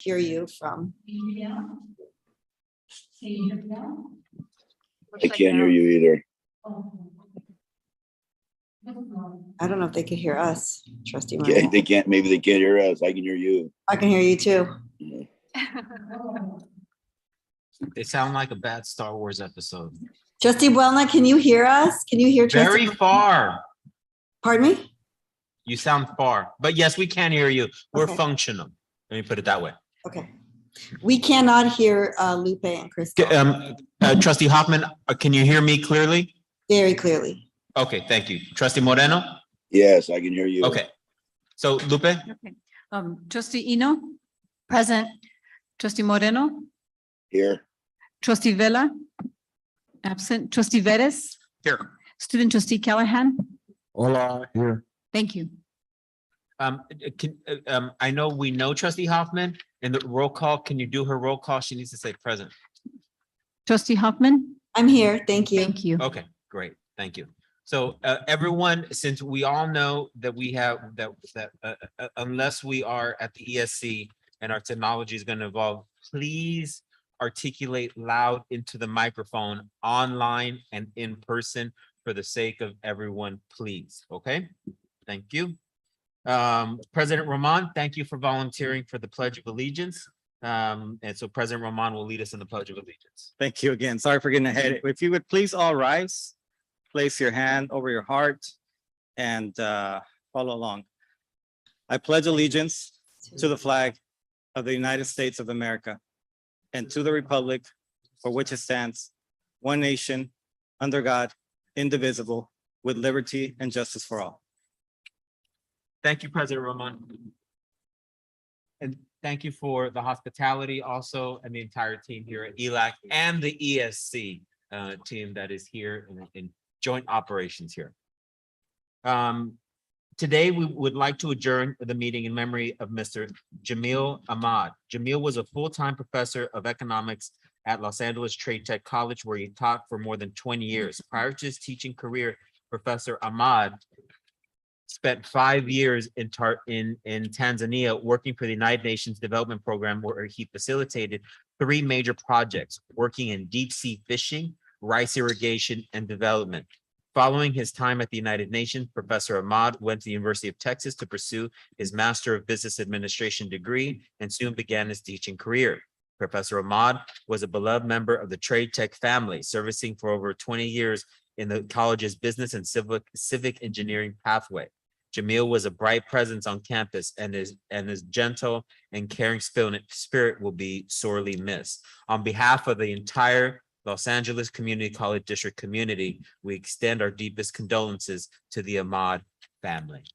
hear you from. I can't hear you either. I don't know if they could hear us, Trustee Yeah, Moreno. they can't, maybe they can't hear us. I can hear you. I can hear you too. They sound like a bad Star Wars episode. Trustee Buelna, can you hear us? Can you hear Very Trustee? far. Pardon me? You sound far, but yes, we can hear you. We're Okay. functional. Let me put it that way. Okay. We cannot hear Lupe and Crystal Trustee Hoffman, can you hear me clearly? very clearly. Okay, thank you. Trustee Moreno? Yes, I can hear you. Okay. So Lupe? Okay. Trustee Eno? Present. Trustee Moreno? Here. Trustee Vella? Absent. Trustee Vettis? Here. Student trustee Callahan? Hola, here. Thank you. I know we know Trustee Hoffman and the roll call. Can you do her roll call? She needs to say present. Trustee Hoffman? I'm here. Thank you. Thank you. Okay, great. Thank you. So everyone, since we all know that we have unless we are at the ESC and our technology is going to evolve, please articulate loud into the microphone online and in person for the sake of everyone, please. Okay, thank you. President Rahman, thank you for volunteering for the Pledge of Allegiance. And so President Rahman will lead us in the Pledge of Allegiance. Thank you again. Sorry for getting ahead. If you would please all rise, place your hand over your heart and follow along. I pledge allegiance to the flag of the United States of America and to the republic for which it stands, one nation, under God, indivisible, with liberty and justice for all. Thank you, President Rahman. And thank you for the hospitality also and the entire team here at ELAC and the ESC team that is here in joint operations here. Today, we would like to adjourn the meeting in memory of Mr. Jamil Ahmad. Jamil was a full-time professor of economics at Los Angeles Trade Tech College, where he taught for more than 20 years. Prior to his teaching career, Professor Ahmad spent 5 years in Tanzania working for the United Nations Development Program, where he facilitated 3 major projects, working in deep sea fishing, rice irrigation, and development. Following his time at the United Nations, Professor Ahmad went to the University of Texas to pursue his Master of Business Administration degree and soon began his teaching career. Professor Ahmad was a beloved member of the Trade Tech family, servicing for over 20 years in the college's business and civic engineering pathway. Jamil was a bright presence on campus, and his gentle and caring spirit will be sorely missed. On behalf of the entire Los Angeles Community College District community, we extend our deepest condolences to the Ahmad family.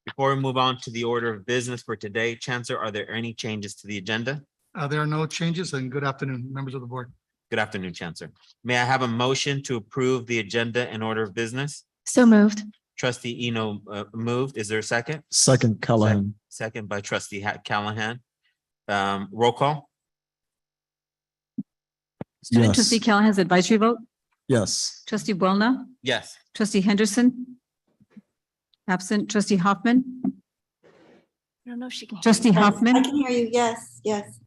Before we move on to the order of business for today, Chancellor, are there any changes to the agenda? There are no changes, and good afternoon, members of the board. Good afternoon, Chancellor. May I have a motion to approve the agenda and order of business? So moved. Trustee Eno moved. Is there a second? Second, Callahan. Second by Trustee Callahan. Roll call? Student Yes. trustee Callahan's advisory vote. Yes. Trustee Buelna. Yes. Trustee Henderson. Absent. Trustee Hoffman. I don't know if she can. Trustee Yes, I Hoffman. can hear you. Yes, yes.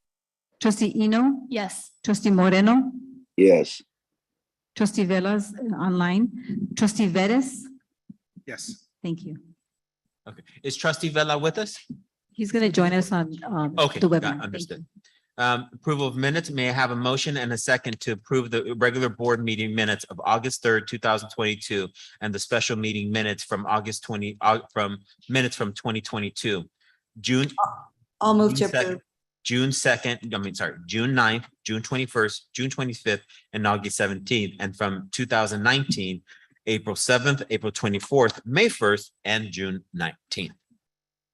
Trustee Eno. Yes. Trustee Moreno. Yes. Trustee Velas online. Trustee Vettis. Yes. Thank you. Okay. Is Trustee Vela with us? He's going to join us on Okay, the got- webinar. Thank understood. you. Approval of minutes. May I have a motion and a second to approve the regular board meeting minutes of August 3rd, 2022, and the special meeting minutes from minutes from 2022. June I'll move to June 2nd, approve. June 2nd, June 9th, June 21st, June 25th, and August 17th, and from 2019, April 7th, April 24th, May 1st, and June 19th.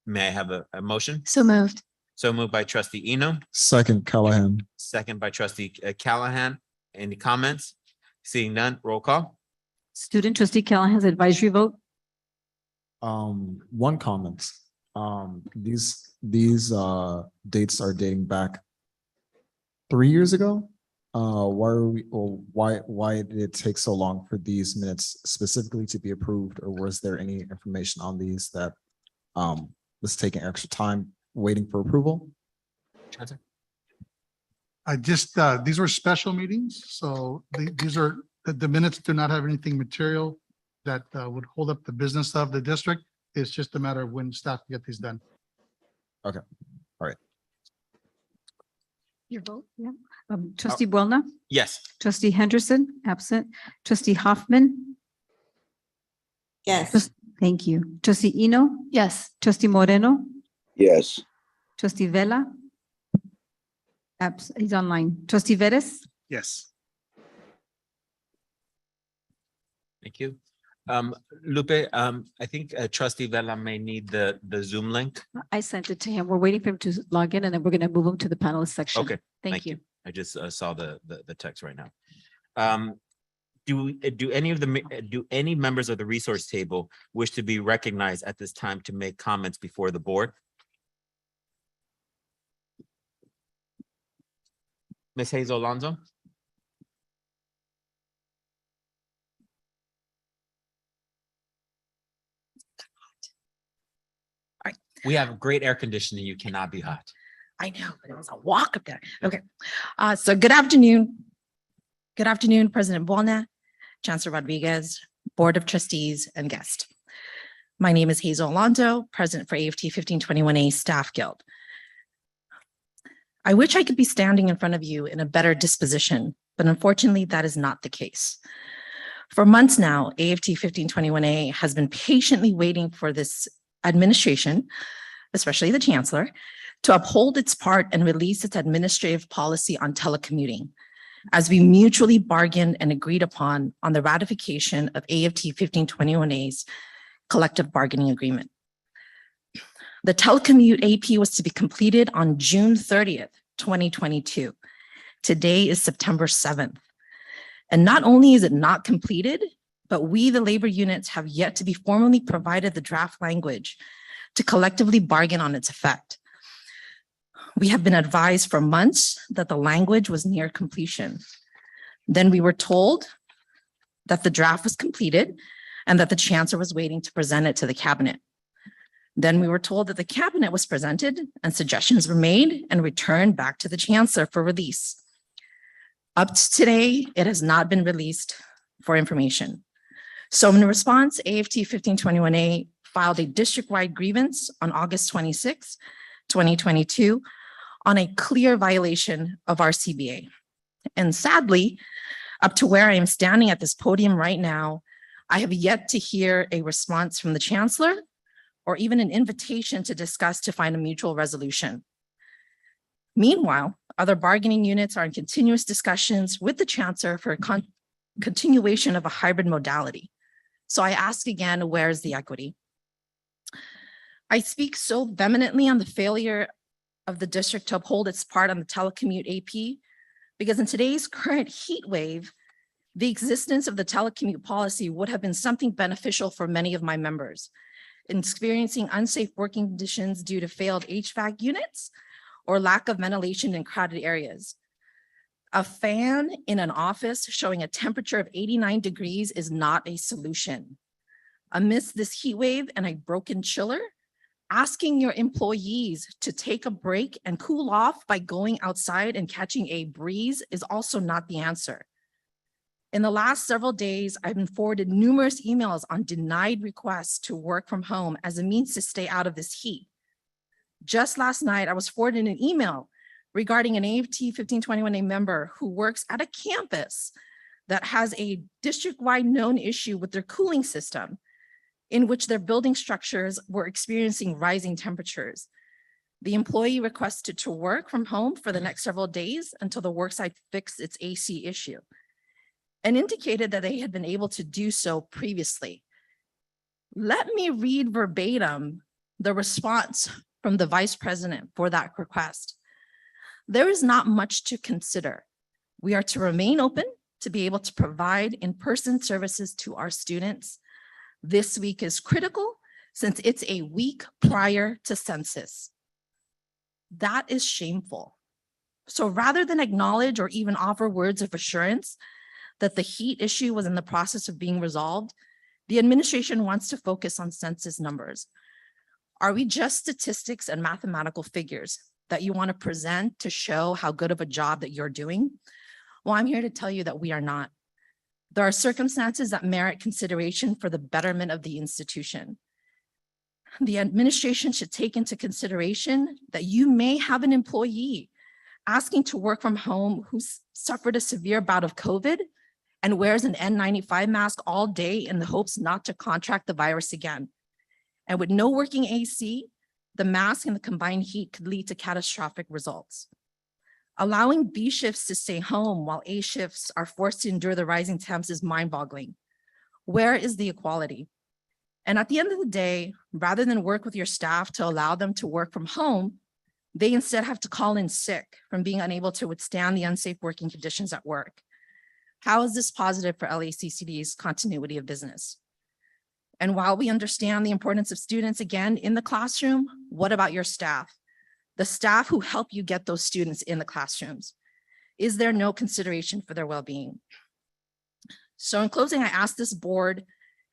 May I have a motion? So moved. So moved by Trustee Eno, Second, Callahan. second by Trustee Callahan. Any comments? Seeing none, roll call. Student trustee Callahan's advisory vote. One comment. These dates are dating back 3 years ago. Why are we, or why did it take so long for these minutes specifically to be approved? Or was there any information on these that was taking extra time waiting for approval? Chancellor? I just, these were special meetings, so these are, the minutes do not have anything material that would hold up the business of the district. It's just a matter of when staff get these done. Your vote? Yeah. Trustee Boulna, Yes. trustee Henderson, absent, trustee Hoffman. Yes. Thank you. Trustee Eno, Yes. trustee Moreno, yes, trustee Vella. He's online. Trustee Vettis, Yes. Thank you. Lupe, I think trustee Vella may need the Zoom link. I sent it to him. We're waiting for him to log in and then we're going to move him to the panelist section. Okay, Thank you. I just saw the text right now. Do any members of the resource table wish to be recognized at this time to make comments before the board? Ms. Hazel Alonso? Right. We have great air conditioning. You cannot be hot. I know, but it was a walk up there. Okay. So good afternoon. Good afternoon, President Boulna, Chancellor Rodriguez, Board of Trustees, and guest. My name is Hazel Alonso, President for AFT 1521A Staff Guild. I wish I could be standing in front of you in a better disposition, but unfortunately that is not the case. For months now, AFT 1521A has been patiently waiting for this administration, especially the chancellor, to uphold its part and release its administrative policy on telecommuting, as we mutually bargained and agreed upon on the ratification of AFT 1521A's collective bargaining agreement. The telecommute AP was to be completed on June 30th, 2022. Today is September 7th. And not only is it not completed, but we, the labor units, have yet to be formally provided the draft language to collectively bargain on its effect. We have been advised for months that the language was near completion. Then we were told that the draft was completed and that the chancellor was waiting to present it to the cabinet. Then we were told that the cabinet was presented and suggestions were made and returned back to the chancellor for release. Up to today, it has not been released for information. So in response, AFT 1521A filed a district-wide grievance on August 26, 2022, on a clear violation of our CBA. And sadly, up to where I am standing at this podium right now, I have yet to hear a response from the chancellor or even an invitation to discuss to find a mutual resolution. Meanwhile, other bargaining units are in continuous discussions with the chancellor for a continuation of a hybrid modality. So I ask again, where is the equity? I speak so vehemently on the failure of the district to uphold its part on the telecommute AP, because in today's current heat wave, the existence of the telecommute policy would have been something beneficial for many of my members in experiencing unsafe working conditions due to failed HVAC units or lack of ventilation in crowded areas. A fan in an office showing a temperature of 89 degrees is not a solution. Amidst this heat wave and a broken chiller, asking your employees to take a break and cool off by going outside and catching a breeze is also not the answer. In the last several days, I've been forwarded numerous emails on denied requests to work from home as a means to stay out of this heat. Just last night, I was forwarded an email regarding an AFT 1521A member who works at a campus that has a district-wide known issue with their cooling system, in which their building structures were experiencing rising temperatures. The employee requested to work from home for the next several days until the worksite fixed its AC issue, and indicated that they had been able to do so previously. Let me read verbatim the response from the vice president for that request. There is not much to consider. We are to remain open to be able to provide in-person services to our students. This week is critical since it's a week prior to census. That is shameful. So rather than acknowledge or even offer words of assurance that the heat issue was in the process of being resolved, the administration wants to focus on census numbers. Are we just statistics and mathematical figures that you want to present to show how good of a job that you're doing? Well, I'm here to tell you that we are not. There are circumstances that merit consideration for the betterment of the institution. The administration should take into consideration that you may have an employee asking to work from home who's suffered a severe bout of COVID and wears an N95 mask all day in the hopes not to contract the virus again. And with no working AC, the mask and the combined heat could lead to catastrophic results. Allowing B shifts to stay home while A shifts are forced to endure the rising temps is mind-boggling. Where is the equality? And at the end of the day, rather than work with your staff to allow them to work from home, they instead have to call in sick from being unable to withstand the unsafe working conditions at work. How is this positive for LACCD's continuity of business? And while we understand the importance of students again in the classroom, what about your staff? The staff who help you get those students in the classrooms. Is there no consideration for their well-being? So in closing, I ask this board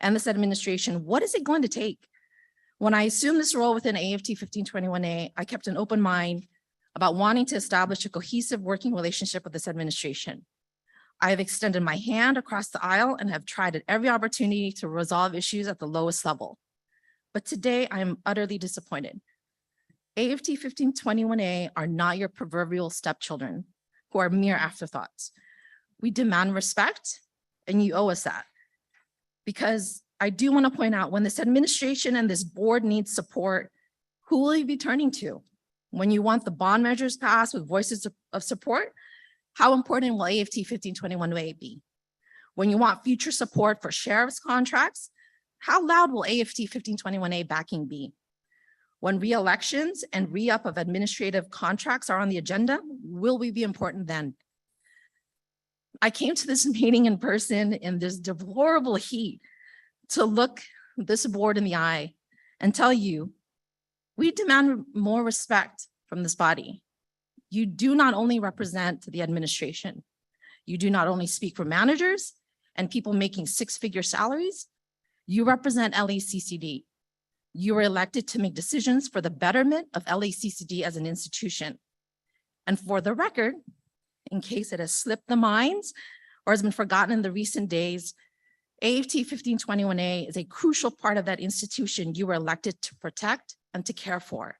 and this administration, what is it going to take? When I assumed this role within AFT 1521A, I kept an open mind about wanting to establish a cohesive working relationship with this administration. I have extended my hand across the aisle and have tried at every opportunity to resolve issues at the lowest level. But today I am utterly disappointed. AFT 1521A are not your proverbial stepchildren who are mere afterthoughts. We demand respect and you owe us that. Because I do want to point out, when this administration and this board needs support, who will you be turning to? When you want the bond measures passed with voices of support, how important will AFT 1521A be? When you want future support for sheriff's contracts, how loud will AFT 1521A backing be? When re-elections and re-up of administrative contracts are on the agenda, will we be important then? I came to this meeting in person in this deplorable heat to look this board in the eye and tell you, we demand more respect from this body. You do not only represent the administration. You do not only speak for managers and people making six-figure salaries. You represent LACCD. You were elected to make decisions for the betterment of LACCD as an institution. And for the record, in case it has slipped the minds or has been forgotten in the recent days, AFT 1521A is a crucial part of that institution you were elected to protect and to care for.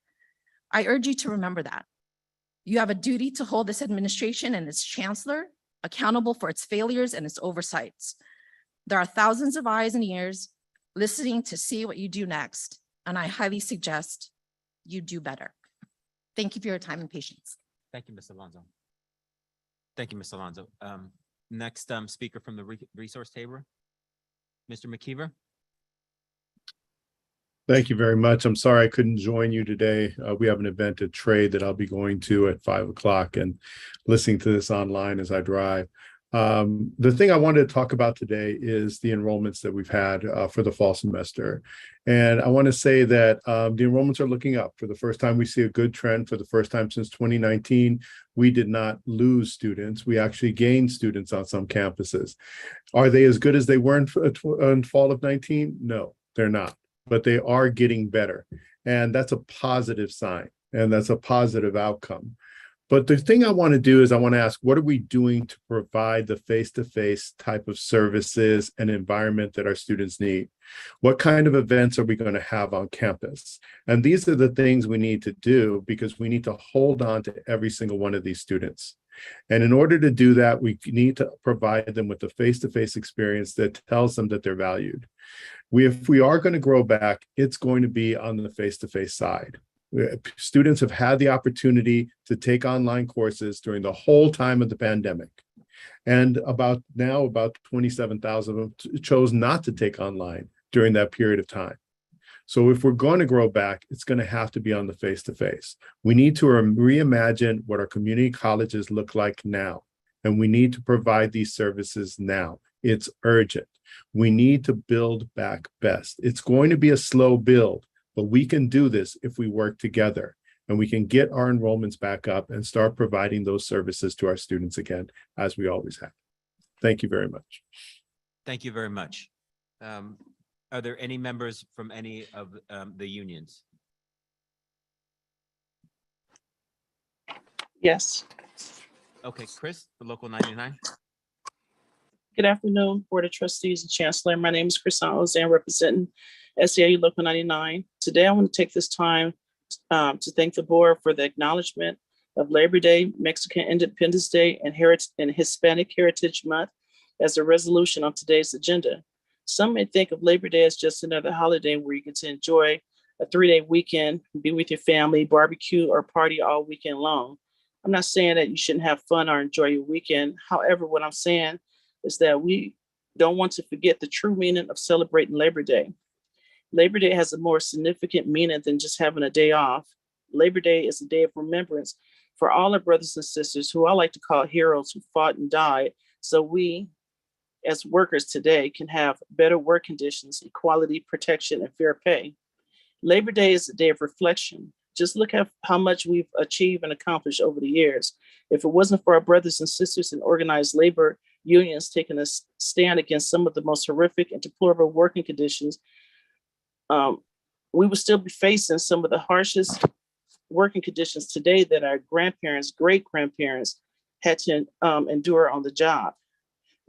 I urge you to remember that. You have a duty to hold this administration and its chancellor accountable for its failures and its oversights. There are thousands of eyes and ears listening to see what you do next, and I highly suggest you do better. Thank you for your time and patience. Thank you, Ms. Alonso. Thank you, Ms. Alonso. Next speaker from the resource table, Mr. McKeever. Thank you very much. I'm sorry I couldn't join you today. We have an event at Trade that I'll be going to at 5 o'clock and listening to this online as I drive. The thing I wanted to talk about today is the enrollments that we've had for the fall semester. And I want to say that the enrollments are looking up. For the first time, we see a good trend. For the first time since 2019, we did not lose students. We actually gained students on some campuses. Are they as good as they were in fall of 19? No, they're not. But they are getting better. And that's a positive sign. And that's a positive outcome. But the thing I want to do is I want to ask, what are we doing to provide the face-to-face type of services and environment that our students need? What kind of events are we going to have on campus? And these are the things we need to do because we need to hold on to every single one of these students. And in order to do that, we need to provide them with a face-to-face experience that tells them that they're valued. If we are going to grow back, it's going to be on the face-to-face side. Students have had the opportunity to take online courses during the whole time of the pandemic. And about 27,000 of them chose not to take online during that period of time. So if we're going to grow back, it's going to have to be on the face-to-face. We need to reimagine what our community colleges look like now. And we need to provide these services now. It's urgent. We need to build back best. It's going to be a slow build, but we can do this if we work together. and we can get our enrollments back up and start providing those services to our students again, as we always have. Thank you very much. Thank you very much. Are there any members from any of the unions? Yes. Okay, Chris, for Local 99. Good afternoon, Board of Trustees and Chancellor. My name is Chris Alexander, representing SEIU Local 99. Today, I want to take this time to thank the board for the acknowledgement of Labor Day, Mexican Independence Day, and Hispanic Heritage Month as a resolution on today's agenda. Some may think of Labor Day as just another holiday where you get to enjoy a 3-day weekend, be with your family, barbecue, or party all weekend long. I'm not saying that you shouldn't have fun or enjoy your weekend. However, what I'm saying is that we don't want to forget the true meaning of celebrating Labor Day. Labor Day has a more significant meaning than just having a day off. Labor Day is a day of remembrance for all our brothers and sisters who I like to call heroes who fought and died, so we as workers today can have better work conditions, equality, protection, and fair pay. Labor Day is a day of reflection. Just look at how much we've achieved and accomplished over the years. If it wasn't for our brothers and sisters in organized labor unions taking a stand against some of the most horrific and deplorable working conditions, we would still be facing some of the harshest working conditions today that our grandparents, great-grandparents had to endure on the job.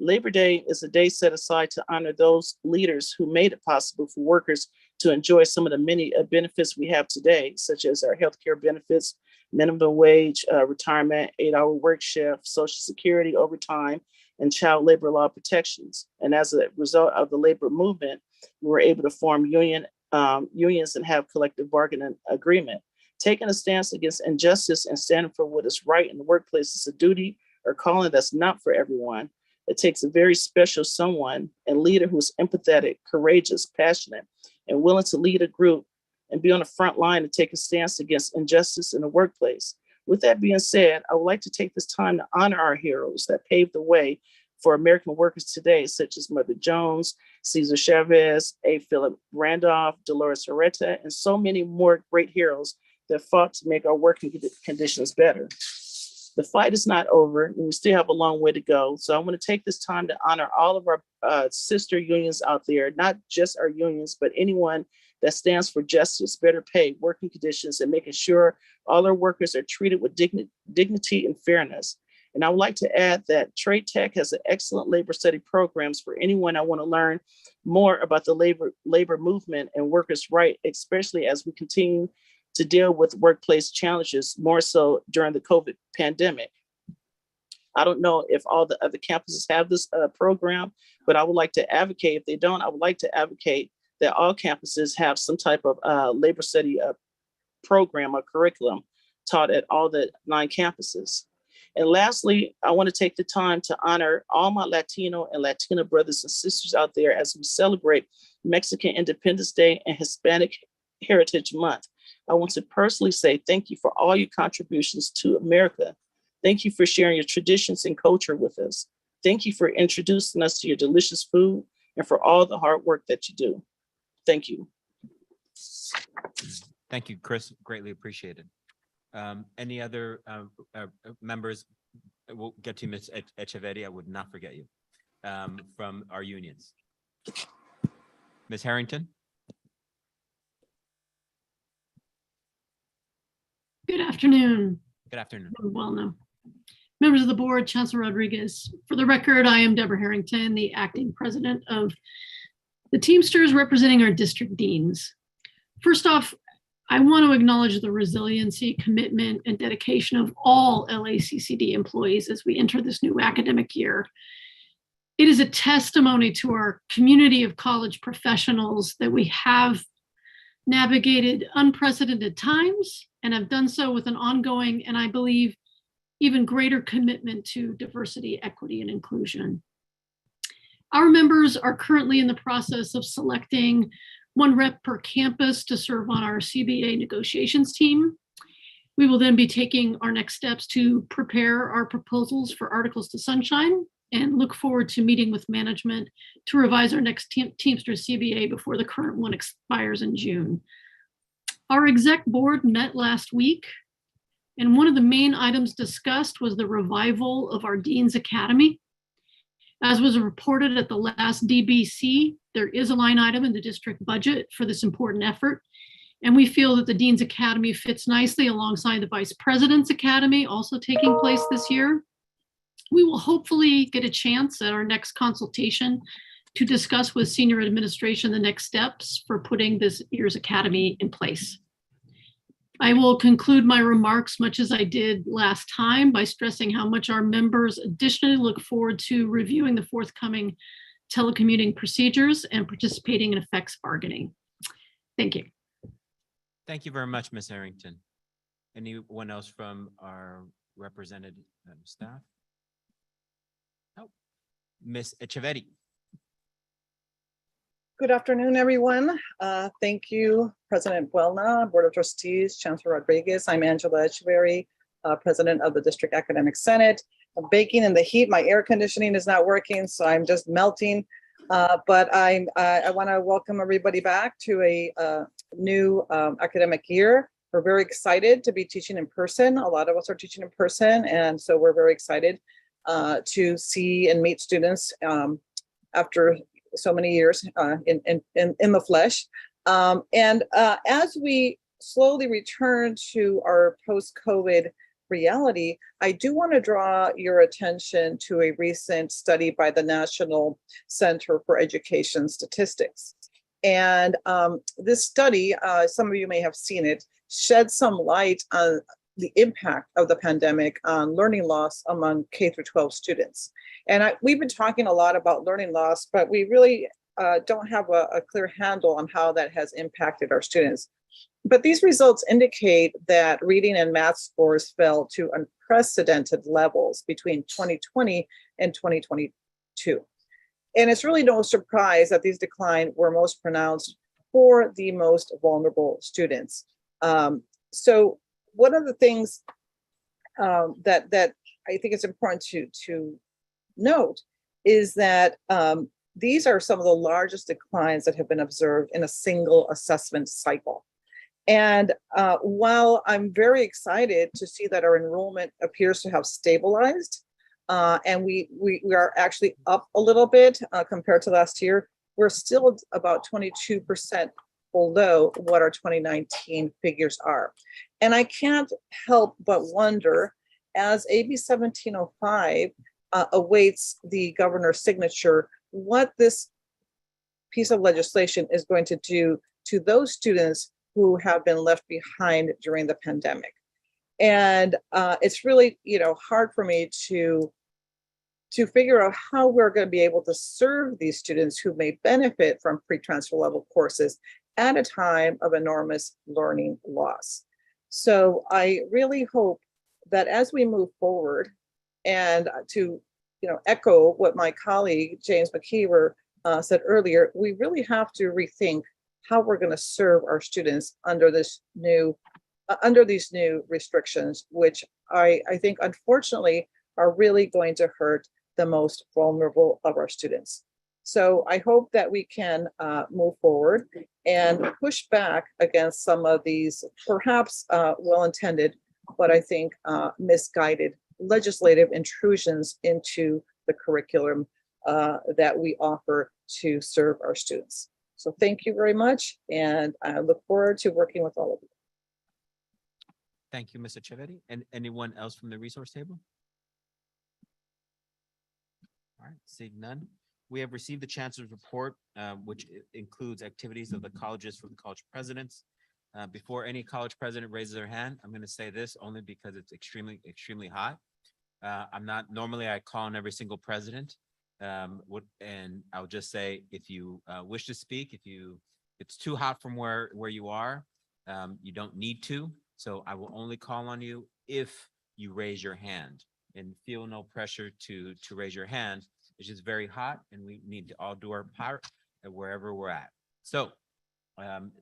Labor Day is a day set aside to honor those leaders who made it possible for workers to enjoy some of the many benefits we have today, such as our healthcare benefits, minimum wage, retirement, 8-hour work shift, Social Security, overtime, and child labor law protections. And as a result of the labor movement, we were able to form unions and have collective bargaining agreement. Taking a stance against injustice and standing for what is right in the workplace is a duty or calling that's not for everyone. It takes a very special someone and leader who's empathetic, courageous, passionate, and willing to lead a group and be on the front line to take a stance against injustice in the workplace. With that being said, I would like to take this time to honor our heroes that paved the way for American workers today, such as Mother Jones, Cesar Chavez, A. Philip Randolph, Dolores Huerta, and so many more great heroes that fought to make our working conditions better. The fight is not over, and we still have a long way to go. So I want to take this time to honor all of our sister unions out there, not just our unions, but anyone that stands for justice, better pay, working conditions, and making sure all our workers are treated with dignity and fairness. And I would like to add that Trade Tech has an excellent labor study programs for anyone that want to learn more about the labor movement and workers' rights, especially as we continue to deal with workplace challenges, more so during the COVID pandemic. I don't know if all the other campuses have this program, but I would like to advocate, if they don't, I would like to advocate that all campuses have some type of labor study program or curriculum taught at all the 9 campuses. And lastly, I want to take the time to honor all my Latino and Latina brothers and sisters out there as we celebrate Mexican Independence Day and Hispanic Heritage Month. I want to personally say thank you for all your contributions to America. Thank you for sharing your traditions and culture with us. Thank you for introducing us to your delicious food and for all the hard work that you do. Thank you. Thank you, Chris. Greatly appreciated. Any other members? We'll get to Ms. Echeverria. I would not forget you from our unions. Ms. Harrington. Good afternoon. Good afternoon. Well, no. Members of the board, Chancellor Rodriguez. For the record, I am Deborah Harrington, the acting president of the Teamsters representing our district deans. First off, I want to acknowledge the resiliency, commitment, and dedication of all LACCD employees as we enter this new academic year. It is a testimony to our community of college professionals that we have navigated unprecedented times and have done so with an ongoing, and I believe, even greater commitment to diversity, equity, and inclusion. Our members are currently in the process of selecting 1 rep per campus to serve on our CBA negotiations team. We will then be taking our next steps to prepare our proposals for Articles to Sunshine and look forward to meeting with management to revise our next Teamsters CBA before the current one expires in June. Our exec board met last week, and one of the main items discussed was the revival of our Dean's Academy. As was reported at the last DBC, there is a line item in the district budget for this important effort. And we feel that the Dean's Academy fits nicely alongside the Vice President's Academy, also taking place this year. We will hopefully get a chance at our next consultation to discuss with senior administration the next steps for putting this year's academy in place. I will conclude my remarks much as I did last time by stressing how much our members additionally look forward to reviewing the forthcoming telecommuting procedures and participating in effects bargaining. Thank you. Thank you very much, Ms. Harrington. Anyone else from our represented staff? Oh, Ms. Echeverri. Good afternoon, everyone. Thank you, President Buelna, Board of Trustees, Chancellor Rodriguez. I'm Angela Echeverri, President of the District Academic Senate. I'm baking in the heat. My air conditioning is not working, so I'm just melting. But I want to welcome everybody back to a new academic year. We're very excited to be teaching in person. A lot of us are teaching in person, and so we're very excited to see and meet students after so many years in the flesh. As we slowly return to our post-COVID reality, I do want to draw your attention to a recent study by the National Center for Education Statistics. And this study, some of you may have seen it, shed some light on the impact of the pandemic on learning loss among K through 12 students. And we've been talking a lot about learning loss, but we really don't have a clear handle on how that has impacted our students. But these results indicate that reading and math scores fell to unprecedented levels between 2020 and 2022. And it's really no surprise that these declines were most pronounced for the most vulnerable students. So one of the things that I think it's important to note is that these are some of the largest declines that have been observed in a single assessment cycle. And while I'm very excited to see that our enrollment appears to have stabilized, and we are actually up a little bit compared to last year, we're still about 22% below what our 2019 figures are. And I can't help but wonder, as AB 1705 awaits the governor's signature, what this piece of legislation is going to do to those students who have been left behind during the pandemic. And it's really, hard for me to figure out how we're going to be able to serve these students who may benefit from pre-transfer level courses at a time of enormous learning loss. So I really hope that as we move forward, and to echo what my colleague James McKeever said earlier, we really have to rethink how we're going to serve our students under these new restrictions, which I think unfortunately are really going to hurt the most vulnerable of our students. So I hope that we can move forward and push back against some of these perhaps well-intended, but I think misguided legislative intrusions into the curriculum that we offer to serve our students. So thank you very much, and I look forward to working with all of you. Thank you, Mr. Echeverri. And anyone else from the resource table? All right, seeing none. We have received the Chancellor's report, which includes activities of the colleges for the college presidents. Before any college president raises their hand, I'm going to say this only because it's extremely, extremely hot. I'm not, normally I call on every single president. And I'll just say, if you wish to speak, if it's too hot from where you are, you don't need to. So I will only call on you if you raise your hand, and feel no pressure to raise your hand. It's just very hot, and we need to all do our part at wherever we're at. So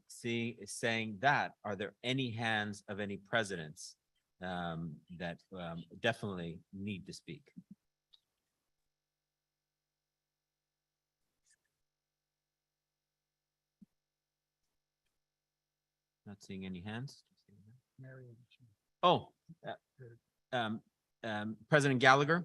saying that, are there any hands of any presidents that definitely need to speak? Not seeing any hands. Oh, President Gallagher.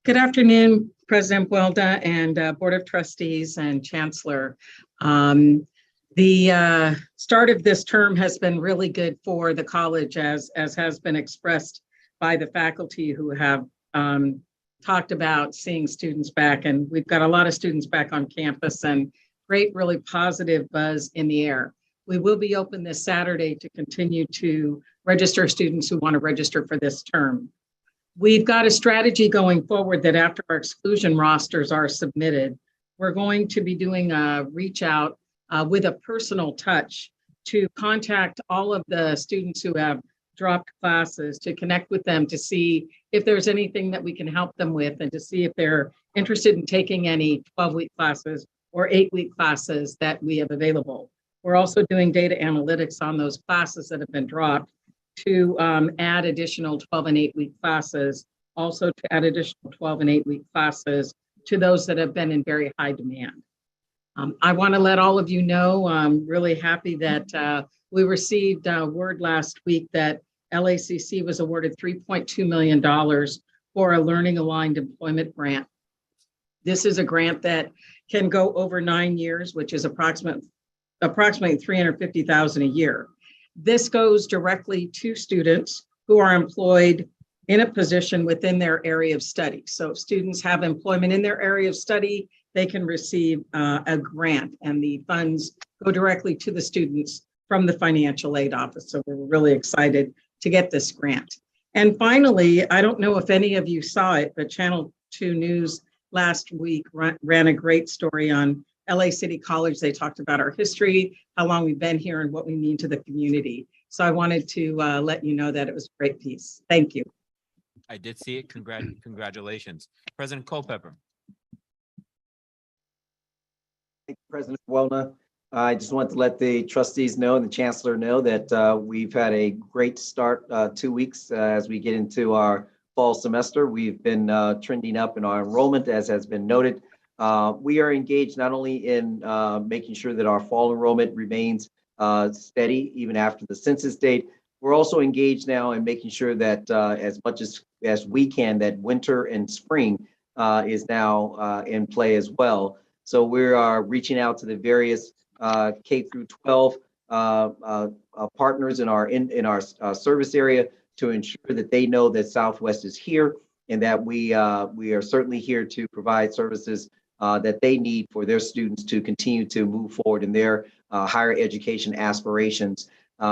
Good afternoon, President Welda and Board of Trustees and Chancellor. The start of this term has been really good for the college, as has been expressed by the faculty who have talked about seeing students back. And we've got a lot of students back on campus and great, really positive buzz in the air. We will be open this Saturday to continue to register students who want to register for this term. We've got a strategy going forward that after our exclusion rosters are submitted, we're going to be doing a reach out with a personal touch to contact all of the students who have dropped classes, to connect with them to see if there's anything that we can help them with, and to see if they're interested in taking any 12-week classes or 8-week classes that we have available. We're also doing data analytics on those classes that have been dropped to add additional 12 and 8-week classes, also to add additional 12 and 8-week classes to those that have been in very high demand. I want to let all of you know, I'm really happy that we received word last week that LACC was awarded $3.2 million for a learning aligned employment grant. This is a grant that can go over 9 years, which is approximately $350,000 a year. This goes directly to students who are employed in a position within their area of study. So if students have employment in their area of study, they can receive a grant, and the funds go directly to the students from the financial aid office. So we're really excited to get this grant. And finally, I don't know if any of you saw it, but Channel 2 News last week ran a great story on LACCD College. They talked about our history, how long we've been here, and what we mean to the community. So I wanted to let you know that it was a great piece. Thank you. I did see it. Congratulations. President Culpepper. Thank you, President Welna. I just want to let the trustees know and the chancellor know that we've had a great start 2 weeks as we get into our fall semester. We've been trending up in our enrollment, as has been noted. We are engaged not only in making sure that our fall enrollment remains steady even after the census date. We're also engaged now in making sure that as much as we can, that winter and spring is now in play as well. So we are reaching out to the various K through 12 partners in our service area to ensure that they know that Southwest is here, and that we are certainly here to provide services that they need for their students to continue to move forward in their higher education aspirations.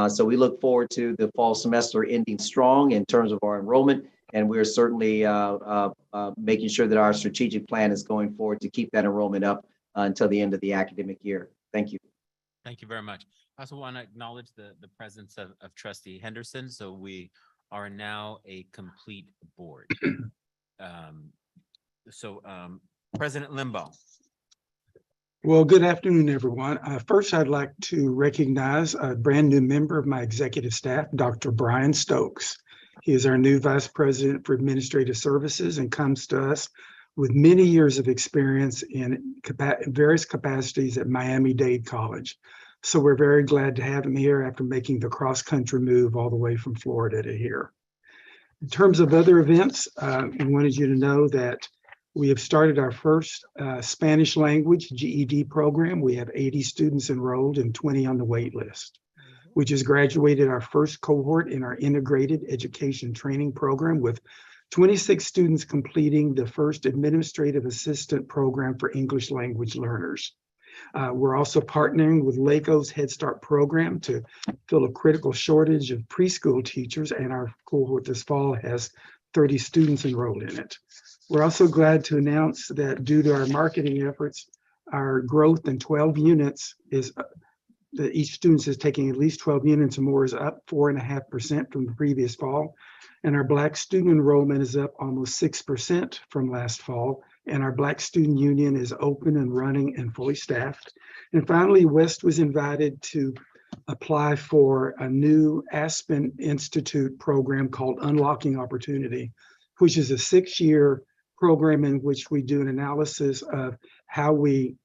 So we look forward to the fall semester ending strong in terms of our enrollment, and we're certainly making sure that our strategic plan is going forward to keep that enrollment up until the end of the academic year. Thank you. Thank you very much. I also want to acknowledge the presence of Trustee Henderson. So we are now a complete board. President Limbaugh. Well, good afternoon, everyone. First, I'd like to recognize a brand new member of my executive staff, Dr. Brian Stokes. He is our new Vice President for Administrative Services and comes to us with many years of experience in various capacities at Miami-Dade College. So we're very glad to have him here after making the cross-country move all the way from Florida to here. In terms of other events, we wanted you to know that we have started our first Spanish language GED program. We have 80 students enrolled and 20 on the wait list. We just graduated our first cohort in our integrated education training program, with 26 students completing the first administrative assistant program for English language learners. We're also partnering with LACO's Head Start program to fill a critical shortage of preschool teachers, and our cohort this fall has 30 students enrolled in it. We're also glad to announce that due to our marketing efforts, our growth in 12 units is that each student is taking at least 12 units or more is up 4.5% from the previous fall. And our Black student enrollment is up almost 6% from last fall. And our Black Student Union is open and running and fully staffed. And finally, West was invited to apply for a new Aspen Institute program called Unlocking Opportunity, which is a 6-year program in which we do an analysis of how we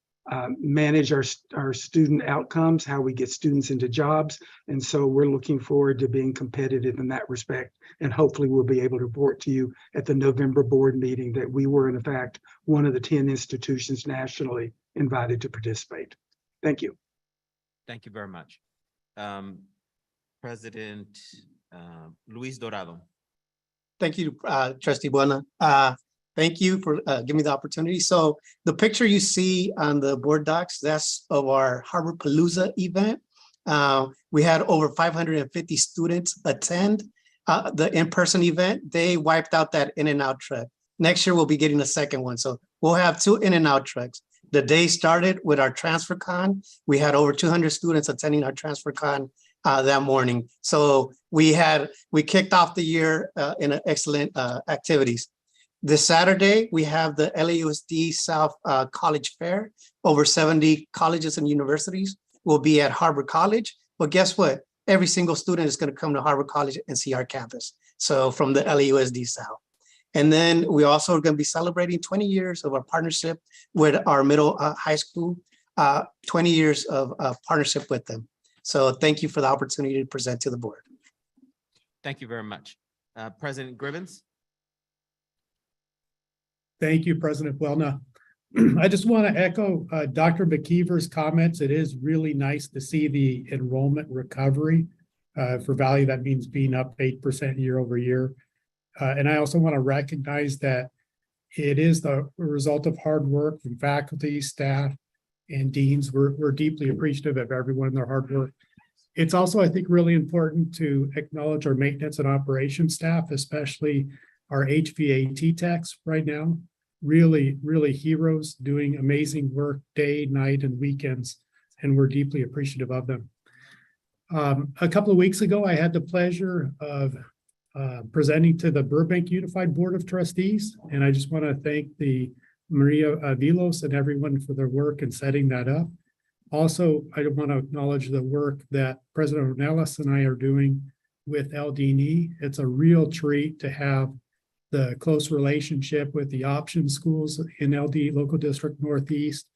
manage our student outcomes, how we get students into jobs. And so we're looking forward to being competitive in that respect. And hopefully we'll be able to report to you at the November board meeting that we were in fact one of the 10 institutions nationally invited to participate. Thank you. Thank you very much. President Luis Dorado. Thank you, Trustee Buena. Thank you for giving me the opportunity. So the picture you see on the board docs, that's of our Harbor Palooza event. We had over 550 students attend the in-person event. They wiped out that In-N-Out truck. Next year, we'll be getting a second one. So we'll have 2 In-N-Out trucks. The day started with our transfer con. We had over 200 students attending our transfer con that morning. So we kicked off the year in an excellent activities. This Saturday, we have the LAUSD South College Fair. Over 70 colleges and universities will be at Harbor College. But guess what? Every single student is going to come to Harbor College and see our campus. So from the LAUSD South. And then we also are going to be celebrating 20 years of our partnership with our middle high school, 20 years of partnership with them. So thank you for the opportunity to present to the board. Thank you very much. President Gribbins. Thank you, President Buena. I just want to echo Dr. McKeever's comments. It is really nice to see the enrollment recovery. For Valley, that means being up 8% year over year. And I also want to recognize that it is the result of hard work from faculty, staff, and deans. We're deeply appreciative of everyone and their hard work. It's also, I think, really important to acknowledge our maintenance and operations staff, especially our HVAC techs right now. Really, really heroes doing amazing work day, night, and weekends, and we're deeply appreciative of them. A couple of weeks ago, I had the pleasure of presenting to the Burbank Unified Board of Trustees, and I just want to thank the Maria Vilos and everyone for their work in setting that up. Also, I want to acknowledge the work that President Ornelas and I are doing with LD&E. It's a real treat to have the close relationship with the option schools in LD Local District Northeast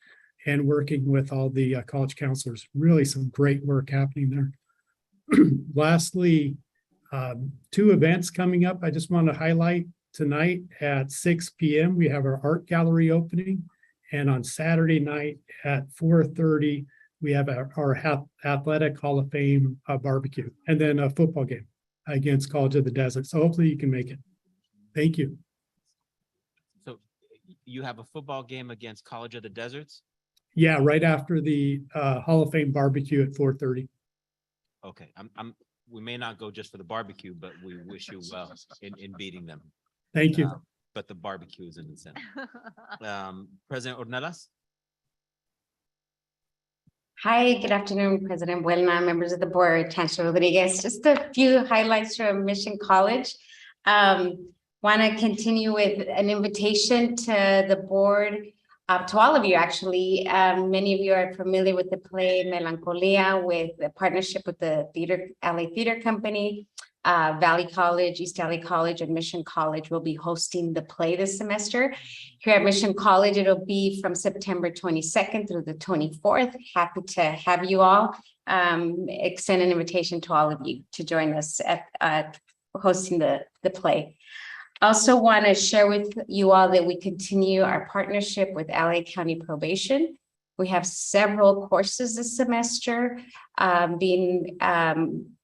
and working with all the college counselors. Really some great work happening there. Lastly, 2 events coming up. I just want to highlight tonight at 6 p.m. we have our art gallery opening, and on Saturday night at 4:30 we have our athletic Hall of Fame barbecue, and then a football game against College of the Desert. So hopefully you can make it. Thank you. So you have a football game against College of the Deserts? Yeah, right after the Hall of Fame barbecue at 4:30. Okay, we may not go just for the barbecue, but we wish you well in beating them. Thank you. But the barbecue is in the center. President Ornelas. Hi, good afternoon, President Buena, members of the board, Chancellor Rodriguez. Just a few highlights from Mission College. Want to continue with an invitation to the board, to all of you actually. Many of you are familiar with the play Melancholia, with the partnership with the LA Theater Company. Valley College, East LA College, and Mission College will be hosting the play this semester. Here at Mission College, it'll be from September 22nd through the 24th. Happy to have you all. Extend an invitation to all of you to join us at hosting the play. Also want to share with you all that we continue our partnership with LA County Probation. We have several courses this semester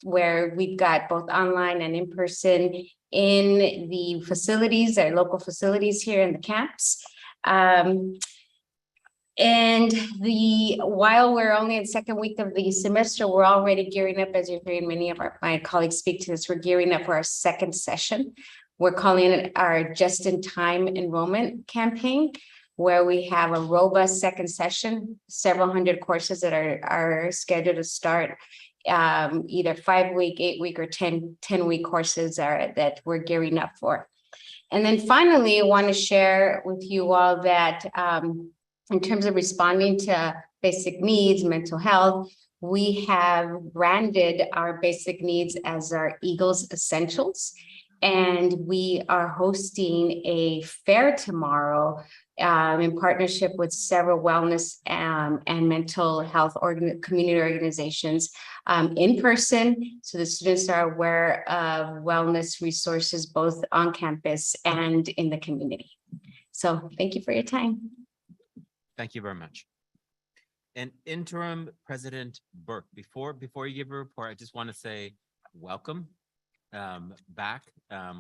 where we've got both online and in person in the facilities, our local facilities here in the camps. While we're only in the second week of the semester, we're already gearing up, as you're hearing many of my colleagues speak to this, we're gearing up for our second session. We're calling it our just-in-time enrollment campaign, where we have a robust second session, several hundred courses that are scheduled to start, either 5-week, 8-week, or 10-week courses that we're gearing up for. And then finally, I want to share with you all that in terms of responding to basic needs, mental health, we have branded our basic needs as our Eagles Essentials. And we are hosting a fair tomorrow in partnership with several wellness and mental health community organizations in person. So the students are aware of wellness resources both on campus and in the community. So thank you for your time. Thank you very much. And Interim President Burke, before you give a report, I just want to say welcome back.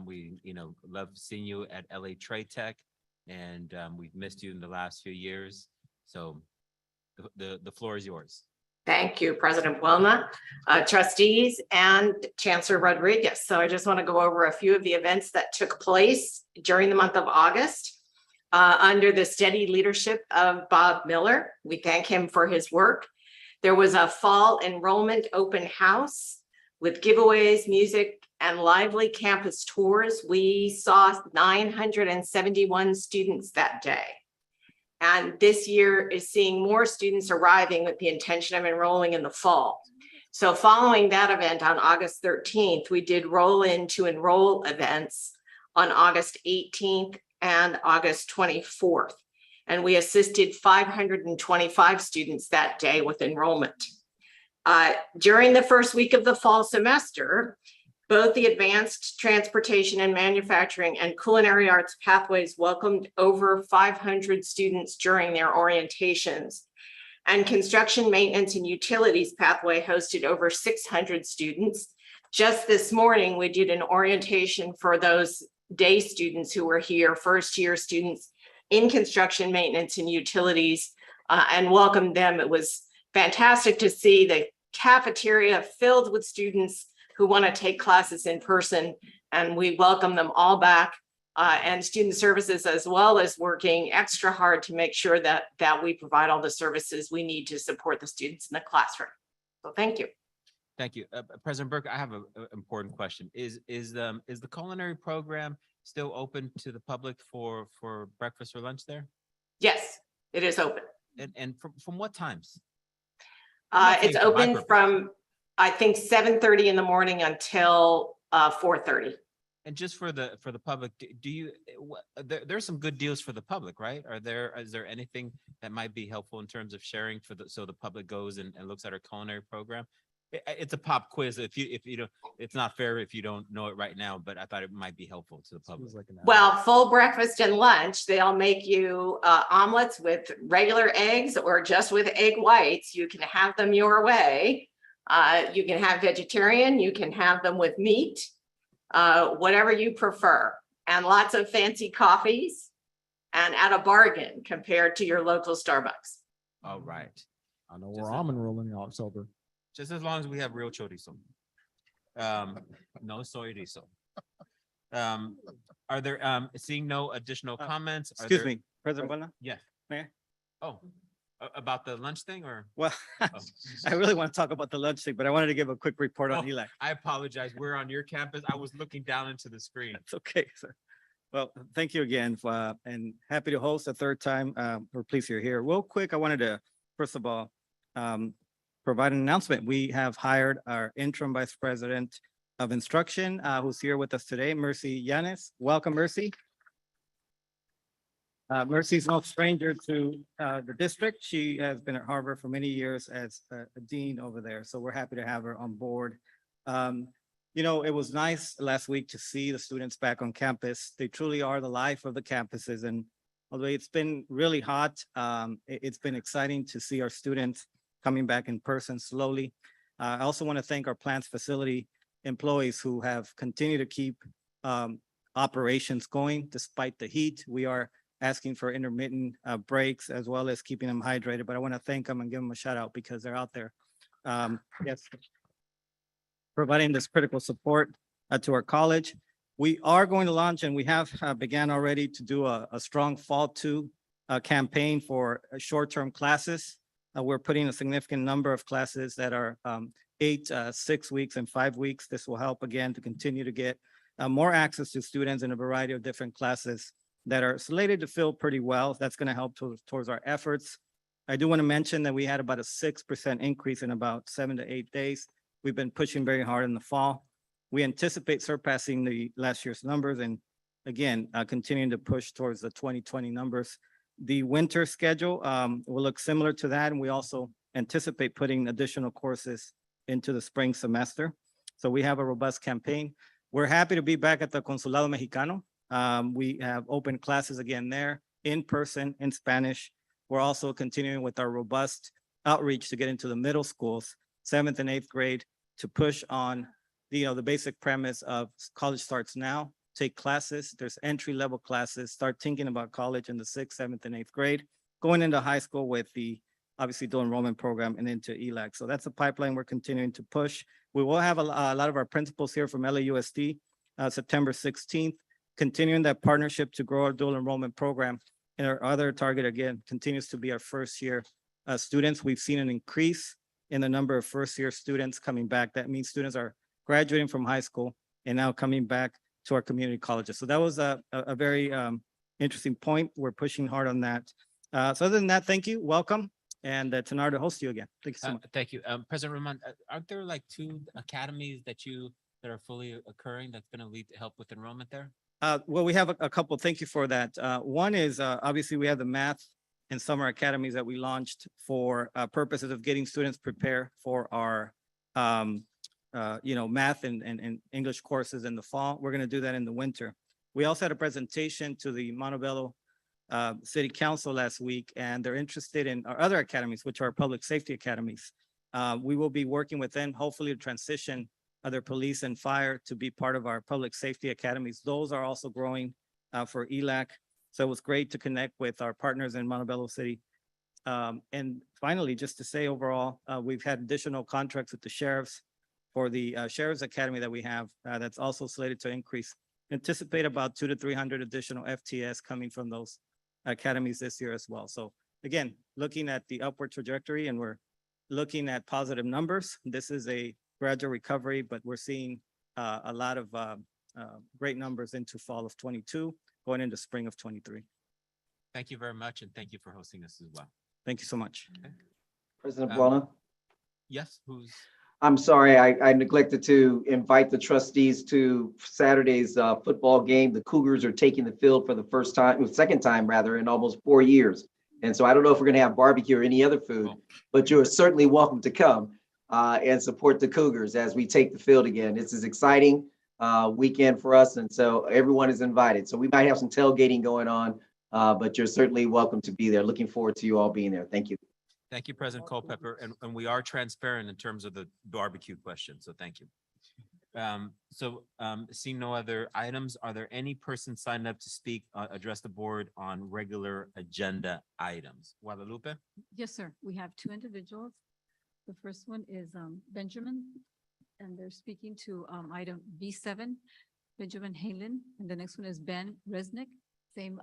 We love seeing you at LA Trade Tech, and we've missed you in the last few years. So the floor is yours. Thank you, President Buelna, trustees, and Chancellor Rodriguez. So I just want to go over a few of the events that took place during the month of August. Under the steady leadership of Bob Miller. We thank him for his work. There was a fall enrollment open house with giveaways, music, and lively campus tours. We saw 971 students that day. And this year is seeing more students arriving with the intention of enrolling in the fall. So following that event on August 13th, we did roll in to enroll events on August 18th and August 24th. And we assisted 525 students that day with enrollment. During the first week of the fall semester, both the Advanced Transportation and Manufacturing and Culinary Arts pathways welcomed over 500 students during their orientations. And Construction, Maintenance, and Utilities pathway hosted over 600 students. Just this morning, we did an orientation for those day students who were here, first year students in construction, maintenance, and utilities, and welcomed them. It was fantastic to see the cafeteria filled with students who want to take classes in person, and we welcome them all back, and student services as well as working extra hard to make sure that we provide all the services we need to support the students in the classroom. So thank you. Thank you. President Burke, I have an important question. Is the culinary program still open to the public for breakfast or lunch there? Yes, it is open. And from what times? It's open from, I think, 7:30 in the morning until 4:30. And just for the public, there's some good deals for the public, right? Is there anything that might be helpful in terms of sharing so the public goes and looks at our culinary program? It's a pop quiz. If you don't, it's not fair if you don't know it right now, but I thought it might be helpful to the public. Well, full breakfast and lunch, they'll make you omelets with regular eggs or just with egg whites. You can have them your way. You can have vegetarian, you can have them with meat, whatever you prefer, and lots of fancy coffees and at a bargain compared to your local Starbucks. All right. I know where I'm enrolling in October. Just as long as we have real chorizo. No soy chorizo. Are there, seeing no additional comments? Excuse me, President Buelna? Yes. Mayor? Oh, about the lunch thing or? Well, I really want to talk about the lunch thing, but I wanted to give a quick report on ELAC. I apologize. We're on your campus. I was looking down into the screen. It's okay, sir. Well, thank you again, and happy to host a third time. We're pleased you're here. Real quick, I wanted to, first of all, provide an announcement. We have hired our interim vice president of instruction, who's here with us today, Mercy Yanes. Welcome, Mercy. Mercy's no stranger to the district. She has been at Harvard for many years as a dean over there, so we're happy to have her on board. You know, it was nice last week to see the students back on campus. They truly are the life of the campuses, and although it's been really hot, it's been exciting to see our students coming back in person slowly. I also want to thank our plants facility employees who have continued to keep operations going despite the heat. We are asking for intermittent breaks as well as keeping them hydrated, but I want to thank them and give them a shout out because they're out there. Yes, providing this critical support to our college. We are going to launch, and we have began already to do a strong fall 2 campaign for short-term classes. We're putting a significant number of classes that are 8, 6 weeks, and 5 weeks. This will help again to continue to get more access to students in a variety of different classes that are slated to fill pretty well. That's going to help towards our efforts. I do want to mention that we had about a 6% increase in about 7 to 8 days. We've been pushing very hard in the fall. We anticipate surpassing the last year's numbers and again, continuing to push towards the 2020 numbers. The winter schedule will look similar to that, and we also anticipate putting additional courses into the spring semester. So we have a robust campaign. We're happy to be back at the Consulado Mexicano. We have open classes again there in person in Spanish. We're also continuing with our robust outreach to get into the middle schools, 7th and 8th grade, to push on the basic premise of college starts now. Take classes, there's entry-level classes, start thinking about college in the 6th, 7th, and 8th grade, going into high school with the obviously dual enrollment program and into ELAC. So that's a pipeline we're continuing to push. We will have a lot of our principals here from LAUSD, September 16th, continuing that partnership to grow our dual enrollment program. And our other target, again, continues to be our first year students. We've seen an increase in the number of first year students coming back. That means students are graduating from high school and now coming back to our community colleges. So that was a very interesting point. We're pushing hard on that. So other than that, thank you, welcome. And it's an honor to host you again. Thank you so much. Thank you. President Ramon, aren't there like 2 academies that are fully occurring that's going to lead to help with enrollment there? Well, we have a couple. Thank you for that. One is obviously we have the math and summer academies that we launched for purposes of getting students prepared for our math and English courses in the fall. We're going to do that in the winter. We also had a presentation to the Montebello City Council last week, and they're interested in our other academies, which are public safety academies. We will be working with them, hopefully to transition other police and fire to be part of our public safety academies. Those are also growing for ELAC. So it was great to connect with our partners in Montebello City. And finally, just to say overall, we've had additional contracts with the sheriffs for the Sheriff's Academy that we have that's also slated to increase. Anticipate about 200 to 300 additional FTS coming from those academies this year as well. So again, looking at the upward trajectory, and we're looking at positive numbers. This is a gradual recovery, but we're seeing a lot of great numbers into fall of 22, going into spring of 23. Thank you very much, and thank you for hosting us as well. Thank you so much. Okay. President Buona? Yes, who's? I'm sorry, I neglected to invite the trustees to Saturday's football game. The Cougars are taking the field for the second time rather, in almost 4 years. And so I don't know if we're going to have barbecue or any other food, but you're certainly welcome to come and support the Cougars as we take the field again. This is exciting weekend for us, and so everyone is invited. So we might have some tailgating going on, but you're certainly welcome to be there. Looking forward to you all being there. Thank you. Thank you, President Culpepper, and we are transparent in terms of the barbecue question, so thank you. Seeing no other items, are there any persons signed up to speak, address the board on regular agenda items? Guadalupe? Yes, sir. We have 2 individuals. The first one is Benjamin, and they're speaking to item B7, Benjamin Halen, and the next one is Ben Resnick. Same.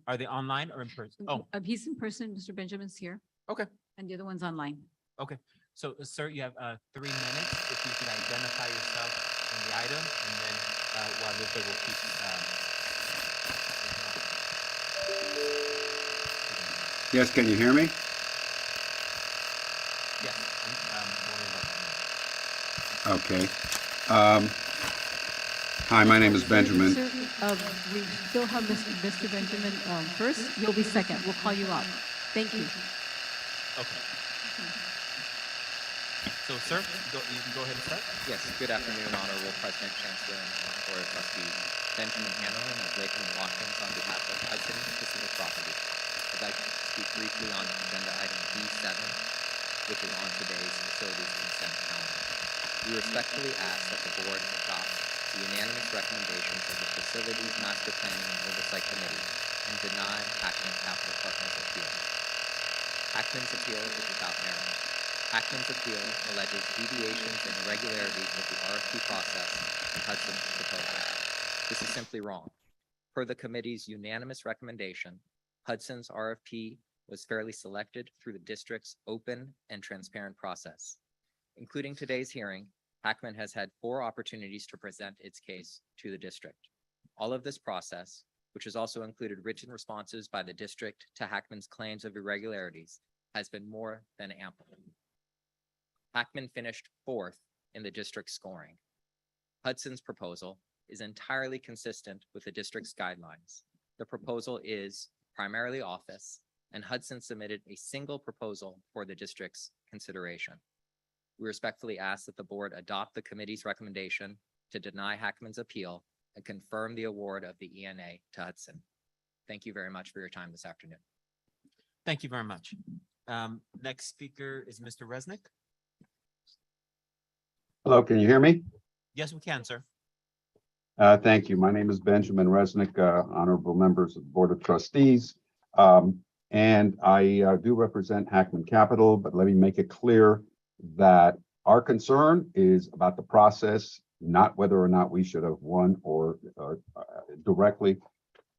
Are they online or in person? Oh, he's in person. Mr. Benjamin's here. okay. And the other one's online. Okay, so sir, you have 3 minutes. If you could identify yourself in the item, and then Guadalupe will keep. Yes, can you hear me? Yes. Okay. Hi, my name is Benjamin. Sir, we still have Mr. Benjamin first. You'll be second. We'll call you up. Thank you. Okay. So, sir, you can go ahead and start. Yes, good afternoon, Honorable President, Chancellor, and Board of Trustees. Benjamin Hanlon of Lakeland Watkins on behalf of Hudson Pacific Properties. I'd like to speak briefly on agenda item B7, which is on today's facilities consent calendar. We respectfully ask that the board adopt the unanimous recommendations of the Facilities Master Planning and Oversight Committee and deny Hackman Capital Partners appeal. Hackman's appeal is without merit. Hackman's appeal alleges deviations and irregularities of the RFP process in Hudson's proposal. This is simply wrong. Per the committee's unanimous recommendation, Hudson's RFP was fairly selected through the district's open and transparent process. Including today's hearing, Hackman has had 4 opportunities to present its case to the district. All of this process, which has also included written responses by the district to Hackman's claims of irregularities, has been more than ample. Hackman finished 4th in the district's scoring. Hudson's proposal is entirely consistent with the district's guidelines. The proposal is primarily office and Hudson submitted a single proposal for the district's consideration. We respectfully ask that the board adopt the committee's recommendation to deny Hackman's appeal and confirm the award of the ENA to Hudson. Thank you very much for your time this afternoon. Thank you very much. Next speaker is Mr. Resnick. Hello, can you hear me? Yes, we can, sir. Thank you. My name is Benjamin Resnick, honorable members of the Board of Trustees. And I do represent Hackman Capital, but let me make it clear that our concern is about the process, not whether or not we should have won or directly.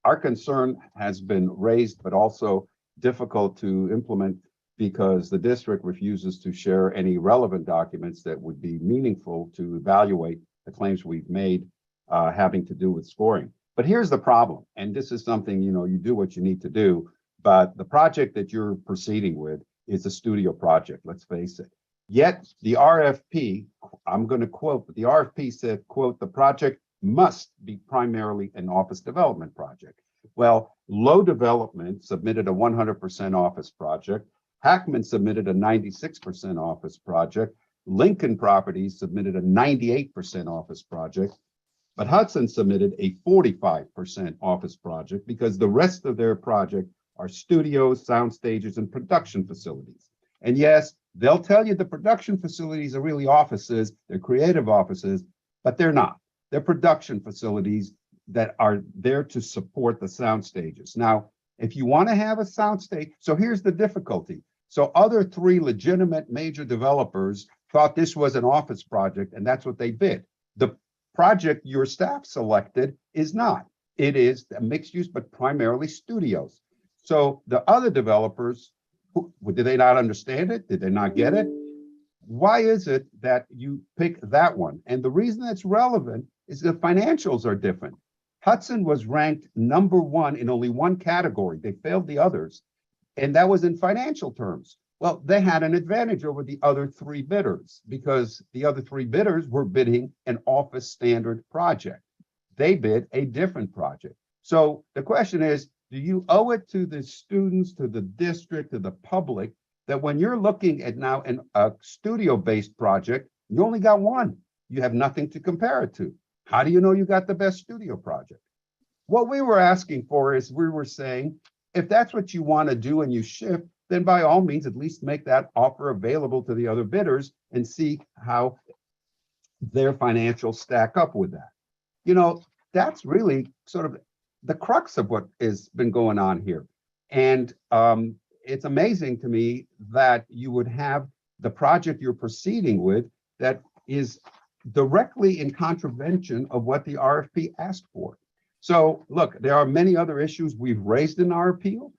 Our concern has been raised, but also difficult to implement because the district refuses to share any relevant documents that would be meaningful to evaluate the claims we've made having to do with scoring. But here's the problem, and this is something, you do what you need to do, but the project that you're proceeding with is a studio project, let's face it. Yet the RFP, I'm going to quote, but the RFP said, quote, the project must be primarily an office development project. Well, Low Development submitted a 100% office project. Hackman submitted a 96% office project. Lincoln Properties submitted a 98% office project. But Hudson submitted a 45% office project because the rest of their project are studios, sound stages, and production facilities. And yes, they'll tell you the production facilities are really offices, they're creative offices, but they're not. They're production facilities that are there to support the sound stages. Now, if you want to have a sound stage, so here's the difficulty. So other three legitimate major developers thought this was an office project, and that's what they bid. The project your staff selected is not. It is a mixed use, but primarily studios. So the other developers, did they not understand it? Did they not get it? Why is it that you pick that one? And the reason that's relevant is the financials are different. Hudson was ranked #1 in only one category. They failed the others, and that was in financial terms. Well, they had an advantage over the other three bidders because the other three bidders were bidding an office standard project. They bid a different project. So the question is, do you owe it to the students, to the district, to the public, that when you're looking at now a studio-based project, you only got one. You have nothing to compare it to. How do you know you got the best studio project? What we were asking for is we were saying, if that's what you want to do and you shift, then by all means, at least make that offer available to the other bidders and see how their financials stack up with that. That's really sort of the crux of what has been going on here. And it's amazing to me that you would have the project you're proceeding with that is directly in contravention of what the RFP asked for. So look, there are many other issues we've raised in our appeal.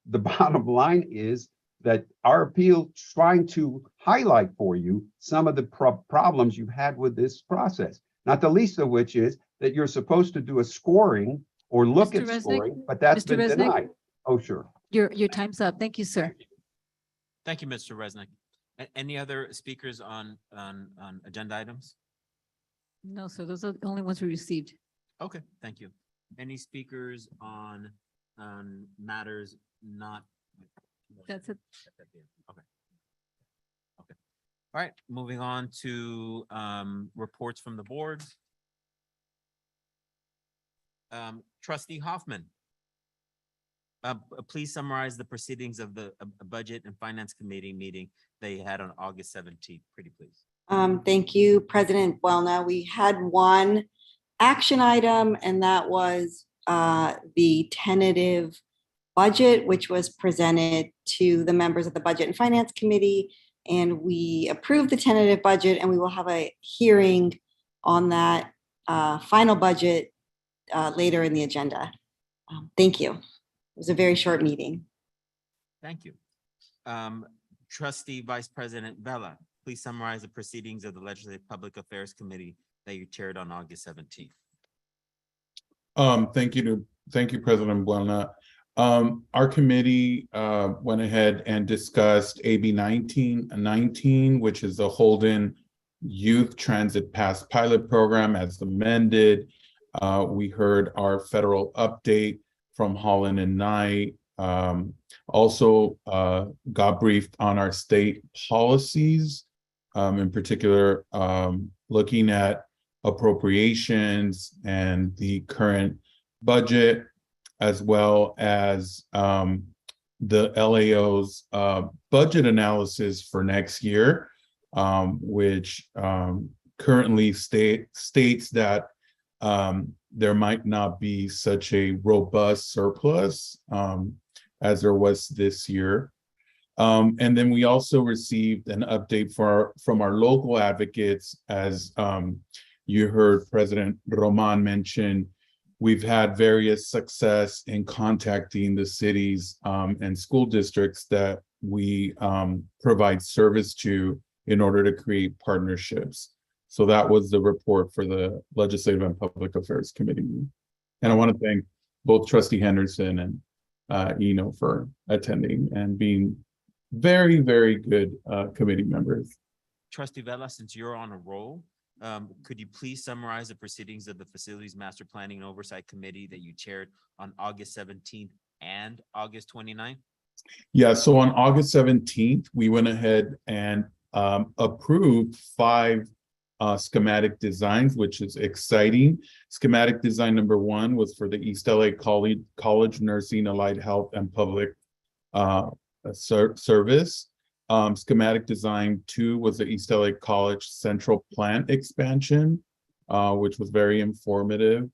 The bottom line is that our appeal trying to highlight for you some of the problems you've had with this process, not the least of which is that you're supposed to do a scoring or look Mr. at Resnick? scoring, but that's Mr. been Resnick? denied. Oh, sure. Your time's up. Thank you, sir. Thank you, Mr. Resnick. Any other speakers on agenda items? No, sir. Those are the only ones we received. Okay, thank you. Any speakers on matters not? That's it. Okay. Okay. All right, moving on to reports from the board. Trustee Hoffman. Please summarize the proceedings of the Budget and Finance Committee meeting they had on August 17th, pretty please. Thank you, President Buelna. We had one action item, and that was the tentative budget, which was presented to the members of the Budget and Finance Committee. And we approved the tentative budget, and we will have a hearing on that final budget later in the agenda. Thank you. It was a very short meeting. Thank you. Trustee Vice President Vela, please summarize the proceedings of the Legislative Public Affairs Committee that you chaired on August 17th. Thank you, President Buelna. Our committee went ahead and discussed AB 1919, which is the Holden Youth Transit Pass Pilot Program as amended. We heard our federal update from Holland and Knight Also got briefed on our state policies, in particular, looking at appropriations and the current budget, as well as the LAO's budget analysis for next year, which currently states that there might not be such a robust surplus as there was this year. And then we also received an update from our local advocates. As you heard President Roman mention, we've had various success in contacting the cities and school districts that we provide service to in order to create partnerships. So that was the report for the Legislative and Public Affairs Committee. And I want to thank both Trustee Henderson and Eno for attending and being very, very good committee members. Trustee Vela, since you're on a roll, could you please summarize the proceedings of the Facilities Master Planning and Oversight Committee that you chaired on August 17th and August 29th? Yeah, so on August 17th, we went ahead and approved 5 schematic designs, which is exciting. Schematic design number 1 was for the East LA College Nursing, Allied Health, and Public Service. Schematic design 2 was the East LA College Central Plant expansion, which was very informative.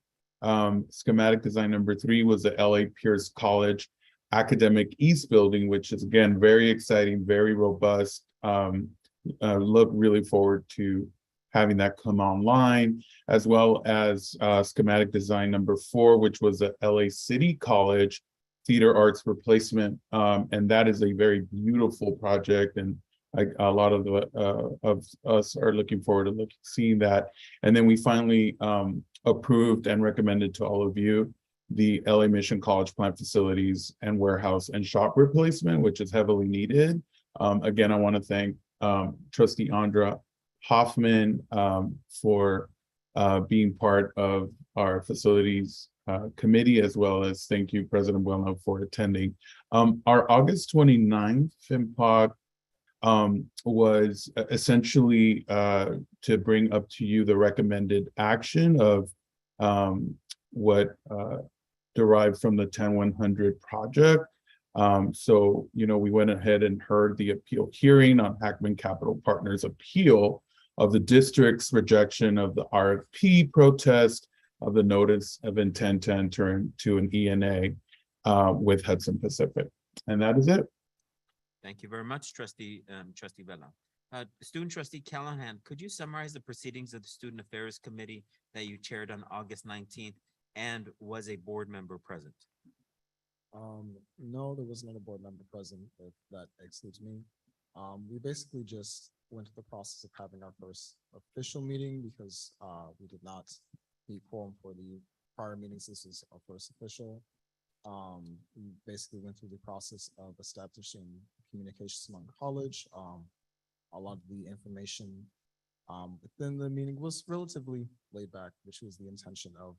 Schematic design number 3 was the LA Pierce College Academic East Building, which is again very exciting, very robust. Look really forward to having that come online, as well as schematic design number 4, which was the LACD College Theater Arts Replacement, and that is a very beautiful project, and a lot of us are looking forward to seeing that. And then we finally approved and recommended to all of you the LA Mission College plant facilities and warehouse and shop replacement, which is heavily needed. Again, I want to thank Trustee Andra Hoffman for being part of our facilities committee, as well as thank you, President Bueno, for attending. Our August 29th FIMPOC was essentially to bring up to you the recommended action of what derived from the 10100 project. So, we went ahead and heard the appeal hearing on Hackman Capital Partners' appeal of the district's rejection of the RFP protest of the notice of intent to enter into an ENA with Hudson Pacific. And that is it. Thank you very much, Trustee Vela. Student Trustee Callahan, could you summarize the proceedings of the Student Affairs Committee that you chaired on August 19th and was a board member present? No, there was not a board member present, if that excludes me. We basically just went through the process of having our first official meeting because we did not meet quorum for the prior meetings. This is our first official. We basically went through the process of establishing communications among the college. A lot of the information within the meeting was relatively laid back, which was the intention of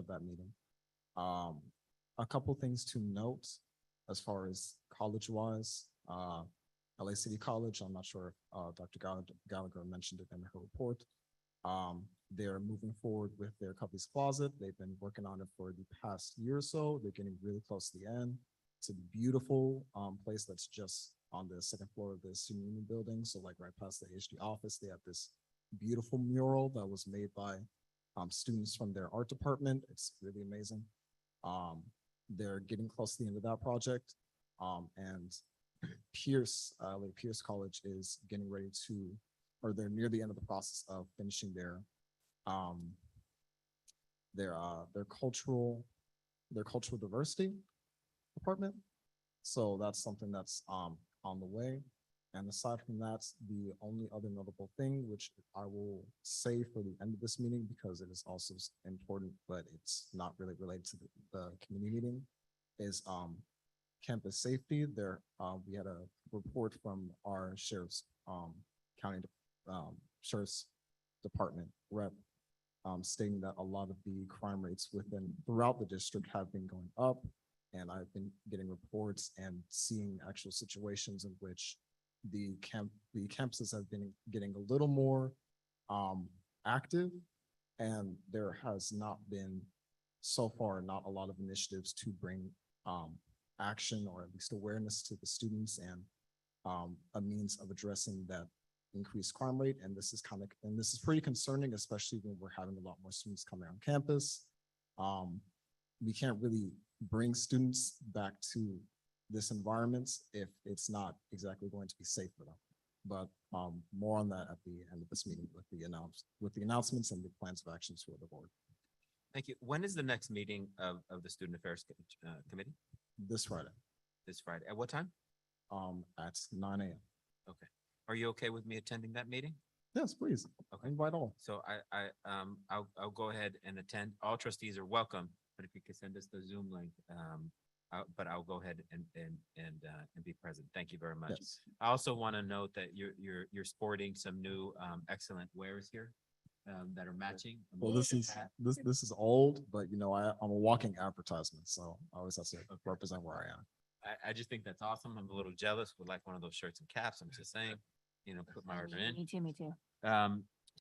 that meeting. A couple things to note as far as college-wise. LACD College, I'm not sure if Dr. Gallagher mentioned it in her report. They're moving forward with their Cubby's Closet. They've been working on it for the past year or so. They're getting really close to the end. It's a beautiful place that's just on the second floor of the student union building. So like right past the HD office, they have this beautiful mural that was made by students from their art department. It's really amazing. They're getting close to the end of that project. And Pierce College is getting ready to, or they're near the end of the process of finishing their cultural diversity department. So that's something that's on the way. And aside from that, the only other notable thing, which I will say for the end of this meeting, because it is also important, but it's not really related to the community meeting, is campus safety. There, we had a report from our sheriff's county sheriff's department rep stating that a lot of the crime rates throughout the district have been going up. And I've been getting reports and seeing actual situations in which the campuses have been getting a little more active, and there has not been so far not a lot of initiatives to bring action or at least awareness to the students and a means of addressing that increased crime rate. And this is pretty concerning, especially when we're having a lot more students coming on campus. We can't really bring students back to this environment if it's not exactly going to be safe for them. But more on that at the end of this meeting with the announcements and the plans of actions for the board. Thank you. When is the next meeting of the Student Affairs Committee? This Friday. This Friday. At what time? At 9 a.m. Okay. Are you okay with me attending that meeting? Yes, please. Okay. Invite all. So I'll go ahead and attend. All trustees are welcome, but if you could send us the Zoom link, but I'll go ahead and be present. Thank you very much. Yes. I also want to note that you're sporting some new excellent wares here that are matching. Well, this is old, but I'm a walking advertisement, so I always have to represent where I am. I just think that's awesome. I'm a little jealous with like one of those shirts and caps. I'm just saying, put my order in. Me too, me too.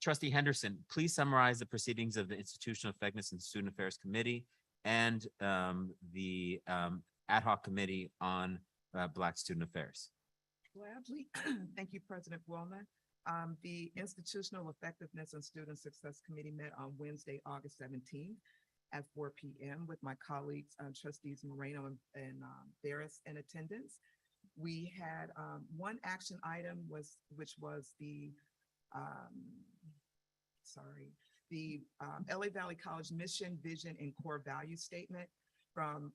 Trustee Henderson, please summarize the proceedings of the Institutional Effectiveness and Student Affairs Committee and the ad hoc committee on Black Student Affairs. Gladly. Thank you, President Wellman. The Institutional Effectiveness and Student Success Committee met on Wednesday, August 17th at 4 p.m. with my colleagues, Trustees Moreno and Barris in attendance. We had one action item which was the LA Valley College mission, vision, and core value statement from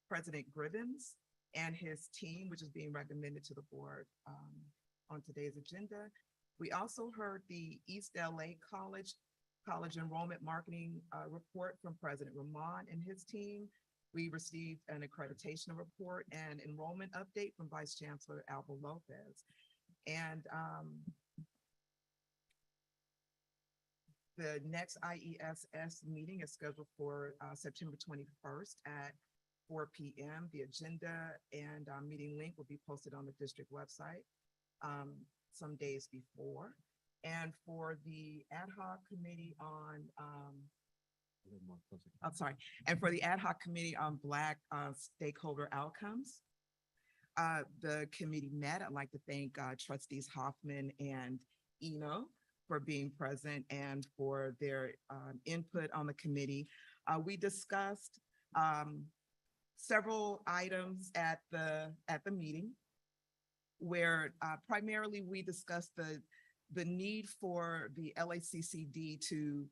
President Gribbons and his team, which is being recommended to the board on today's agenda. We also heard the East LA College enrollment marketing report from President Ramon and his team. We received an accreditation report and enrollment update from Vice Chancellor Alba Lopez. And the next IESS meeting is scheduled for September 21st at 4 p.m. The agenda and meeting link will be posted on the district website some days before. And for the ad hoc committee on, for the ad hoc committee on Black stakeholder outcomes, the committee met. I'd like to thank Trustees Hoffman and Eno for being present and for their input on the committee. We discussed several items at the meeting where primarily we discussed the need for the LACCD to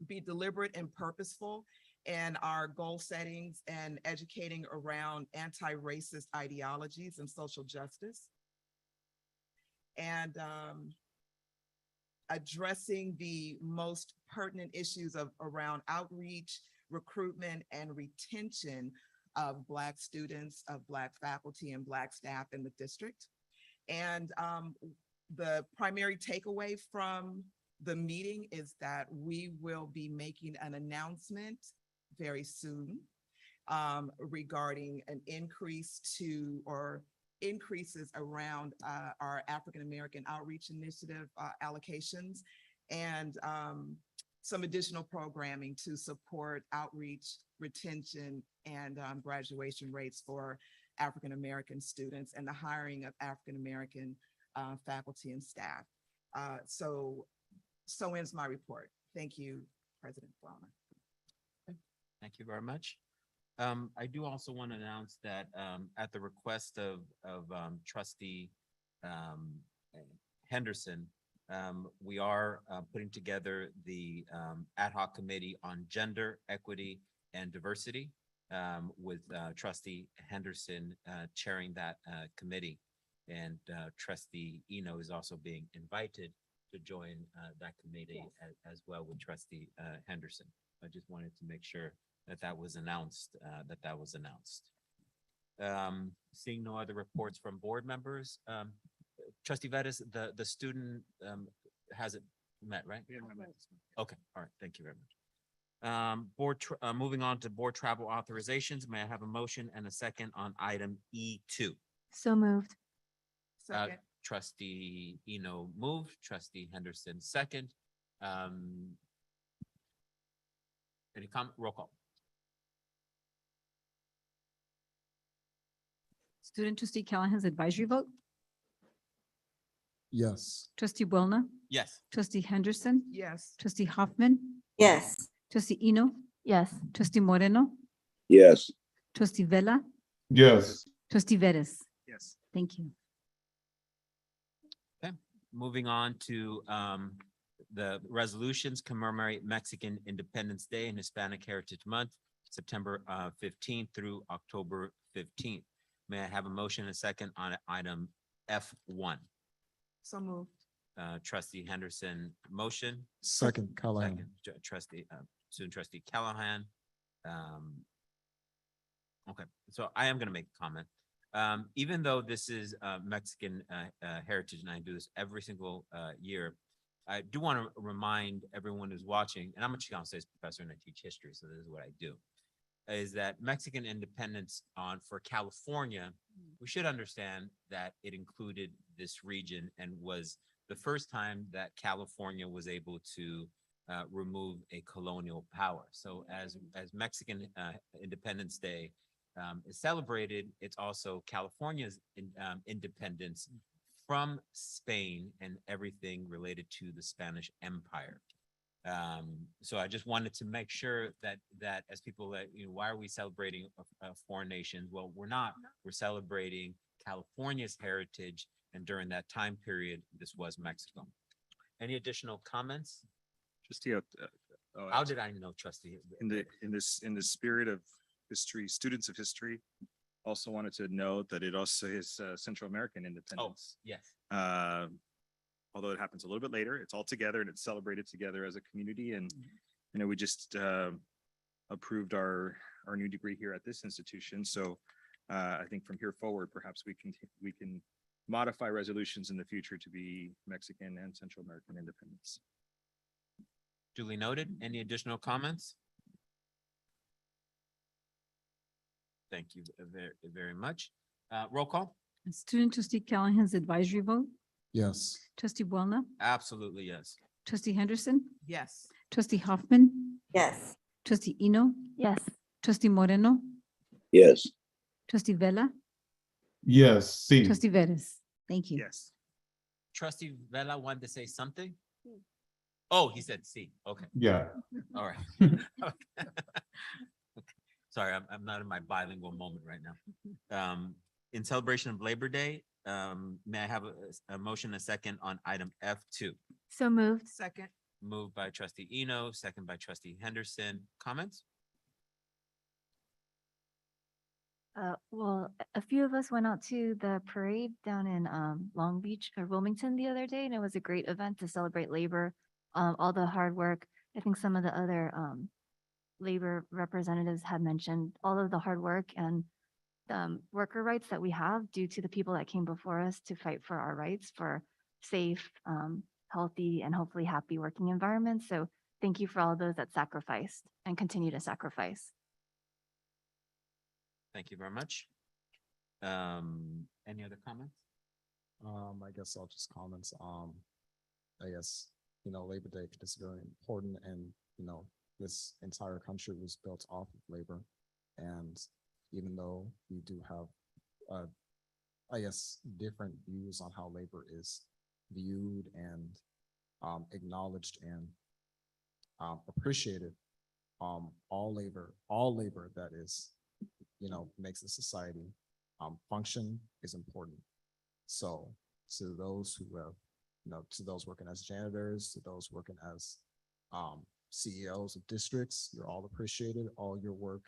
be deliberate and purposeful in our goal settings and educating around anti-racist ideologies and social justice, and addressing the most pertinent issues around outreach, recruitment, and retention of Black students, of Black faculty, and Black staff in the district. And the primary takeaway from the meeting is that we will be making an announcement very soon regarding an increase or increases around our African American Outreach Initiative allocations and some additional programming to support outreach, retention, and graduation rates for African American students and the hiring of African American faculty and staff. So ends my report. Thank you, President Wellman. Thank you very much. I do also want to announce that at the request of Trustee Henderson, we are putting together the ad hoc committee on gender, equity, and diversity with Trustee Henderson chairing that committee. And Trustee Eno is also being invited to join that committee as well with Trustee Henderson. I just wanted to make sure that was announced, Seeing no other reports from board members, Trustee Vettis, the student has it met, right? Okay, all right, thank you very much. Moving on to board travel authorizations, may I have a motion and a second on item E2? So moved. Second. Trustee Eno moved, trustee Henderson second. Any comment? Roll call. Student trustee Callahan's advisory vote. Yes. Trustee Boulna. Yes. Trustee Henderson. Yes. Trustee Hoffman. Yes. Trustee Eno. Yes. Trustee Moreno. Yes. Trustee Vella. Yes. Trustee Vettis. Yes. Thank you. Okay, moving on to the resolutions commemorate Mexican Independence Day and Hispanic Heritage Month, September 15th through October 15th. May I have a motion and a second on item F1? So moved. Trustee Henderson, motion. Second, Callahan. Second, trustee, student trustee Callahan. Okay, so I am gonna make a comment. Even though this is Mexican heritage, and I do this every single year, I do want to remind everyone who's watching, and I'm a Chicano Studies professor and I teach history, so this is what I do, is that Mexican independence for California, we should understand that it included this region and was the first time that California was able to remove a colonial power. So as Mexican Independence Day is celebrated, it's also California's independence from Spain and everything related to the Spanish Empire. So I just wanted to make sure that as people that, why are we celebrating foreign nations? Well, we're not. We're celebrating California's heritage, and during that time period, this was Mexico. Any additional comments? Trustee, How did I know, trustee? in the spirit of history, students of history, also wanted to note that it also is Central American independence. Yes. Although it happens a little bit later, it's all together and it's celebrated together as a community. And, we just approved our new degree here at this institution. So I think from here forward, perhaps we can modify resolutions in the future to be Mexican and Central American independence. Duly noted. Any additional comments? Thank you very, very much. Roll call? Student trustee Callahan's advisory vote. Yes. Trustee Boulna. Absolutely, yes. Trustee Henderson. Yes. Trustee Hoffman. Yes. Trustee Eno. Yes. Trustee Moreno. Yes. Trustee Vella. Yes, see. Trustee Vettis. Thank you. Yes. Trustee Vella wanted to say something? Oh, he said C. Okay. Yeah. All right. Okay. Sorry, I'm not in my bilingual moment right now. In celebration of Labor Day, may I have a motion and a second on item F2? So moved. Second. Moved by trustee Eno, second by trustee Henderson. Comments? Well, a few of us went out to the parade down in Long Beach or Wilmington the other day, and it was a great event to celebrate labor, all the hard work. I think some of the other labor representatives had mentioned all of the hard work and worker rights that we have due to the people that came before us to fight for our rights for safe, healthy, and hopefully happy working environments. So thank you for all those that sacrificed and continue to sacrifice. Thank you very much. Any other comments? I guess I'll just comment. I guess, Labor Day is very important, and, this entire country was built off of labor. And even though we do have, I guess, different views on how labor is viewed and acknowledged and appreciated, all labor that is, makes the society function is important. So to those who have, to those working as janitors, to those working as CEOs of districts, you're all appreciated. All your work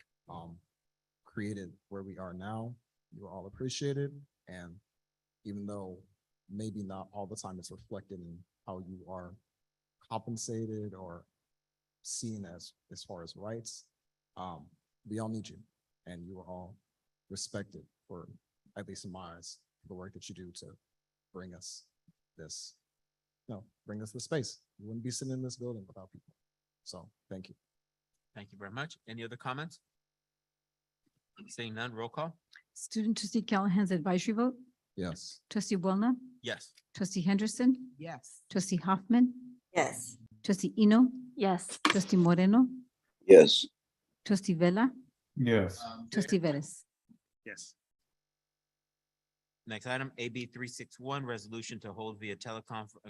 created where we are now, you're all appreciated. And even though maybe not all the time it's reflected in how you are compensated or seen as far as rights, we all need you, and you are all respected for, at least in my eyes, the work that you do to bring us this, bring us the space. We wouldn't be sitting in this building without people. So, thank you. Thank you very much. Any other comments? Seeing none, roll call? Student trustee Callahan's advisory vote, Yes. trustee Boulna, Yes. trustee Henderson, Yes. trustee Hoffman, Yes. trustee Eno, Yes. trustee Moreno, Yes. trustee Vella, Yes. trustee Vettis. Yes. Next item, AB 361, resolution to hold via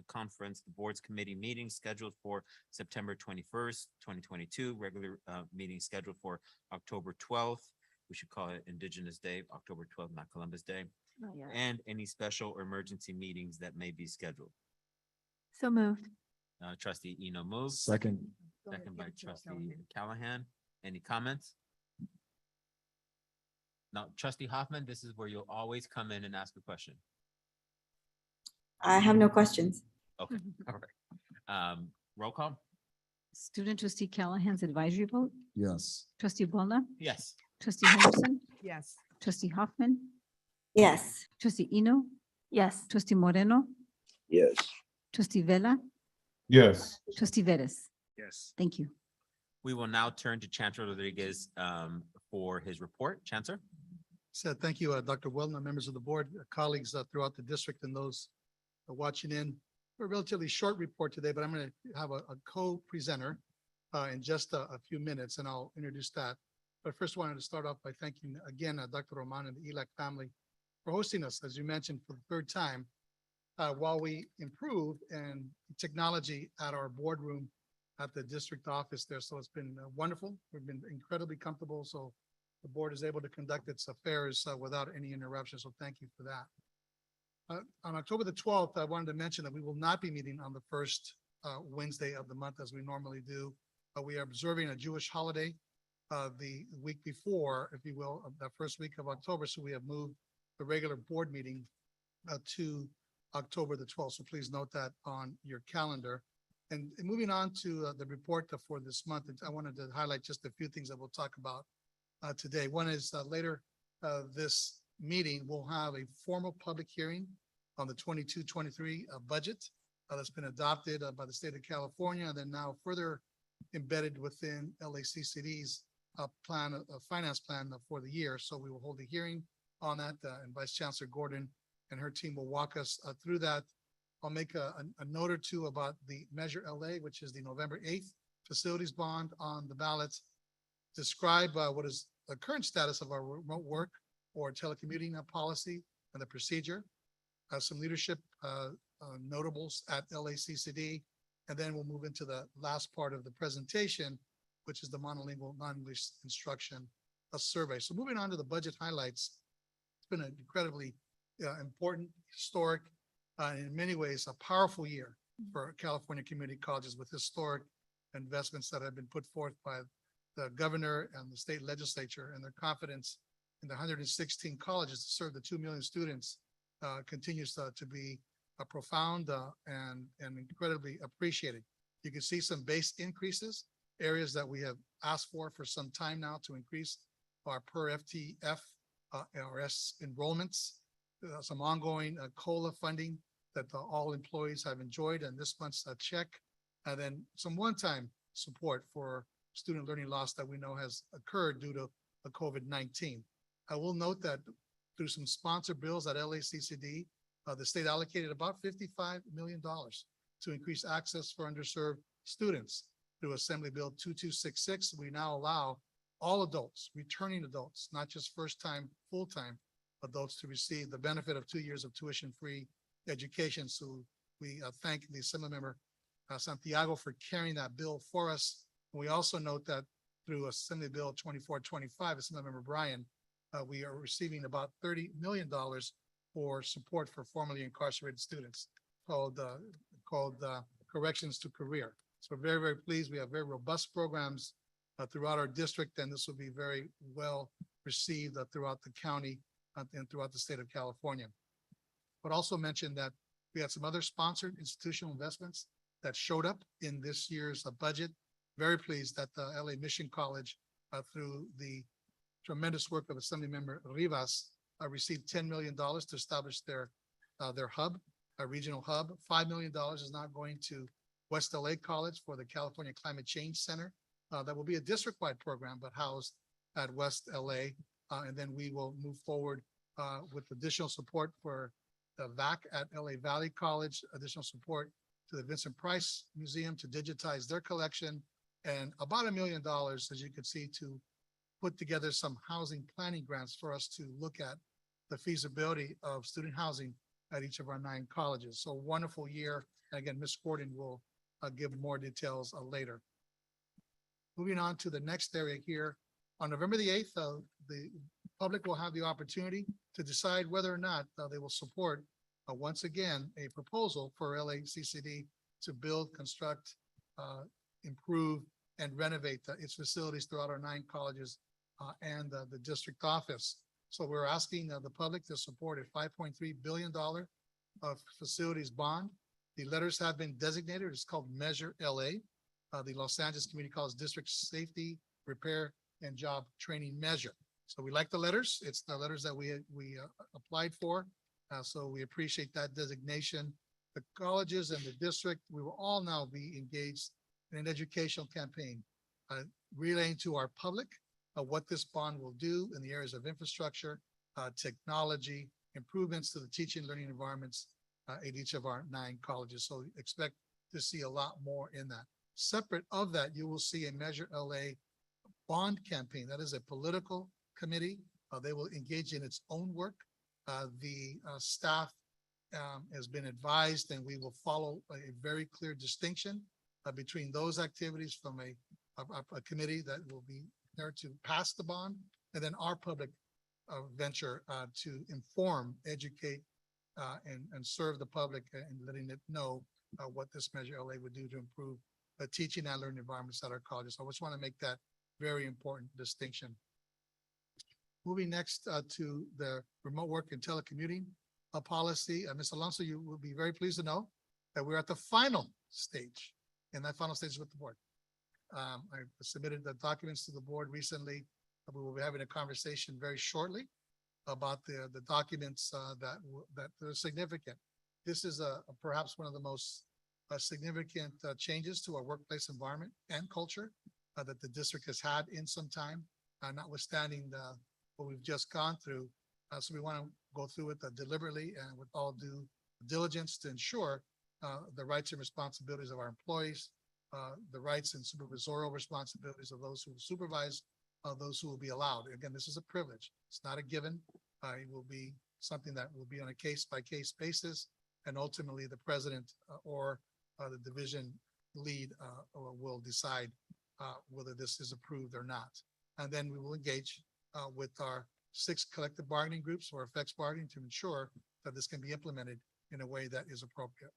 conference the board's committee meeting scheduled for September 21st, 2022, regular meeting scheduled for October 12th. We should call it Indigenous Day, October 12th, not Columbus Day, Oh, yeah. and any special or emergency meetings that may be scheduled. So moved. Trustee Eno moves. Second. Second by trustee Callahan. Any comments? Now, trustee Hoffman, this is where you'll always come in and ask a question. I have no questions. Okay, all right. Roll call? Student trustee Callahan's advisory vote, Yes. trustee Boulna, Yes. trustee Henderson, Yes. trustee Hoffman, Yes. trustee Eno, Yes. trustee Moreno, Yes. trustee Vella, Yes. trustee Vettis. Yes. Thank you. We will now turn to Chancellor Rodriguez for his report. Chancellor? Said, thank you, Dr. Wellman, members of the board, colleagues throughout the district and those watching in. A relatively short report today, but I'm going to have a co-presenter in just a few minutes, and I'll introduce that. But first, I wanted to start off by thanking again Dr. Roman and the ELAC family for hosting us, as you mentioned, for the third time. While we improve in technology at our boardroom at the district office there, so it's been wonderful. We've been incredibly comfortable, so the board is able to conduct its affairs without any interruption, so thank you for that. On October the 12th, I wanted to mention that we will not be meeting on the first Wednesday of the month as we normally do. We are observing a Jewish holiday the week before, if you will, of the first week of October, so we have moved the regular board meeting to October the 12th, so please note that on your calendar. And moving on to the report for this month, I wanted to highlight just a few things that we'll talk about today. One is later this meeting, we'll have a formal public hearing on the 22-23 budget that's been adopted by the state of California and then now further embedded within LACCD's finance plan for the year. So we will hold a hearing on that and Vice Chancellor Gordon and her team will walk us through that. I'll make a note or two about the Measure LA, which is the November 8th facilities bond on the ballot. Describe what is the current status of our remote work or telecommuting policy and the procedure. Some leadership notables at LACCD, and then we'll move into the last part of the presentation, which is the monolingual non-English instruction survey. So moving on to the budget highlights, it's been an incredibly important, historic, in many ways, a powerful year for California community colleges with historic investments that have been put forth by the governor and the state legislature, and their confidence in the 116 colleges to serve the 2 million students continues to be profound and incredibly appreciated. You can see some base increases, areas that we have asked for some time now to increase our per FTF RS enrollments, some ongoing COLA funding that all employees have enjoyed, and this month's check, and then some one-time support for student learning loss that we know has occurred due to the COVID-19. I will note that through some sponsored bills at LACCD, the state allocated about $55 million to increase access for underserved students. Through Assembly Bill 2266, we now allow all adults, returning adults, not just first-time, full-time adults, to receive the benefit of 2 years of tuition-free education. So we thank the Assemblymember Santiago for carrying that bill for us. And we also note that through Assembly Bill 2425, Assemblymember Bryan, we are receiving about $30 million for support for formerly incarcerated students called Corrections to Career. So we're very, very pleased. We have very robust programs throughout our district, and this will be very well received throughout the county and throughout the state of California. But also mention that we had some other sponsored institutional investments that showed up in this year's budget. Very pleased that the LA Mission College, through the tremendous work of Assemblymember Rivas, received $10 million to establish their hub, a regional hub. $5 million is now going to West LA College for the California Climate Change Center. That will be a district-wide program, but housed at West LA. And then we will move forward with additional support for the VAC at LA Valley College, additional support to the Vincent Price Museum to digitize their collection, and about $1 million, as you can see, to put together some housing planning grants for us to look at the feasibility of student housing at each of our 9 colleges. So wonderful year. And again, Ms. Gordon will give more details later. Moving on to the next area here. On November the 8th, the public will have the opportunity to decide whether or not they will support, once again, a proposal for LACCD to build, construct, improve, and renovate its facilities throughout our 9 colleges and the district office. So we're asking the public to support a $5.3 billion facilities bond. The letters have been designated. It's called Measure LA, the Los Angeles Community College District Safety, Repair, and Job Training Measure. So we like the letters. It's the letters that we applied for. So we appreciate that designation. The colleges and the district, we will all now be engaged in an educational campaign, relaying to our public what this bond will do in the areas of infrastructure, technology, improvements to the teaching and learning environments at each of our 9 colleges. So expect to see a lot more in that. Separate of that, you will see a Measure LA bond campaign. That is a political committee. They will engage in its own work. The staff has been advised, and we will follow a very clear distinction between those activities from a committee that will be there to pass the bond, and then our public venture to inform, educate, and serve the public and letting it know what this Measure LA would do to improve the teaching and learning environments at our colleges. So I just want to make that very important distinction. Moving next to the remote work and telecommuting policy. Ms. Alonso, you will be very pleased to know that we're at the final stage, and that final stage is with the board. I submitted the documents to the board recently. We will be having a conversation very shortly about the documents that are significant. This is perhaps one of the most significant changes to our workplace environment and culture that the district has had in some time, notwithstanding what we've just gone through. So we want to go through it deliberately and with all due diligence to ensure the rights and responsibilities of our employees, the rights and supervisorial responsibilities of those who supervise, those who will be allowed. Again, this is a privilege. It's not a given. It will be something that will be on a case-by-case basis, and ultimately the president or the division lead will decide whether this is approved or not. And then we will engage with our 6 collective bargaining groups or effects bargaining to ensure that this can be implemented in a way that is appropriate.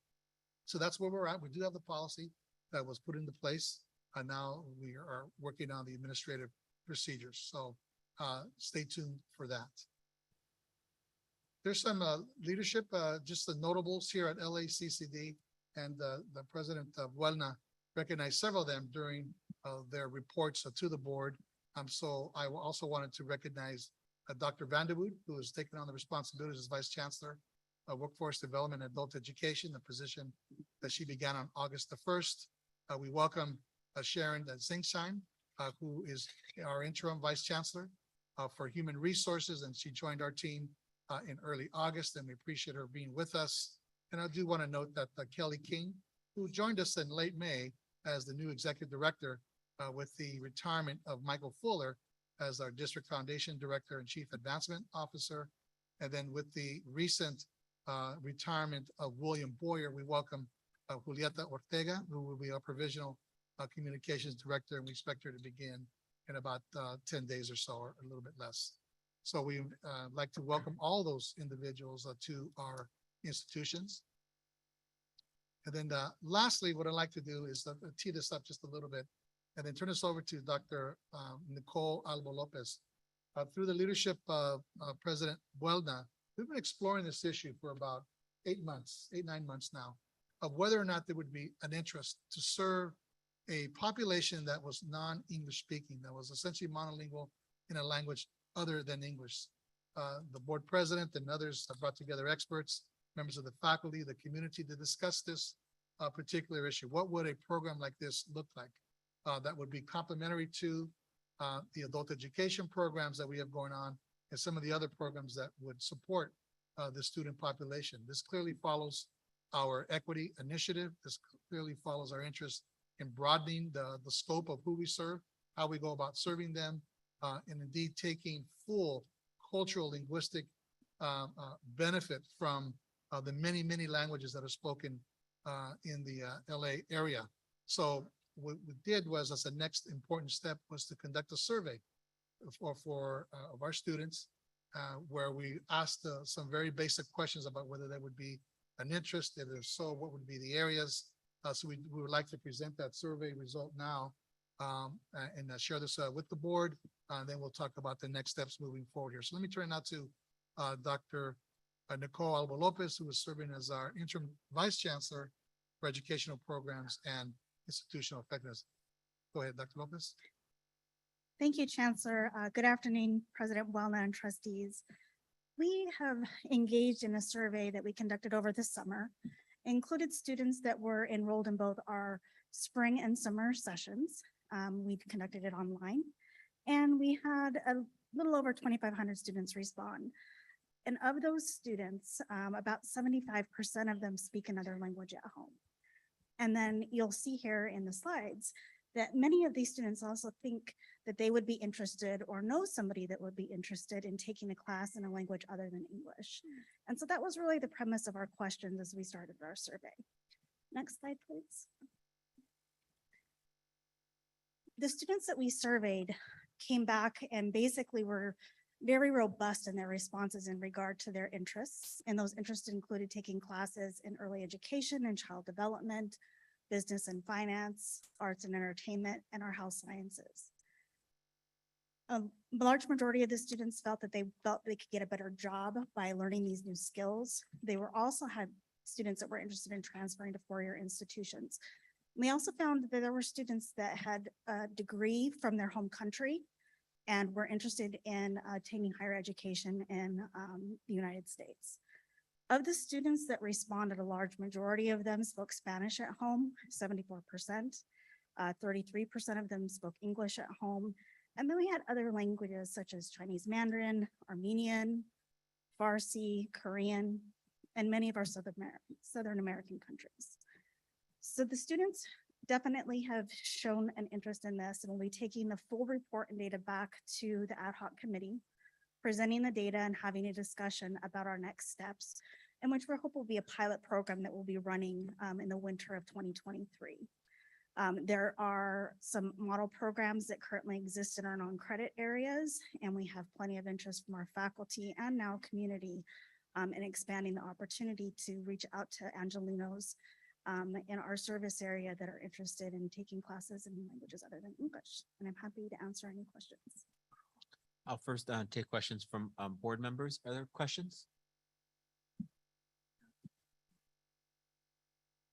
So that's where we're at. We do have the policy that was put into place, and now we are working on the administrative procedures. So stay tuned for that. There's some leadership, just the notables here at LACCD, and the president of Buelna recognized several of them during their reports to the board. So I also wanted to recognize Dr. Vanderwood, who has taken on the responsibilities as Vice Chancellor of Workforce Development and Adult Education, the position that she began on August the 1st. We welcome Sharon Zingsheim, who is our interim Vice Chancellor for Human Resources, and she joined our team in early August, and we appreciate her being with us. And I do want to note that Kelly King, who joined us in late May as the new Executive Director with the retirement of Michael Fuller as our District Foundation Director and Chief Advancement Officer, and then with the recent retirement of William Boyer, we welcome Julieta Ortega, who will be our Provisional Communications Director, and we expect her to begin in about 10 days or so, or a little bit less. So we like to welcome all those individuals to our institutions. And then lastly, what I'd like to do is tee this up just a little bit and then turn this over to Dr. Nicole Albo Lopez. Through the leadership of President Buelna, we've been exploring this issue for about 9 months now, of whether or not there would be an interest to serve a population that was non-English speaking, that was essentially monolingual in a language other than English. The board president and others have brought together experts, members of the faculty, the community to discuss this particular issue. What would a program like this look like? That would be complementary to the adult education programs that we have going on and some of the other programs that would support the student population. This clearly follows our equity initiative. This clearly follows our interest in broadening the scope of who we serve, how we go about serving them, and indeed taking full cultural, linguistic benefit from the many, many languages that are spoken in the LA area. So what we did was, as a next important step, was to conduct a survey of our students, where we asked some very basic questions about whether there would be an interest, and if so, what would be the areas. So we would like to present that survey result now and share this with the board. Then we'll talk about the next steps moving forward here. So let me turn now to Dr. Nicole Alba Lopez, who is serving as our interim vice chancellor for educational programs and institutional effectiveness. Go ahead, Dr. Lopez. Thank you, Chancellor. Good afternoon, President Welna and trustees. We have engaged in a survey that we conducted over the summer, included students that were enrolled in both our spring and summer sessions. We conducted it online, and we had a little over 2,500 students respond. And of those students, about 75% of them speak another language at home. And then you'll see here in the slides that many of these students also think that they would be interested or know somebody that would be interested in taking a class in a language other than English. And so that was really the premise of our questions as we started our survey. Next slide, please. The students that we surveyed came back and basically were very robust in their responses in regard to their interests. And those interests included taking classes in early education and child development, business and finance, arts and entertainment, and our health sciences. A large majority of the students felt that they could get a better job by learning these new skills. They also had students that were interested in transferring to four-year institutions. And we also found that there were students that had a degree from their home country and were interested in attaining higher education in the United States. Of the students that responded, a large majority of them spoke Spanish at home, 74%. 33% of them spoke English at home. And then we had other languages such as Chinese Mandarin, Armenian, Farsi, Korean, and many of our Southern American countries. So the students definitely have shown an interest in this, and we'll be taking the full report and data back to the ad hoc committee, presenting the data and having a discussion about our next steps, and which we hope will be a pilot program that will be running in the winter of 2023. There are some model programs that currently exist in our non-credit areas, and we have plenty of interest from our faculty and now community in expanding the opportunity to reach out to Angelinos in our service area that are interested in taking classes in languages other than English. And I'm happy to answer any questions. I'll first take questions from board members. Are there questions?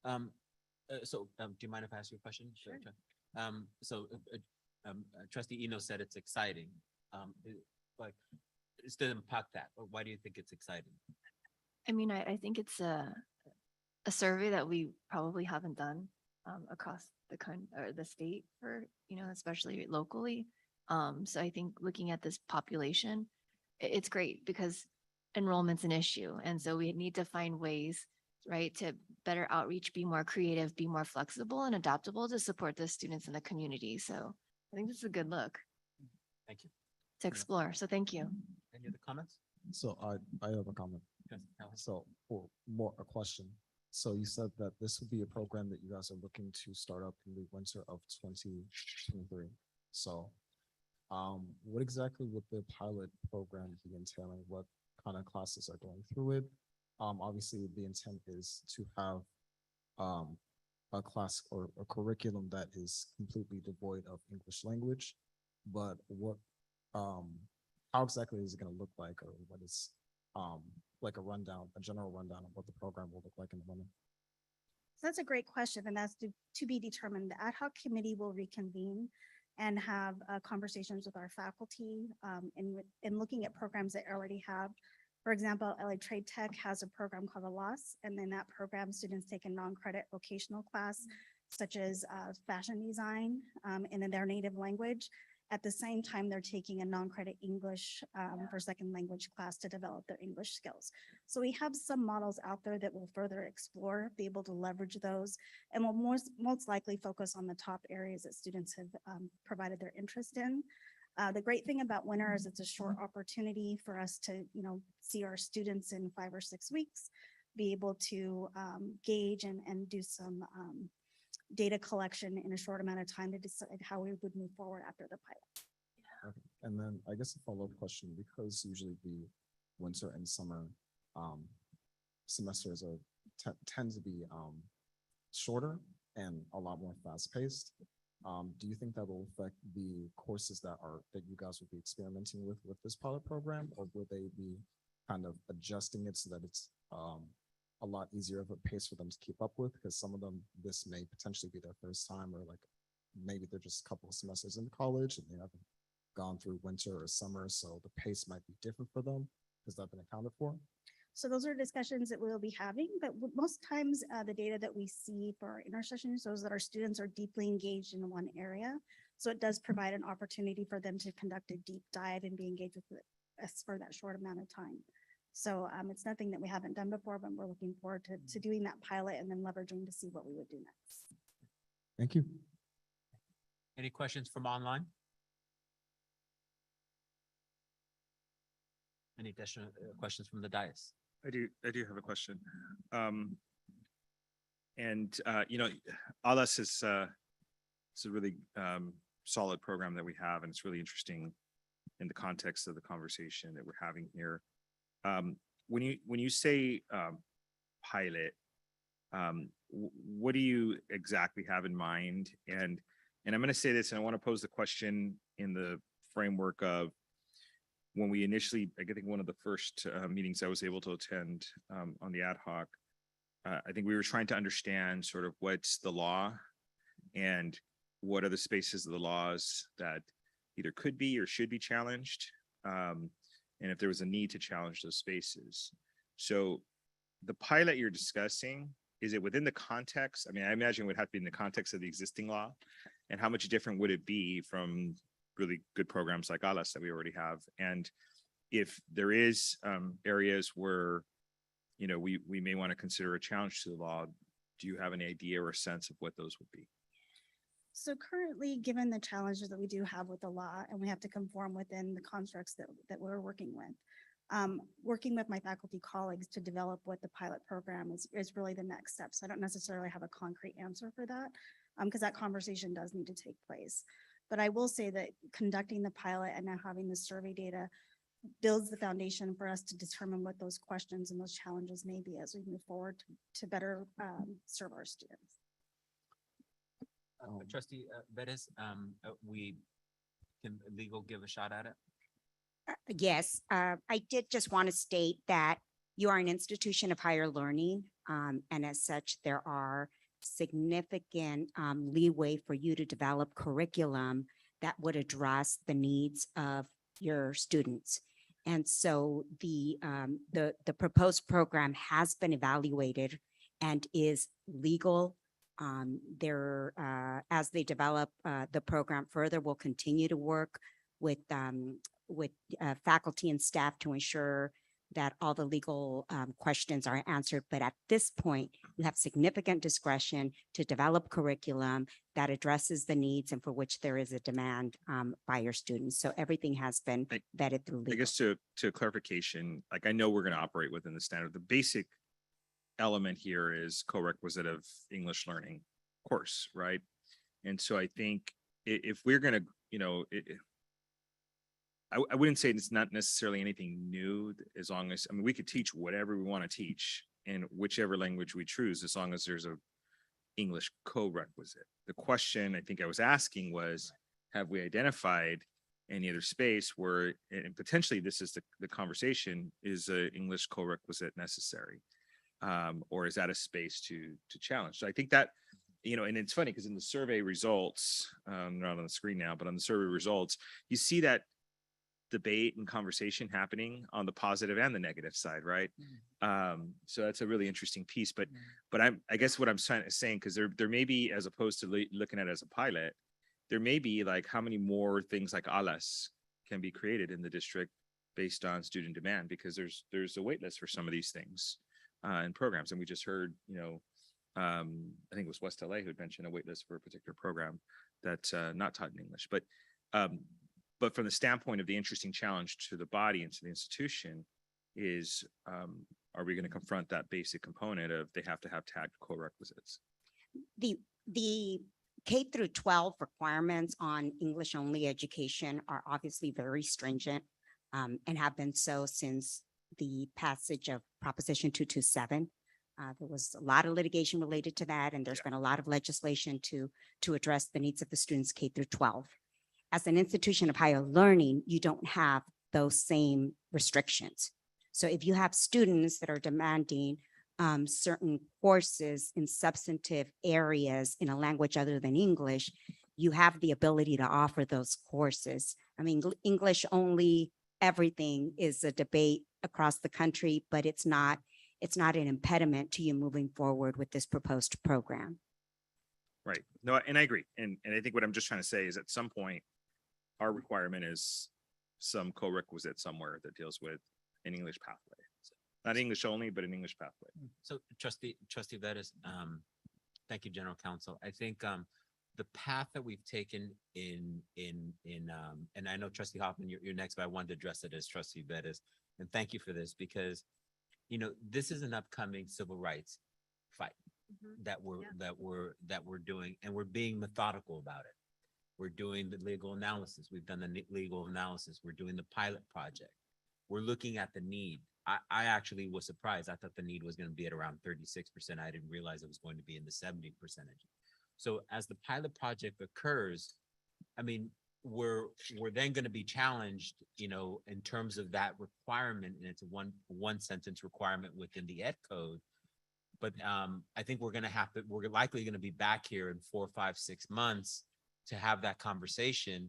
Do you mind if I ask you a question? Sure. Trustee Eno said it's exciting. Like, just to unpack that, why do you think it's exciting? I mean, I think it's a survey that we probably haven't done across the state for, especially locally. So I think looking at this population, it's great because enrollment's an issue. And so we need to find ways, right, to better outreach, be more creative, be more flexible and adaptable to support the students in the community. So I think this is a good look. Thank you. To explore. So thank you. Any other comments? So I have a comment. Yes, go ahead. So for more a question. So you said that this would be a program that you guys are looking to start up in the winter of 2023. So what exactly would the pilot program be entailing? What kind of classes are going through it? Obviously the intent is to have a class or a curriculum that is completely devoid of English language, but what how exactly is it going to look like, or what is like a general rundown of what the program will look like in the winter? So that's a great question, and that's to be determined. The ad hoc committee will reconvene and have conversations with our faculty in looking at programs that already have For example, LA Trade Tech has a program called ALAS, and in that program, students take a non-credit vocational class such as fashion design in their native language. At the same time, they're taking a non-credit English for second language class to develop their English skills. So we have some models out there that will further explore, be able to leverage those, and will most likely focus on the top areas that students have provided their interest in. The great thing about winter is it's a short opportunity for us to, see our students in 5 or 6 weeks, be able to gauge and do some data collection in a short amount of time to decide how we would move forward after the pilot. Okay. And then I guess a follow-up question, because usually the winter and summer semesters tend to be shorter and a lot more fast-paced. Do you think that will affect the courses that you guys will be experimenting with this pilot program, or will they be kind of adjusting it so that it's a lot easier of a pace for them to keep up with? Because some of them, this may potentially be their first time, or like maybe they're just a couple of semesters in college and they haven't gone through winter or summer, so the pace might be different for them. Has that been accounted for? So those are discussions that we'll be having, but most times the data that we see for our intersessions shows that our students are deeply engaged in one area. So it does provide an opportunity for them to conduct a deep dive and be engaged with us for that short amount of time. So it's nothing that we haven't done before, but we're looking forward to doing that pilot and then leveraging to see what we would do next. Thank you. Any questions from online? Any additional questions from the dais? I do have a question. ALAS is it's a really solid program that we have, and it's really interesting in the context of the conversation that we're having here. When you say pilot, what do you exactly have in mind? And I'm going to say this, and I want to pose the question in the framework of when we initially, I think one of the first meetings I was able to attend on the ad hoc, I think we were trying to understand sort of what's the law and what are the spaces of the laws that either could be or should be challenged, and if there was a need to challenge those spaces. So the pilot you're discussing, is it within the context? I mean, I imagine it would have to be in the context of the existing law, and how much different would it be from really good programs like ALAS that we already have? And if there is areas where, we may want to consider a challenge to the law, do you have any idea or a sense of what those would be? So currently, given the challenges that we do have with the law, and we have to conform within the constructs that we're working with my faculty colleagues to develop what the pilot program is really the next step. So I don't necessarily have a concrete answer for that, because that conversation does need to take place. But I will say that conducting the pilot and now having the survey data builds the foundation for us to determine what those questions and those challenges may be as we move forward to better serve our students. Trustee Bettis, can legal give a shot at it? Yes, I did just want to state that you are an institution of higher learning, and as such, there are significant leeway for you to develop curriculum that would address the needs of your students. And so the proposed program has been evaluated and is legal. As they develop the program further, we'll continue to work with faculty and staff to ensure that all the legal questions are answered. But at this point, you have significant discretion to develop curriculum that addresses the needs and for which there is a demand by your students. So everything has been vetted through legal. I guess to clarification, like I know we're going to operate within the standard. The basic element here is co-requisite of English learning course, right? And so I think if we're going to, I wouldn't say it's not necessarily anything new, as long as, we could teach whatever we want to teach in whichever language we choose, as long as there's a English co-requisite. The question I think I was asking was, have we identified any other space where, and potentially this is the conversation, is an English co-requisite necessary? Or is that a space to challenge? So I think that, and it's funny because in the survey results, not on the screen now, but on the survey results, you see that debate and conversation happening on the positive and the negative side, right? So that's a really interesting piece, but I guess what I'm saying, because there may be, as opposed to looking at it as a pilot, there may be like how many more things like ALAS can be created in the district based on student demand, because there's a wait list for some of these things and programs. And we just heard, I think it was West LA who had mentioned a wait list for a particular program that's not taught in English. But from the standpoint of the interesting challenge to the body and to the institution is, are we going to confront that basic component of they have to have tagged core requisites? The K through 12 requirements on English only education are obviously very stringent and have been so since the passage of Proposition 227. There was a lot of litigation related to that, and there's been a lot of legislation to address the needs of the students K through 12. As an institution of higher learning, you don't have those same restrictions. So if you have students that are demanding certain courses in substantive areas in a language other than English, you have the ability to offer those courses. I mean, English only everything is a debate across the country, but it's not an impediment to you moving forward with this proposed program. Right. No, and I agree. And I think what I'm just trying to say is at some point, our requirement is some co-requisite somewhere that deals with an English pathway. So not English only, but an English pathway. So Trustee Vettis, thank you, General Counsel. I think the path that we've taken and I know Trustee Hoffman, you're next, but I wanted to address it as Trustee Vettis. And thank you for this, because this is an upcoming civil rights fight that we're doing, and we're being methodical about it. We're doing the legal analysis. We've done the legal analysis. We're doing the pilot project. We're looking at the need. I actually was surprised. I thought the need was going to be at around 36%. I didn't realize it was going to be in the 70%. So as the pilot project occurs, I mean, we're then going to be challenged, in terms of that requirement, and it's a one sentence requirement within the ed code. But I think we're likely going to be back here in 4, 5, 6 months to have that conversation,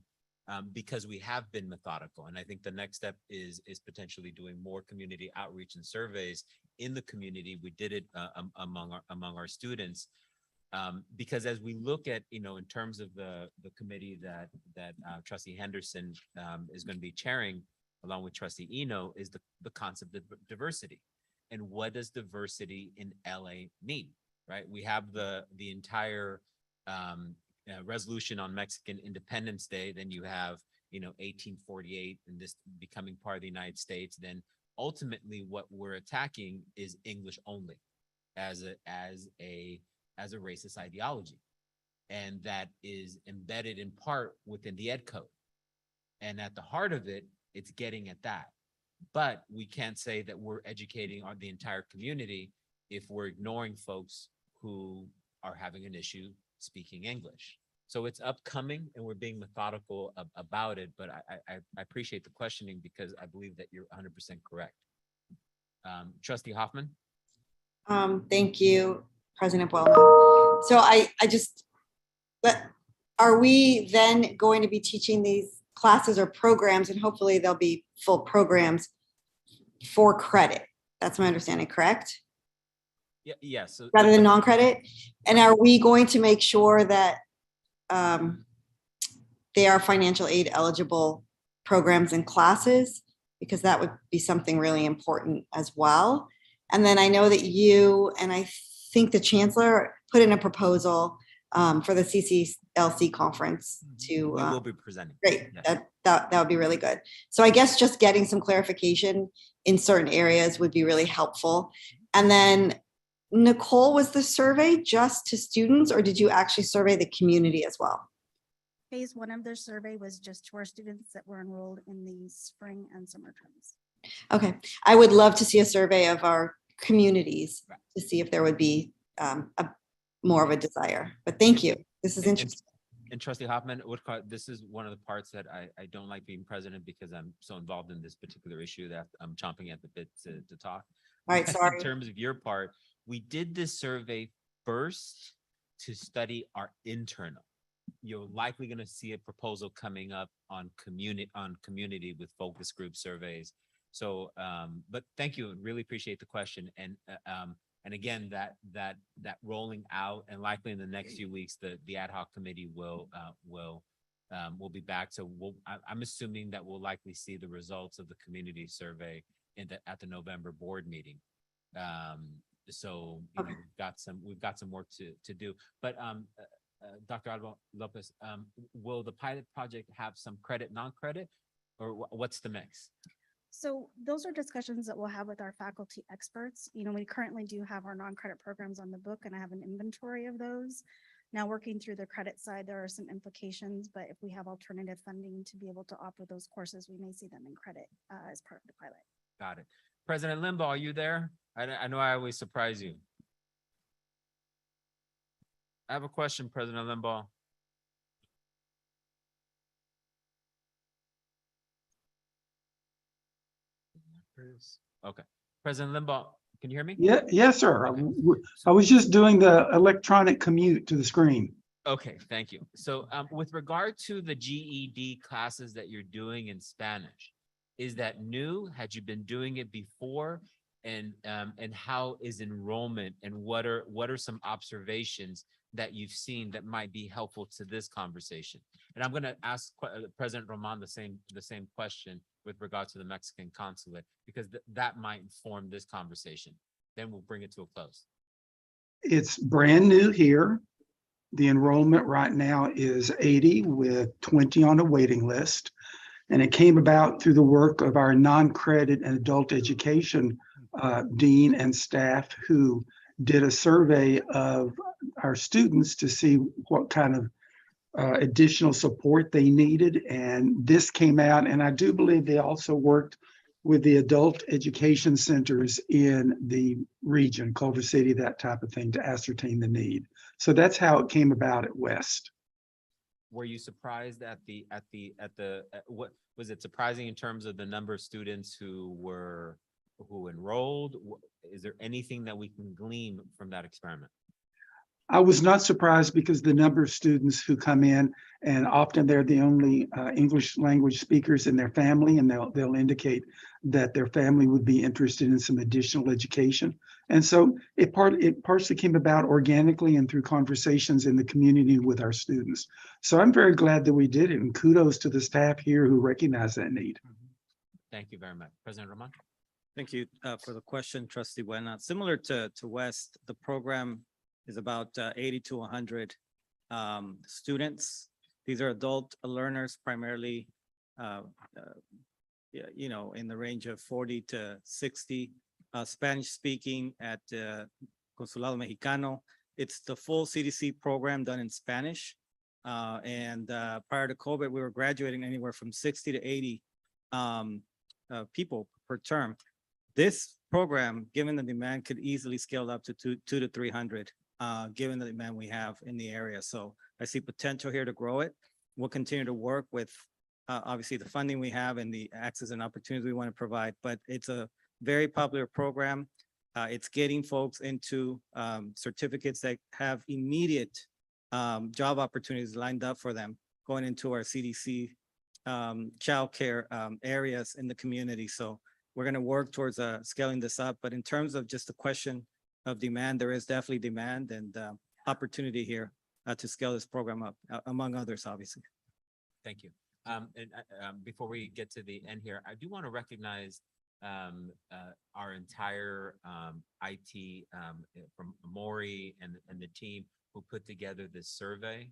because we have been methodical. And I think the next step is potentially doing more community outreach and surveys in the community. We did it among our students, because as we look at, in terms of the committee that Trustee Henderson is going to be chairing, along with Trustee Eno, is the concept of diversity. And what does diversity in LA mean, right? We have the entire resolution on Mexican Independence Day. Then you have, 1848 and this becoming part of the United States. Then ultimately what we're attacking is English only as a racist ideology. And that is embedded in part within the ed code. And at the heart of it, it's getting at that. But we can't say that we're educating the entire community if we're ignoring folks who are having an issue speaking English. So it's upcoming and we're being methodical about it, but I appreciate the questioning, because I believe that you're 100% correct. Trustee Hoffman? Thank you, President Buelna. So are we then going to be teaching these classes or programs, and hopefully they'll be full programs, for credit? That's my understanding, correct? Yeah, yes. So rather than non-credit? And are we going to make sure that they are financial aid eligible programs and classes? Because that would be something really important as well. And then I know that you, and I think the Chancellor, put in a proposal for the CCLC conference to. We will be presenting. Great, Yes. that would be really good. So I guess just getting some clarification in certain areas would be really helpful. And then Nicole, was the survey just to students, or did you actually survey the community as well? Phase 1 of their survey was just to our students that were enrolled in the spring and summer terms. Okay, I would love to see a survey of our communities to see if there would be more of a desire, but thank you. This is interesting. And Trustee Hoffman, this is one of the parts that I don't like being president, because I'm so involved in this particular issue that I'm chomping at the bit to talk. All right, sorry. In terms of your part, we did this survey first to study our internal. you're likely going to see a proposal coming up on community with focus group surveys. So, but thank you. Really appreciate the question. And again, that rolling out, and likely in the next few weeks, the ad hoc committee will be back. So I'm assuming that we'll likely see the results of the community survey at the November board meeting. So you know, we've got some work to do. But Dr. Alba Lopez, will the pilot project have some credit, non-credit, or what's the mix? So those are discussions that we'll have with our faculty experts. You know, we currently do have our non-credit programs on the book, and I have an inventory of those. Now, working through the credit side, there are some implications, but if we have alternative funding to be able to offer those courses, we may see them in credit as part of the pilot. Got it. President Limbaugh, are you there? I know I always surprise you. I have a question, President Limbaugh. Okay. President Limbaugh, can you hear me? Yeah, yes, sir. Okay. I was just doing the electronic commute to the screen. Okay, thank you. So with regard to the GED classes that you're doing in Spanish, is that new? Had you been doing it before? And how is enrollment, and what are some observations that you've seen that might be helpful to this conversation? And I'm going to ask President Roman the same question with regard to the Mexican consulate, because that might inform this conversation. Then we'll bring it to a close. It's brand new here. The enrollment right now is 80 with 20 on a waiting list. And it came about through the work of our non-credit and adult education dean and staff, who did a survey of our students to see what kind of additional support they needed. And this came out, and I do believe they also worked with the adult education centers in the region, Culver City, that type of thing, to ascertain the need. So that's how it came about at West. Were you surprised what was it surprising in terms of the number of students who enrolled? Is there anything that we can glean from that experiment? I was not surprised, because the number of students who come in, and often they're the only English language speakers in their family, and they'll indicate that their family would be interested in some additional education. And so it partially came about organically and through conversations in the community with our students. So I'm very glad that we did it, and kudos to the staff here who recognize that need. Thank you very much. President Roman? Thank you for the question, Trustee Buena. Similar to West, the program is about 80 to 100 students. These are adult learners, primarily, you know, in the range of 40 to 60, Spanish speaking at Consulado Mexicano. It's the full CDC program done in Spanish. And prior to COVID, we were graduating anywhere from 60 to 80 people per term. This program, given the demand, could easily scale up to 200 to 300. Given the demand we have in the area. So I see potential here to grow it. We'll continue to work with obviously the funding we have and the access and opportunities we want to provide, but it's a very popular program. It's getting folks into certificates that have immediate job opportunities lined up for them, going into our CDC childcare areas in the community. So we're going to work towards scaling this up. But in terms of just the question of demand, there is definitely demand and opportunity here to scale this program up, among others, obviously. Thank you. And before we get to the end here, I do want to recognize our entire IT from Maury and the team who put together this survey.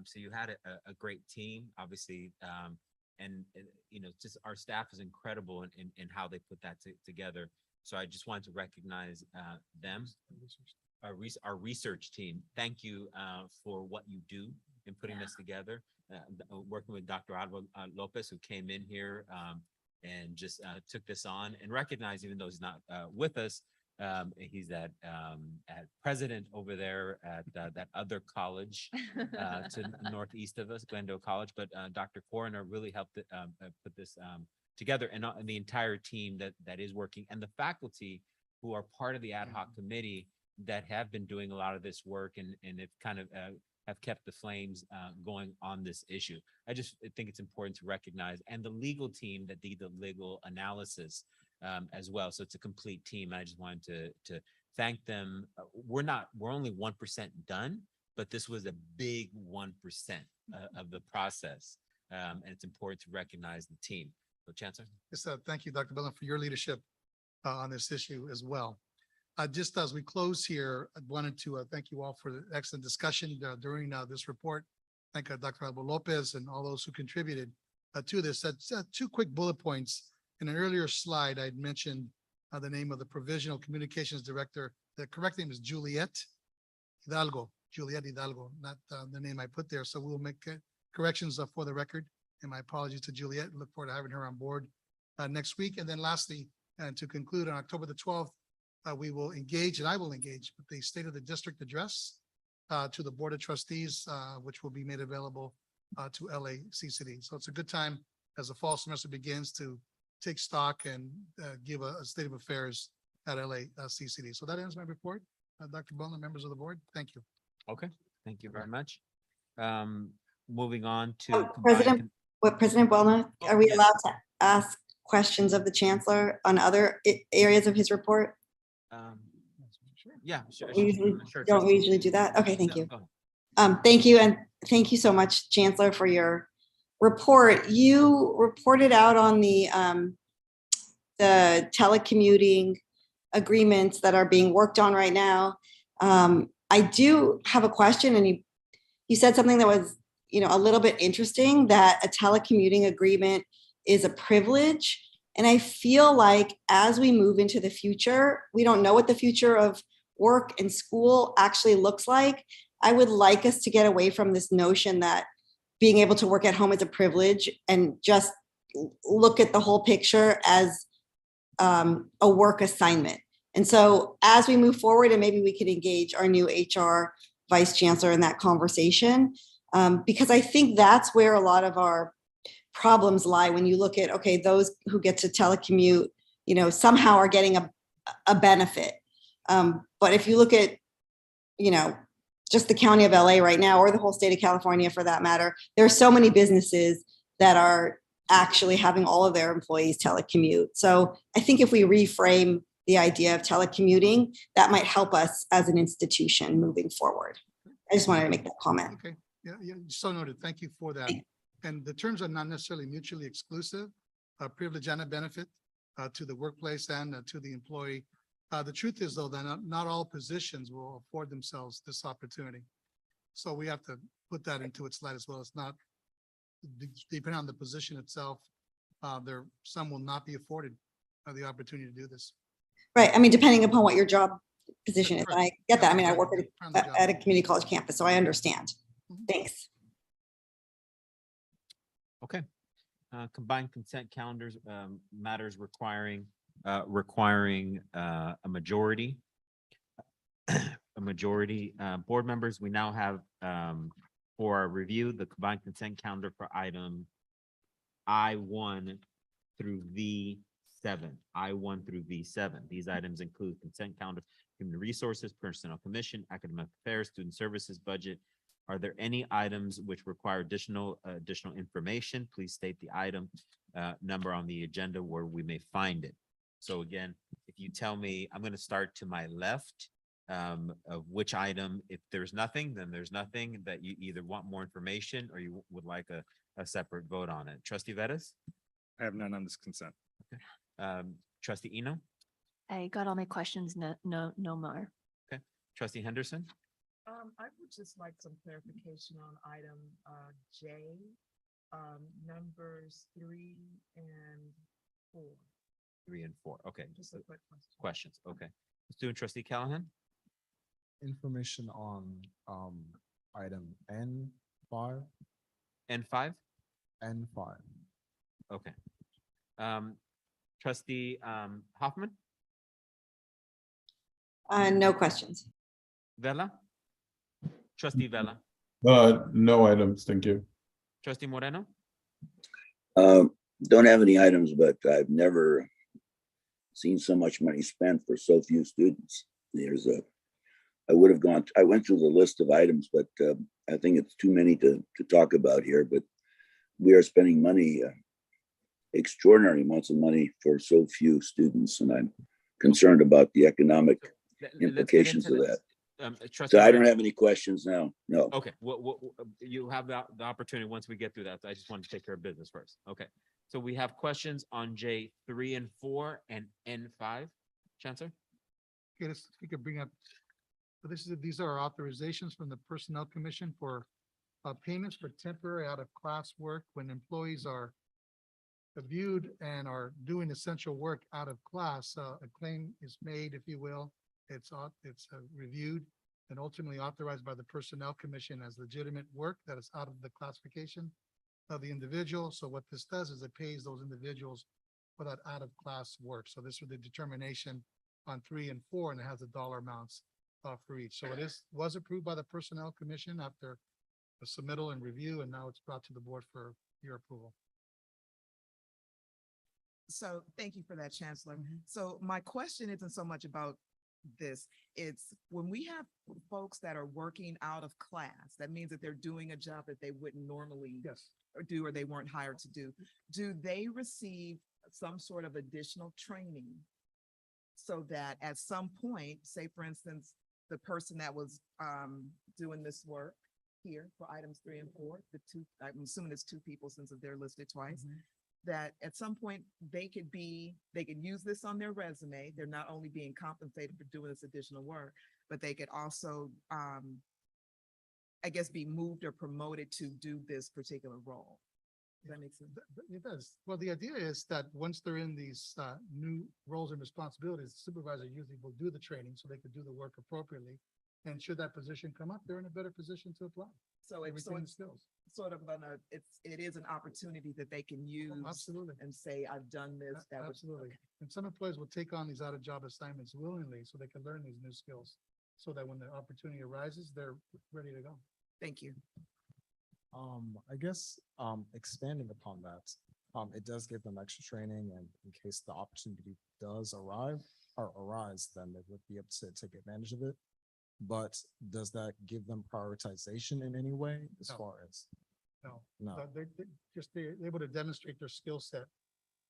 So you had a great team, obviously, and you know, just our staff is incredible in how they put that together. So I just wanted to recognize them, our research team. Thank you for what you do in putting this together. Working with Dr. Alba Lopez, who came in here and just took this on, and recognize, even though he's not with us, he's at president over there at that other college to northeast of us, Glendale College. But Dr. Coroner really helped put this together, and the entire team that is working, and the faculty who are part of the ad hoc committee that have been doing a lot of this work, and it kind of have kept the flames going on this issue. I just think it's important to recognize, and the legal team that did the legal analysis as well. So it's a complete team. I just wanted to thank them. We're only 1% done, but this was a big 1% of the process. And it's important to recognize the team. So Chancellor. Yes, thank you, Dr. Bellin, for your leadership on this issue as well. Just as we close here, I wanted to thank you all for the excellent discussion during this report. Thank Dr. Albo Lopez and all those who contributed to this. Two quick bullet points. In an earlier slide, I'd mentioned the name of the Provisional Communications Director. The correct name is Juliet Hidalgo, not the name I put there. So we'll make corrections for the record. And my apologies to Juliet. Look forward to having her on board next week. And then lastly, and to conclude, on October the 12th, we will engage, and I will engage with the State of the District address to the Board of Trustees, which will be made available to LACCD. So it's a good time as the fall semester begins to take stock and give a state of affairs at LACCD. So that ends my report. Dr. Bowman, members of the board, thank you. Okay, thank you very much. Moving on to President Wellna, are we allowed to ask questions of the chancellor on other areas of his report? Yeah, sure. We usually Sure, don't Trustee. usually do that. Okay, thank No, you. go ahead. Thank you, and thank you so much, Chancellor, for your report. You reported out on the telecommuting agreements that are being worked on right now. I do have a question, and you said something that was, a little bit interesting, that a telecommuting agreement is a privilege. And I feel like as we move into the future, we don't know what the future of work and school actually looks like. I would like us to get away from this notion that being able to work at home is a privilege and just look at the whole picture as a work assignment. And so as we move forward, and maybe we could engage our new HR vice chancellor in that conversation, because I think that's where a lot of our problems lie. When you look at, okay, those who get to telecommute, somehow are getting a benefit. But if you look at, just the county of LA right now, or the whole state of California for that matter, there are so many businesses that are actually having all of their employees telecommute. So I think if we reframe the idea of telecommuting, that might help us as an institution moving forward. I just wanted to make that comment. Okay, yeah, so noted. Thank you for that. And the terms are not necessarily mutually exclusive, privilege and a benefit to the workplace and to the employee. The truth is, though, that not all positions will afford themselves this opportunity. So we have to put that into its light as well. It's not, depending on the position itself, some will not be afforded the opportunity to do this. Right. I mean, depending upon what your job position is. And I get that. I mean, I work at a community college campus, so I understand. Thanks. Okay. Combined consent calendars, matters requiring a majority. Board members, we now have for our review the combined consent calendar for item I1 through V7. I1 through V7. These items include consent calendar, human resources, personnel commission, academic affairs, student services, budget. Are there any items which require additional information? Please state the item number on the agenda where we may find it. So again, if you tell me, I'm going to start to my left of which item. If there's nothing, then there's nothing, that you either want more information or you would like a separate vote on it. Trustee Vettis? I have none on this consent. Okay. Trustee Eno? I got all my questions. No more. Okay. Trustee Henderson? I would just like some clarification on item J, numbers 3 and 4. 3 and 4. Okay. Just a quick question. Questions. Okay. Student Trustee Callahan? Information on item N5. N5? N5. Okay. Trustee Hoffman? No questions. Vela? Trustee Vela? No items, thank you. Trustee Moreno? Don't have any items, but I've never seen so much money spent for so few students. There's I would have gone, I went through the list of items, but I think it's too many to talk about here, but we are spending money, extraordinary amounts of money for so few students, and I'm concerned about the economic Let's get implications into of this. that. Trustee So I don't Renner. have any questions now. No. Okay, you have the opportunity once we get through that. I just want to take care of business first. Okay. So we have questions on J 3 and 4 and N5. Chancellor? Okay, we could bring up, so these are authorizations from the Personnel Commission for payments for temporary out-of-class work when employees are viewed and are doing essential work out of class. A claim is made, if you will. It's reviewed and ultimately authorized by the Personnel Commission as legitimate work that is out of the classification of the individual. So what this does is it pays those individuals for that out-of-class work. So this was the determination on 3 and 4, and it has the dollar amounts for each. So it was approved by the Personnel Commission after a submittal and review, and now it's brought to the board for your approval. So thank you for that, Chancellor. So my question isn't so much about this. It's when we have folks that are working out of class, that means that they're doing a job that they wouldn't normally do, or they weren't hired to do. Do they receive some sort of additional training so that at some point, say for instance, the person that was doing this work here for items 3 and 4, I'm assuming it's 2 people since they're listed twice, that at some point they could use this on their resume. They're not only being compensated for doing this additional work, but they could also, I guess, be moved or promoted to do this particular role. Does that make sense? It does. Well, the idea is that once they're in these new roles and responsibilities, the supervisor usually will do the training so they could do the work appropriately. And should that position come up, they're in a better position to apply. So it's sort of it is an opportunity that they can use. Absolutely. And say, I've done this. Absolutely. And some employees will take on these out-of-job assignments willingly so they can learn these new skills so that when the opportunity arises, they're ready to go. Thank you. I guess, expanding upon that, it does give them extra training, and in case the opportunity does arise, then they would be able to take advantage of it. But does that give them prioritization in any way as far as? No. No. They're able to demonstrate their skill set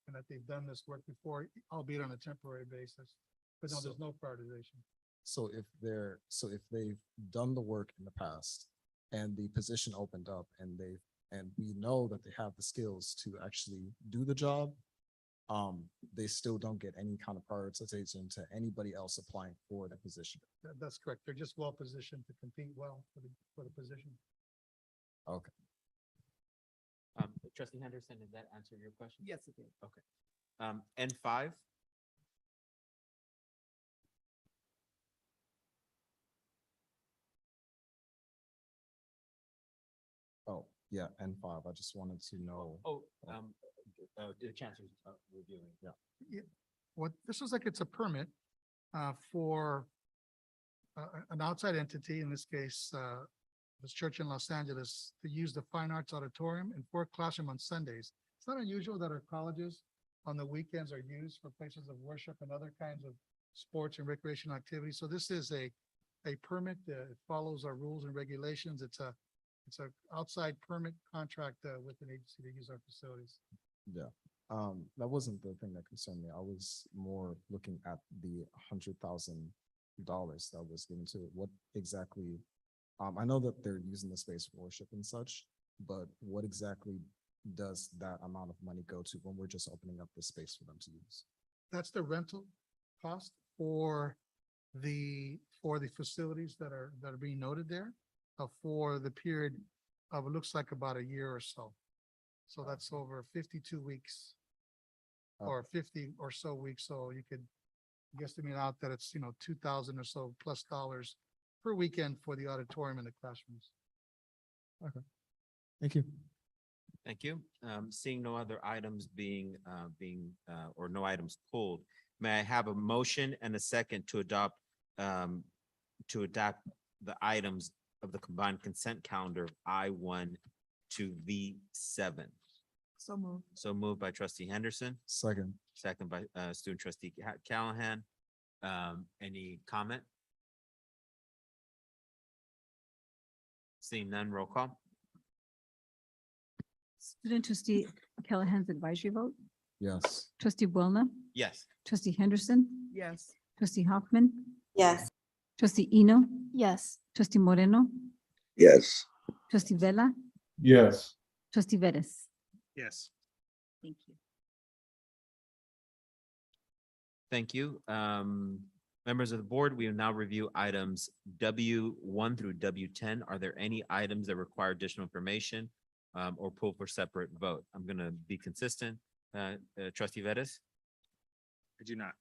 and that they've done this work before, albeit on a temporary basis. But no, there's no prioritization. So if they've done the work in the past and the position opened up and we know that they have the skills to actually do the job, they still don't get any kind of prioritization to anybody else applying for the position. That's correct. They're just well positioned to compete well for the position. Okay. Trustee Henderson, did that answer your question? Yes, it did. Okay. N5. Oh, yeah, N5. I just wanted to know. The chancellor's reviewing. Yeah. What this is like, it's a permit for an outside entity, in this case, this church in Los Angeles, to use the Fine Arts Auditorium and for a classroom on Sundays. It's not unusual that our colleges on the weekends are used for places of worship and other kinds of sports and recreational activities. So this is a permit that follows our rules and regulations. It's a outside permit contract with an agency to use our facilities. Yeah, that wasn't the thing that concerned me. I was more looking at the $100,000 that was given to it. What exactly? I know that they're using the space for worship and such, but what exactly does that amount of money go to when we're just opening up the space for them to use? That's the rental cost for the facilities that are being noted there for the period of, it looks like about a year or so. So that's over 52 weeks or 50 or so weeks. So you could guesstimate out that it's, $2,000 or so plus dollars per weekend for the auditorium and the classrooms. Okay. Thank you. Thank you. Seeing no other items or no items pulled, may I have a motion and a second to adopt the items of the combined consent calendar I1 to V7? So moved by Trustee Henderson. Second by Student Trustee Callahan. Any comment? Seeing none, roll call. Student trustee Callahan's advisory vote, Yes. trustee Boulna, Yes. trustee Henderson, Yes. trustee Hoffman, Yes. trustee Eno, Yes. trustee Moreno, Yes. trustee Vella, Yes. trustee Vettis. Yes. Thank you. Thank you. Members of the board, we will now review items W1 through W10. Are there any items that require additional information or pull for separate vote? I'm gonna be consistent. Trustee Vettis, I do not.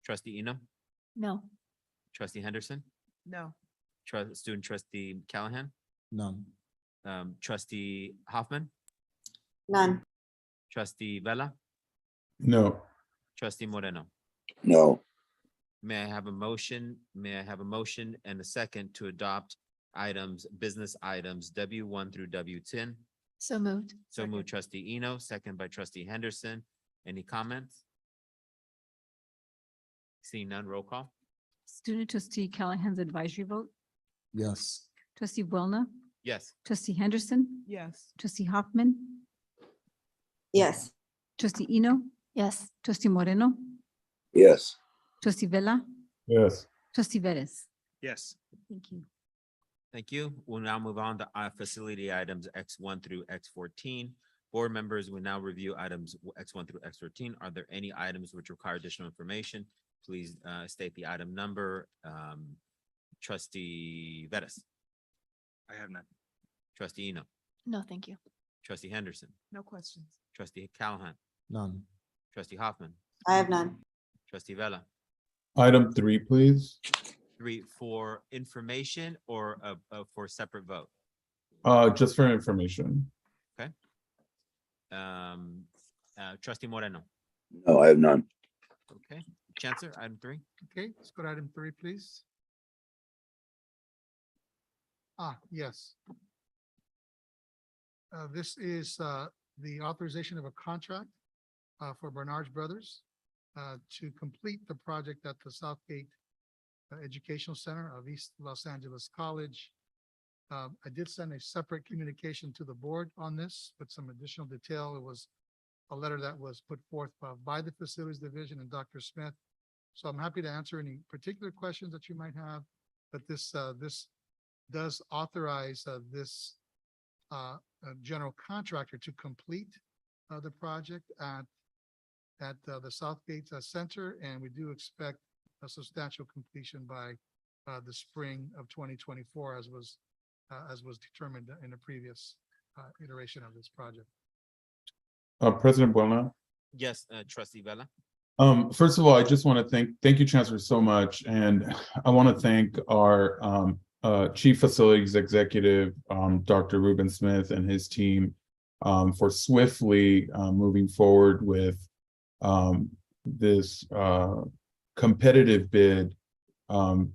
trustee Eno, No. trustee Henderson, No. student trustee Callahan, None. trustee Hoffman, None. trustee Vella, No. trustee Moreno. No. May I have a motion? May I have a motion and a second to adopt business items W1 through W10? So moved. So moved trustee Eno, second by trustee Henderson. Any comments? Seeing none, roll call. Student trustee Callahan's advisory vote, Yes. trustee Boulna, Yes. trustee Henderson, Yes. trustee Hoffman, Yes. trustee Eno, Yes. trustee Moreno, Yes. trustee Vella, Yes. trustee Vettis. Yes. Thank you. Thank you. We'll now move on to facility items X1 through X14. Board members will now review items X1 through X14. Are there any items which require additional information? Please state the item number. Trustee Vettis, I have none. trustee Eno, No, thank you. trustee Henderson, No questions. trustee Callahan, None. trustee Hoffman, I have none. trustee Vella. Item 3, please. 3 for information or for separate vote? Just for information. Okay. Trustee Moreno. No, I have none. Okay. Chancellor, item 3. Okay, let's go to item 3, please. Yes. This is the authorization of a contract for Bernard's Brothers to complete the project at the Southgate Educational Center of East Los Angeles College. I did send a separate communication to the board on this with some additional detail. It was a letter that was put forth by the Facilities Division and Dr. Smith. So I'm happy to answer any particular questions that you might have, but this does authorize this general contractor to complete the project at the Southgate Center, and we do expect a substantial completion by the spring of 2024, as was determined in a previous iteration of this project. President Buelna. Yes, trustee Vella. First of all, I just want to thank you, Chancellor, so much. And I want to thank our Chief Facilities Executive, Dr. Ruben Smith, and his team for swiftly moving forward with this competitive bid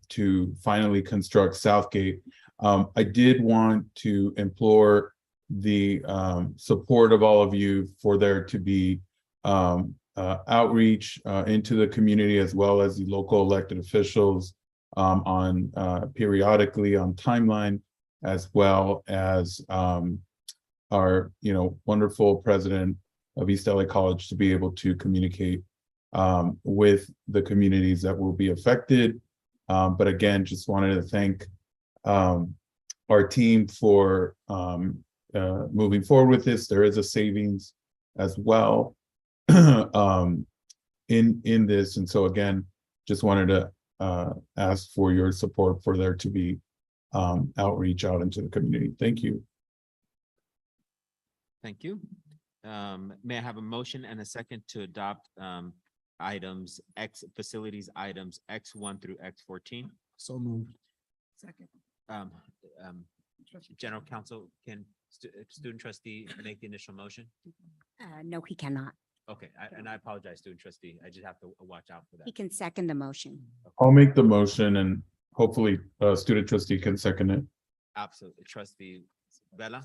to finally construct Southgate. I did want to implore the support of all of you for there to be outreach into the community, as well as the local elected officials on periodically on timeline, as well as our wonderful president of East LA College to be able to communicate with the communities that will be affected. But again, just wanted to thank our team for moving forward with this. There is a savings as well in this. And so again, just wanted to ask for your support for there to be outreach out into the community. Thank you. Thank you. May I have a motion and a second to adopt facilities items X1 through X14? So moved. Second. General Counsel, can student trustee make the initial motion? No, he cannot. Okay, and I apologize, student trustee. I just have to watch out for He that. can second the motion. I'll make the motion and hopefully student trustee can second it. Absolutely. Trustee Vella,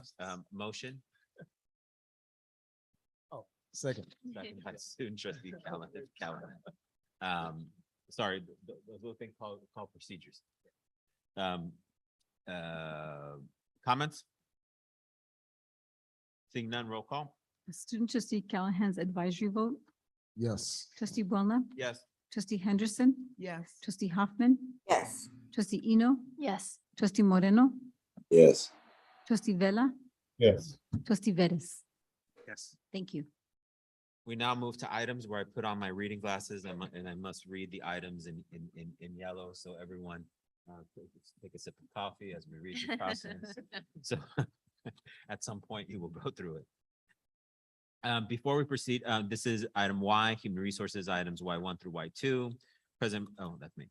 motion. Second. Second by student trustee Callahan. Sorry, the little thing called procedures. Comments? Seeing none, roll call. Student trustee Callahan's advisory vote, Yes. trustee Boulna, Yes. trustee Henderson, Yes. trustee Hoffman, Yes. trustee Eno, Yes. trustee Moreno, Yes. trustee Vella, Yes. trustee Vettis. Yes. Thank you. We now move to items where I put on my reading glasses and I must read the items in yellow, so everyone take a sip of coffee as we read the process. So at some point you will go through it. Before we proceed, this is item Y, human resources items Y1 through Y2. That's me.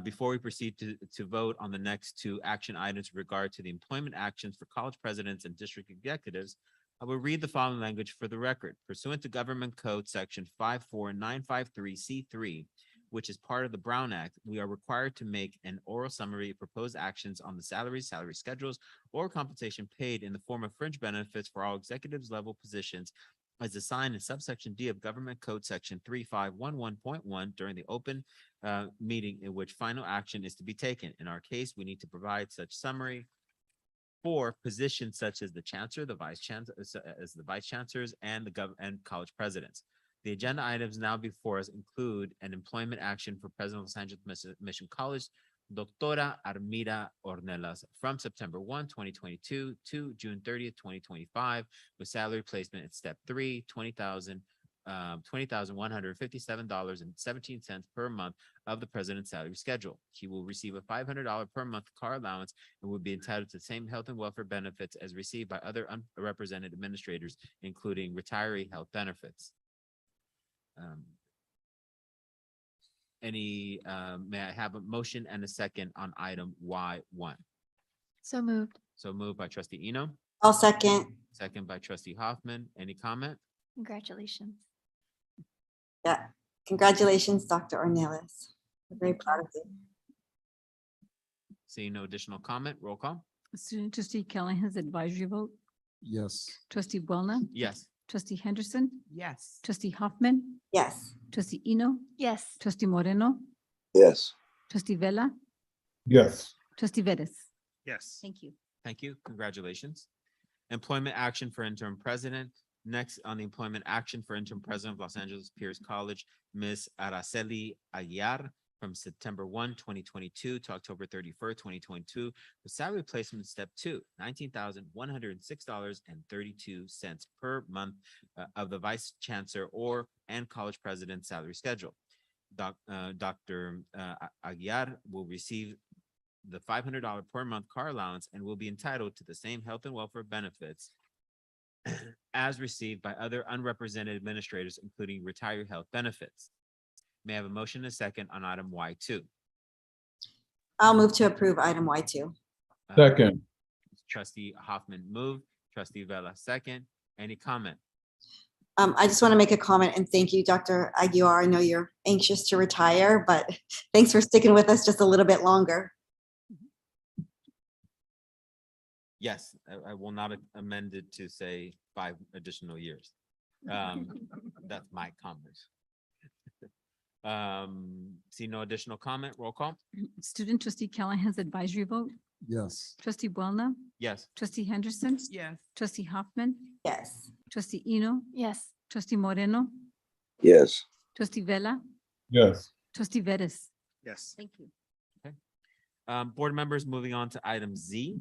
Before we proceed to vote on the next two action items with regard to the employment actions for college presidents and district executives, I will read the following language for the record. Pursuant to Government Code Section 54953C3, which is part of the Brown Act, we are required to make an oral summary of proposed actions on the salaries, salary schedules, or compensation paid in the form of fringe benefits for all executives level positions as assigned in subsection D of Government Code Section 3511.1 during the open meeting in which final action is to be taken. In our case, we need to provide such summary for positions such as the chancellor, the vice chancellor, as the vice chancellors, and and college presidents. The agenda items now before us include an employment action for President of Los Angeles Mission College, Doctora Armida Ornelas, from September 1, 2022 to June 30th, 2025, with salary placement at step 3, $20,157.17 per month of the president's salary schedule. She will receive a $500 per month car allowance and will be entitled to the same health and welfare benefits as received by other unrepresented administrators, including retiree health benefits. May I have a motion and a second on item Y1? So moved. So moved by trustee Eno, I'll second. second by trustee Hoffman. Any comment? Congratulations. Yeah. Congratulations, Dr. Ornelas. We're very proud of you. Seeing no additional comment, roll call. Student trustee Callahan's advisory vote, Yes. trustee Boulna, Yes. trustee Henderson, Yes. trustee Hoffman, Yes. trustee Eno, Yes. trustee Moreno, Yes. trustee Vella, Yes. trustee Vettis. Yes. Thank you. Thank you. Congratulations. Employment action for interim president. Next on the employment action for interim president of Los Angeles Pierce College, Ms. Araceli Aguiar, from September 1, 2022 to October 31st, 2022, with salary placement step 2, $19,106.32 per month of the vice chancellor and college president salary schedule. Dr. Aguiar will receive the $500 per month car allowance and will be entitled to the same health and welfare benefits as received by other unrepresented administrators, including retiree health benefits. May I have a motion and a second on item Y2? I'll move to approve item Y2. Second. Trustee Hoffman moved, trustee Vella second. Any comment? I just want to make a comment and thank you, Dr. Aguiar. I know you're anxious to retire, but thanks for sticking with us just a little bit longer. Yes, I will not amend it to say 5 additional years. That's my comment. See no additional comment, roll call. Student trustee Callahan's advisory vote, Yes. trustee Boulna, Yes. trustee Henderson, Yes. trustee Hoffman, Yes. trustee Eno, Yes. trustee Moreno, Yes. trustee Vella, Yes. trustee Vettis. Yes. Thank you. Board members, moving on to item Z.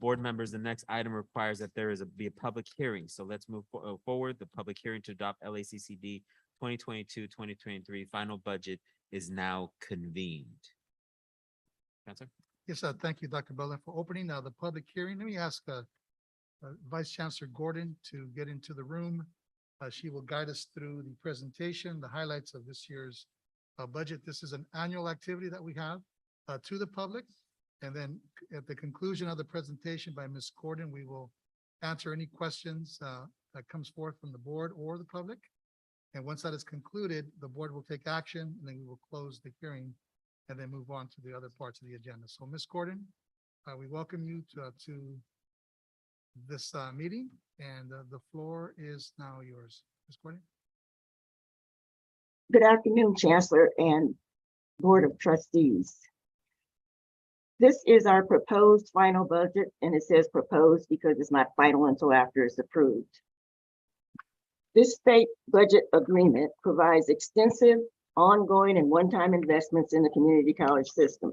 Board members, the next item requires that there be a public hearing. So let's move forward. The public hearing to adopt LACCD 2022-2023 final budget is now convened. Counselor? Yes, thank you, Dr. Bella, for opening the public hearing. Let me ask Vice Chancellor Gordon to get into the room. She will guide us through the presentation, the highlights of this year's budget. This is an annual activity that we have to the public. And then at the conclusion of the presentation by Ms. Gordon, we will answer any questions that comes forth from the board or the public. And once that is concluded, the board will take action and then we will close the hearing and then move on to the other parts of the agenda. So Ms. Gordon, we welcome you to this meeting and the floor is now yours. Ms. Gordon. Good afternoon, Chancellor and Board of Trustees. This is our proposed final budget, and it says proposed because it's not final until after it's approved. This state budget agreement provides extensive, ongoing, and one-time investments in the community college system.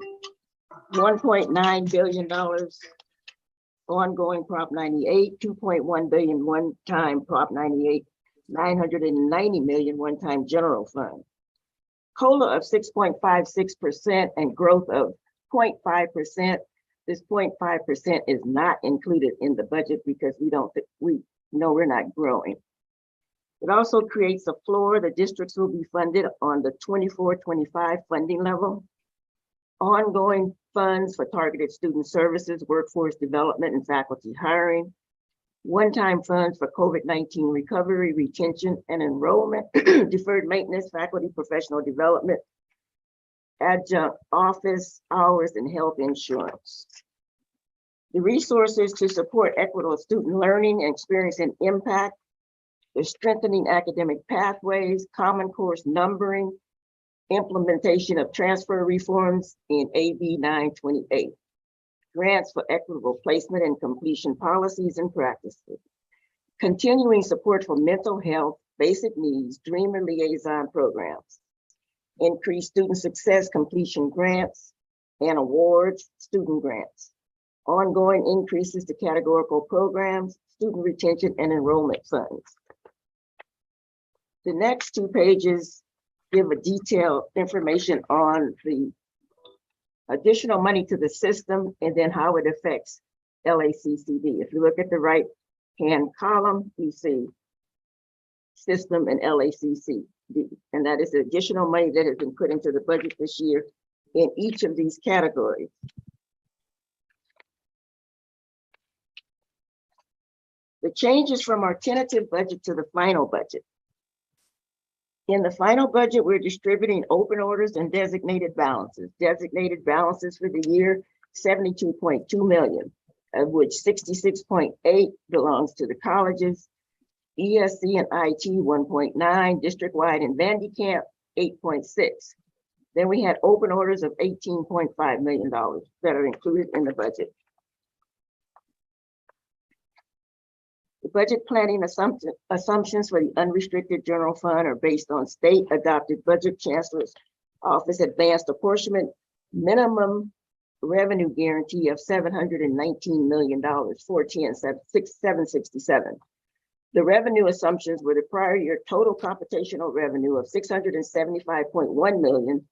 $1.9 billion ongoing Prop 98, 2.1 billion one-time Prop 98, 990 million one-time general fund. COLA of 6.56% and growth of 0.5%. This 0.5% is not included in the budget because we know we're not growing. It also creates a floor. The districts will be funded on the 24-25 funding level. Ongoing funds for targeted student services, workforce development, and faculty hiring. One-time funds for COVID-19 recovery, retention, and enrollment, deferred maintenance, faculty professional development, adjunct office hours, and health insurance. The resources to support equitable student learning and experiencing impact, the strengthening academic pathways, common course numbering, implementation of transfer reforms in AB 928. Grants for equitable placement and completion policies and practices. Continuing support for mental health, basic needs, Dreamer liaison programs. Increased student success completion grants and awards, student grants. Ongoing increases to categorical programs, student retention, and enrollment funds. The next 2 pages give a detailed information on the additional money to the system and then how it affects LACCD. If you look at the right-hand column, you see system and LACCD, and that is the additional money that has been put into the budget this year in each of these categories. The changes from our tentative budget to the final budget. In the final budget, we're distributing open orders and designated balances. Designated balances for the year, 72.2 million, of which 66.8 belongs to the colleges, ESC and IT 1.9, district-wide and Vandy Camp 8.6. Then we had open orders of $18.5 million that are included in the budget. The budget planning assumptions for the unrestricted general fund are based on state adopted budget. Chancellor's Office advanced apportionment minimum revenue guarantee of $719 million, 767. The revenue assumptions were the prior year total computational revenue of $675.1 million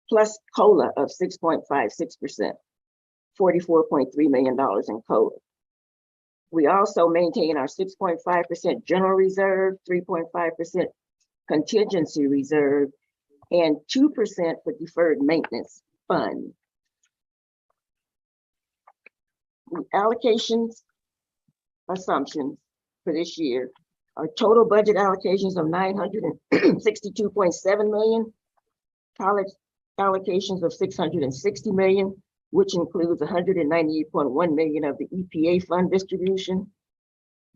plus COLA of 6.56%, $44.3 million in COLA. We also maintain our 6.5% general reserve, 3.5% contingency reserve, and 2% for deferred maintenance fund. The allocations assumptions for this year are total budget allocations of $962.7 million, college allocations of $660 million, which includes $198.1 million of the EPA fund distribution.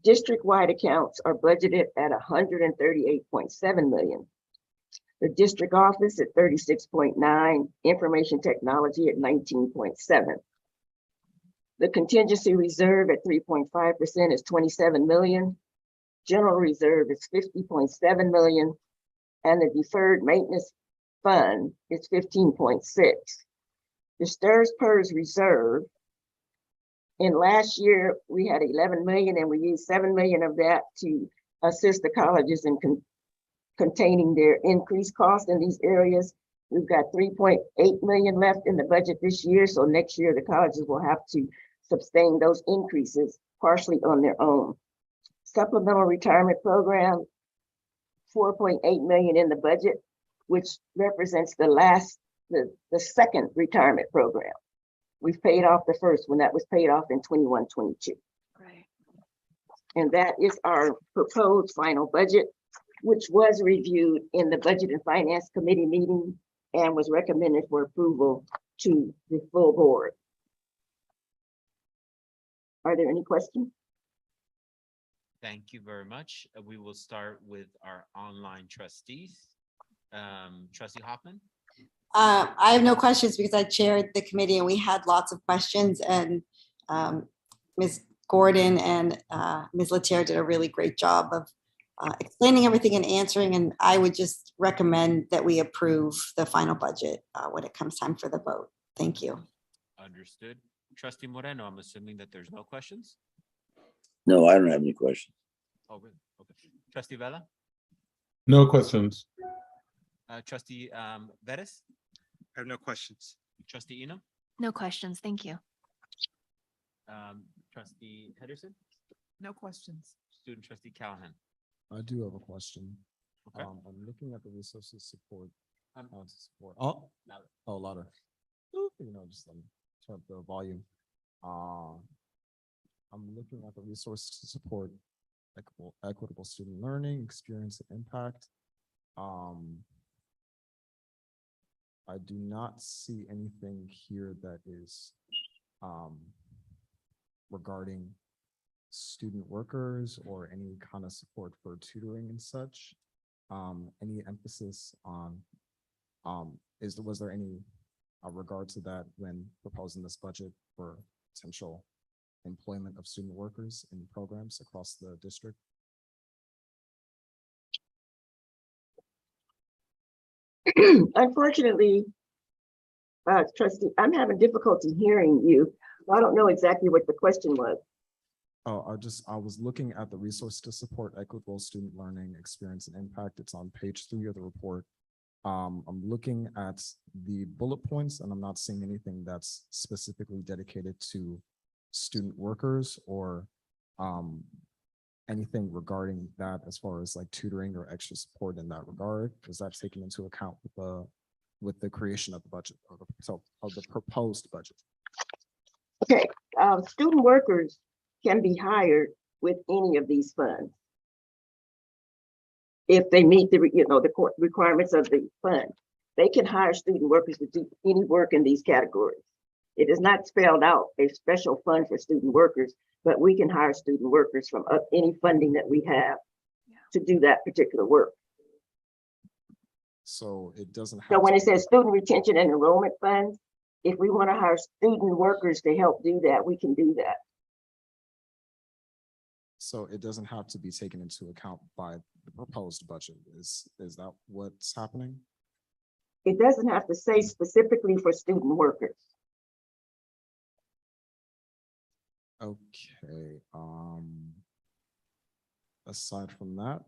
District-wide accounts are budgeted at $138.7 million. The district office at 36.9, information technology at 19.7. The contingency reserve at 3.5% is 27 million. General reserve is 50.7 million, and the deferred maintenance fund is 15.6. The STRS PERS reserve, in last year, we had 11 million and we used 7 million of that to assist the colleges in containing their increased costs in these areas. We've got 3.8 million left in the budget this year. So next year, the colleges will have to sustain those increases partially on their own. Supplemental retirement program, 4.8 million in the budget, which represents the second retirement program. We've paid off the first one that was paid off in 21-22. Right. And that is our proposed final budget, which was reviewed in the Budget and Finance Committee meeting and was recommended for approval to the full board. Are there any questions? Thank you very much. We will start with our online trustees. Trustee Hoffman. I have no questions because I chaired the committee and we had lots of questions and Ms. Gordon and Ms. Letier did a really great job of explaining everything and answering. And I would just recommend that we approve the final budget when it comes time for the vote. Thank you. Understood. Trustee Moreno, I'm assuming that there's no questions? No, I don't have any questions. Oh, really? Okay. Trustee Vella? No questions. Trustee Vettis? I have no questions. Trustee Eno? No questions. Thank you. Trustee Henderson? No questions. Student trustee Callahan? I do have a question. Okay. I'm looking at the resources support. Support. Louder. Oh, louder. You know, just turn up the volume. I'm looking at the resources to support equitable student learning, experience, and impact. I do not see anything here that is regarding student workers or any kind of support for tutoring and such. Any emphasis on was there any regard to that when proposing this budget for potential employment of student workers in programs across the district? Unfortunately, trustee, I'm having difficulty hearing you. I don't know exactly what the question was. Oh, I was looking at the resource to support equitable student learning, experience, and impact. It's on page 3 of the report. I'm looking at the bullet points and I'm not seeing anything that's specifically dedicated to student workers or anything regarding that as far as like tutoring or extra support in that regard, because that's taken into account with the creation of the budget of the proposed budget. Okay, student workers can be hired with any of these funds if they meet the requirements of the fund. They can hire student workers to do any work in these categories. It is not spelled out a special fund for student workers, but we can hire student workers from any funding that we have to do that particular work. So it doesn't have. So when it says student retention and enrollment funds, if we want to hire student workers to help do that, we can do that. So it doesn't have to be taken into account by the proposed budget. Is that what's happening? It doesn't have to say specifically for student workers. Okay. Aside from that.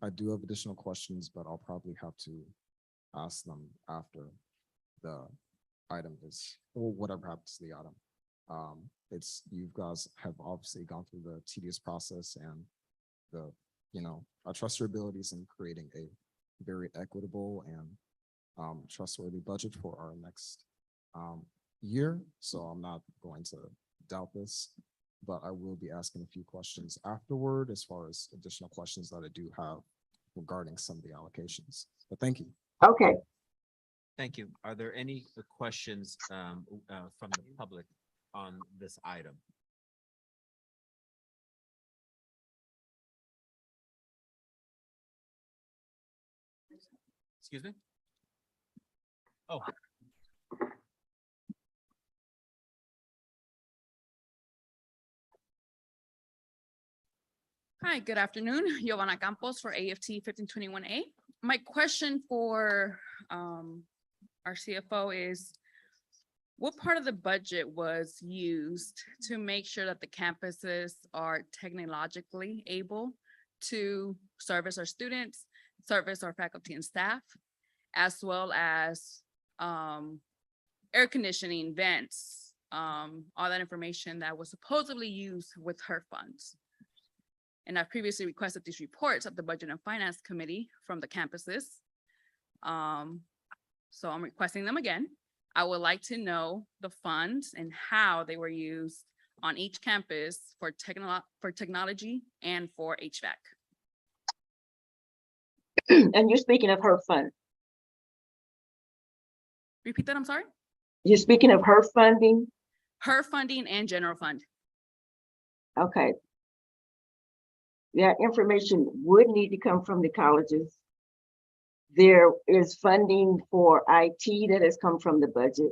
I do have additional questions, but I'll probably have to ask them after the item is, or whatever happens to the item. You guys have obviously gone through the tedious process and I trust your abilities in creating a very equitable and trustworthy budget for our next year. So I'm not going to doubt this, but I will be asking a few questions afterward as far as additional questions that I do have regarding some of the allocations. But thank you. Okay. Thank you. Are there any questions from the public on this item? Excuse me? Oh. Hi, good afternoon. Giovanna Campos for AFT 1521A. My question for our CFO is, what part of the budget was used to make sure that the campuses are technologically able to service our students, service our faculty and staff, as well as air conditioning, vents, all that information that was supposedly used with HER funds? And I've previously requested these reports of the Budget and Finance Committee from the campuses. So I'm requesting them again. I would like to know the funds and how they were used on each campus for technology and for HVAC. And you're speaking of HER fund. Repeat that, I'm sorry? You're speaking of HER funding? HER funding and general fund. Okay. Yeah, information would need to come from the colleges. There is funding for IT that has come from the budget.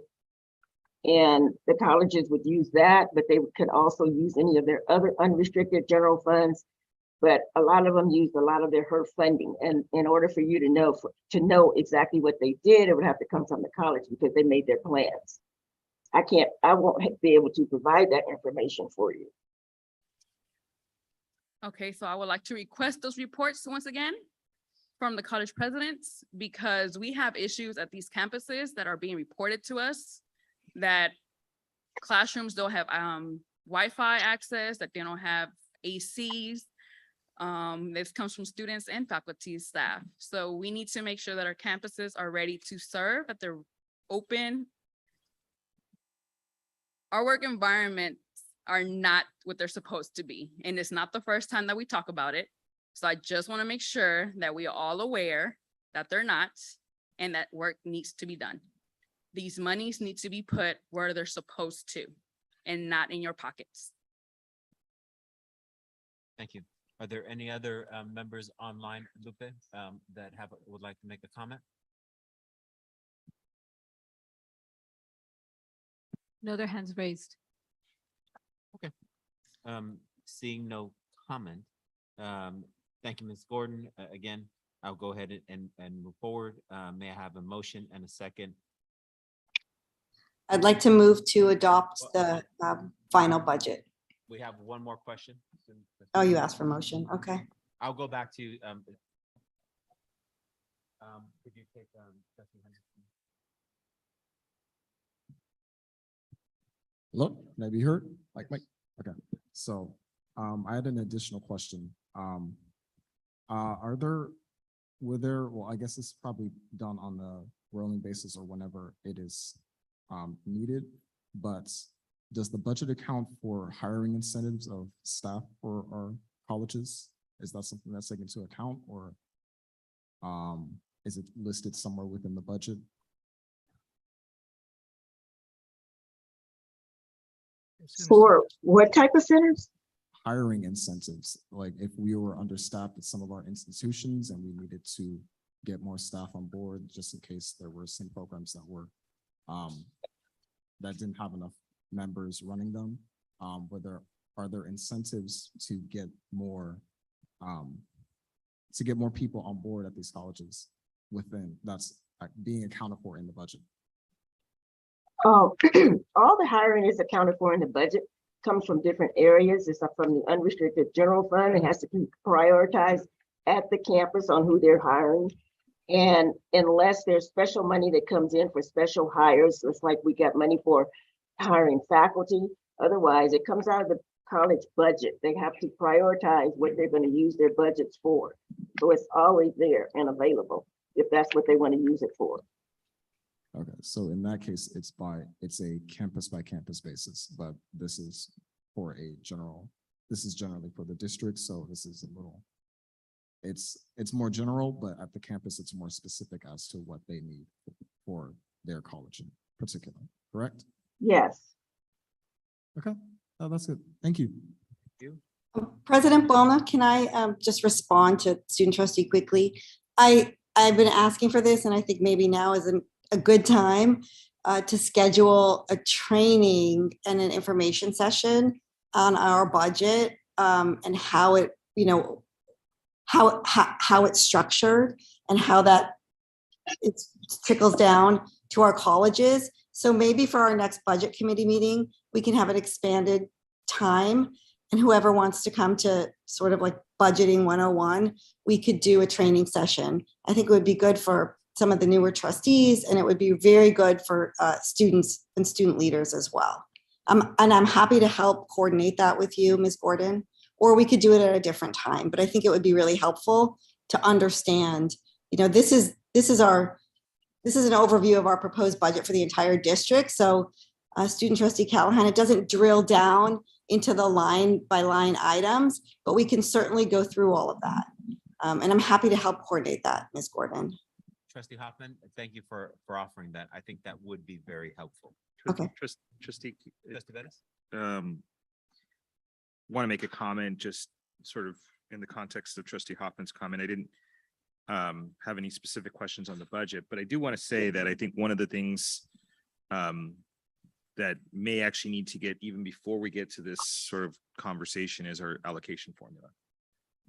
And the colleges would use that, but they could also use any of their other unrestricted general funds. But a lot of them used a lot of their HERF funding. And in order for you to know exactly what they did, it would have to come from the college because they made their plans. I won't be able to provide that information for you. Okay, so I would like to request those reports once again from the college presidents, because we have issues at these campuses that are being reported to us, that classrooms don't have Wi-Fi access, that they don't have ACs. This comes from students and faculty staff. So we need to make sure that our campuses are ready to serve, that they're open. Our work environments are not what they're supposed to be. And it's not the first time that we talk about it. So I just want to make sure that we are all aware that they're not, and that work needs to be done. These monies need to be put where they're supposed to, and not in your pockets. Thank you. Are there any other members online, Lupe, that would like to make a comment? No other hands raised. Okay. Seeing no comment, thank you, Ms. Gordon. Again, I'll go ahead and move forward. May I have a motion and a second? I'd like to move to adopt the final budget. We have one more question. Oh, you asked for motion. Okay. I'll go back to, could you take, Trustee Henderson? Hello, can I be heard? Mike. Okay, so I had an additional question. Well, I guess it's probably done on the rolling basis or whenever it is needed, but does the budget account for hiring incentives of staff for our colleges? Is that something that's taken into account, or is it listed somewhere within the budget? For what type of centers? Hiring incentives, like if we were understaffed at some of our institutions and we needed to get more staff on board, just in case there were some programs that were that didn't have enough members running them, are there incentives to get more people on board at these colleges within that's being accounted for in the budget? All the hiring is accounted for in the budget, comes from different areas. It's from the unrestricted general fund. It has to be prioritized at the campus on who they're hiring. And unless there's special money that comes in for special hires, it's like we got money for hiring faculty. Otherwise, it comes out of the college budget. They have to prioritize what they're going to use their budgets for. So it's always there and available if that's what they want to use it for. Okay, so in that case, it's a campus by campus basis, but this is generally for the district. So this is it's more general, but at the campus, it's more specific as to what they need for their college in particular, correct? Yes. Okay, oh, that's good. Thank you. President Buelna, can I just respond to student trustee quickly? I've been asking for this, and I think maybe now is a good time to schedule a training and an information session on our budget and how it, how it's structured and how that it trickles down to our colleges. So maybe for our next budget committee meeting, we can have an expanded time, and whoever wants to come to sort of like budgeting 101, we could do a training session. I think it would be good for some of the newer trustees, and it would be very good for students and student leaders as well. And I'm happy to help coordinate that with you, Ms. Gordon, or we could do it at a different time. But I think it would be really helpful to understand, this is an overview of our proposed budget for the entire district. So student trustee Callahan, it doesn't drill down into the line by line items, but we can certainly go through all of that. And I'm happy to help coordinate that, Ms. Gordon. Trustee Hoffman, thank you for offering that. I think that would be very helpful. Okay. Trustee Bettis? want to make a comment, just sort of in the context of Trustee Hoffman's comment, I didn't have any specific questions on the budget, but I do want to say that I think one of the things that may actually need to get even before we get to this sort of conversation is our allocation formula.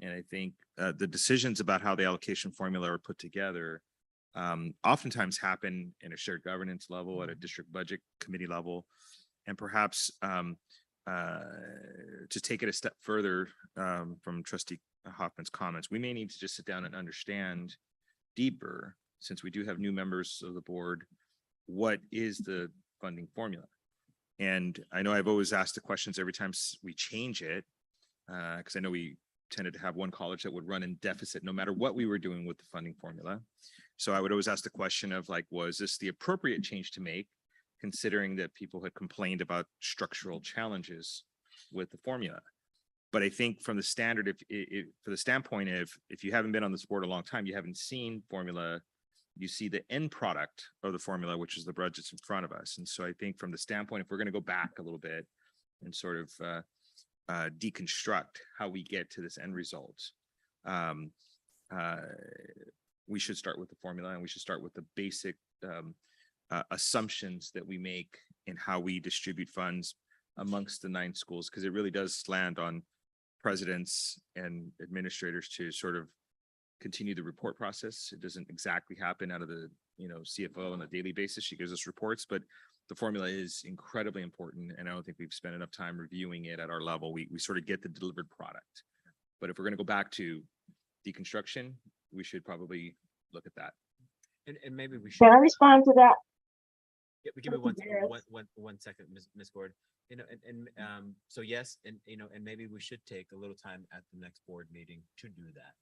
And I think the decisions about how the allocation formula are put together oftentimes happen in a shared governance level, at a district budget committee level, and perhaps to take it a step further from Trustee Hoffman's comments, we may need to just sit down and understand deeper, since we do have new members of the board, what is the funding formula? And I know I've always asked the questions every time we change it, because I know we tended to have one college that would run in deficit no matter what we were doing with the funding formula. So I would always ask the question of like, was this the appropriate change to make, considering that people had complained about structural challenges with the formula? But I think from the standard, if for the standpoint of, if you haven't been on this board a long time, you haven't seen formula, you see the end product of the formula, which is the budgets in front of us. And so I think from the standpoint, if we're going to go back a little bit and sort of deconstruct how we get to this end result, we should start with the formula, and we should start with the basic assumptions that we make in how we distribute funds amongst the 9 schools, because it really does land on presidents and administrators to sort of continue the report process. It doesn't exactly happen out of the CFO on a daily basis. She gives us reports, but the formula is incredibly important, and I don't think we've spent enough time reviewing it at our level. We sort of get the delivered product, but if we're going to go back to deconstruction, we should probably look at that. And maybe we should. Can I respond to that? Yeah, give me Yes. one second, Ms. Gordon. So yes, and maybe we should take a little time at the next board meeting to do that.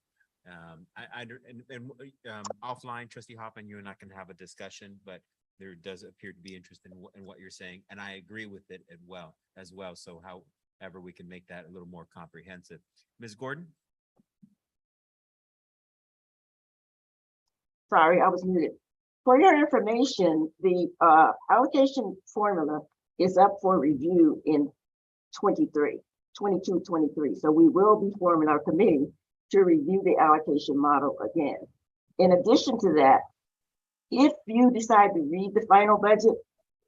Offline, Trustee Hoffman, you and I can have a discussion, but there does appear to be interest in what you're saying, and I agree with it as well. So however we can make that a little more comprehensive. Ms. Gordon? Sorry, I was muted. For your information, the allocation formula is up for review in 22, 23. So we will be forming our committee to review the allocation model again. In addition to that, if you decide to read the final budget,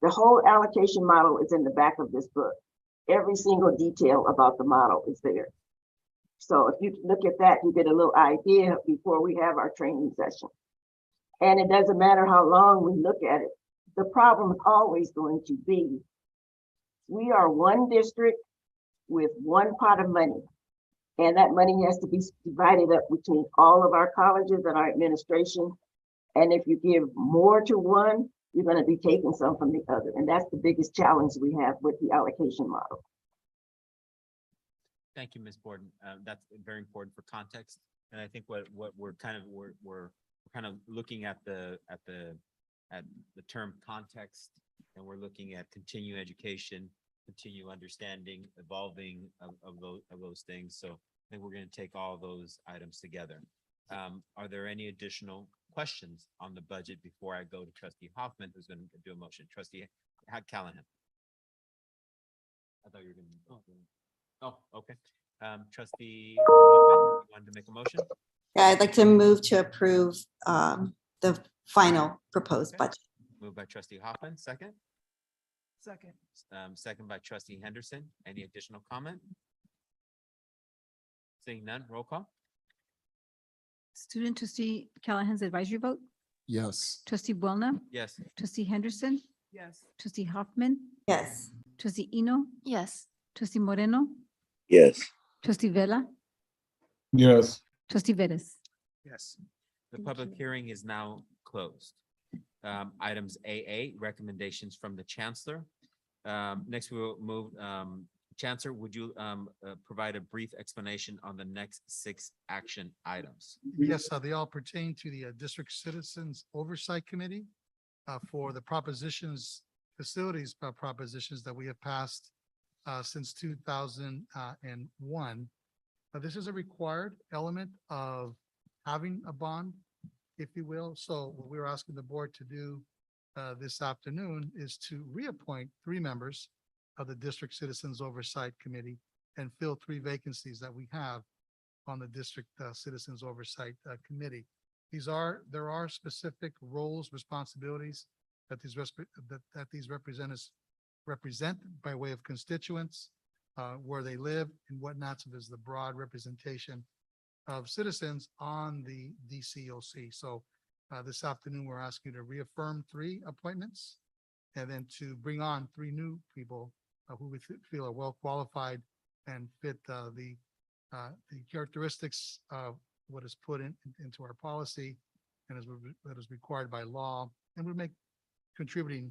the whole allocation model is in the back of this book. Every single detail about the model is there. So if you look at that, you get a little idea before we have our training session. And it doesn't matter how long we look at it. The problem is always going to be, we are one district with one pot of money. And that money has to be divided up between all of our colleges and our administration. And if you give more to one, you're going to be taking some from the other. And that's the biggest challenge we have with the allocation model. Thank you, Ms. Borden. That's very important for context. And I think what we're kind of looking at the term context, and we're looking at continuing education, continue understanding, evolving of those things. So I think we're going to take all those items together. Are there any additional questions on the budget before I go to Trustee Hoffman, who's going to do a motion? Trustee Callahan. I thought you were going to. Oh, okay. Trustee Hoffman, you wanted to make a motion? Yeah, I'd like to move to approve the final proposed budget. Moved by Trustee Hoffman, second. Second. Second by Trustee Henderson. Any additional comment? Seeing none, roll call. Student trustee Callahan's advisory vote, Yes. trustee Buelna, Yes. trustee Henderson, Yes. trustee Hoffman, Yes. trustee Eno, Yes. trustee Moreno, Yes. trustee Vela, Yes. trustee Vettis. Yes. The public hearing is now closed. Items AA, recommendations from the chancellor. Next, we will move, Chancellor, would you provide a brief explanation on the next 6 action items? Yes, they all pertain to the District Citizens Oversight Committee for the facilities propositions that we have passed since 2001. This is a required element of having a bond, if you will. So what we're asking the board to do this afternoon is to reappoint 3 members of the District Citizens Oversight Committee and fill 3 vacancies that we have on the District Citizens Oversight Committee. There are specific roles, responsibilities that these representatives represent by way of constituents, where they live and whatnot. So there's the broad representation of citizens on the DCOC. So this afternoon, we're asking you to reaffirm 3 appointments and then to bring on 3 new people who we feel are well qualified and fit the characteristics of what is put into our policy and that is required by law, and we make contributing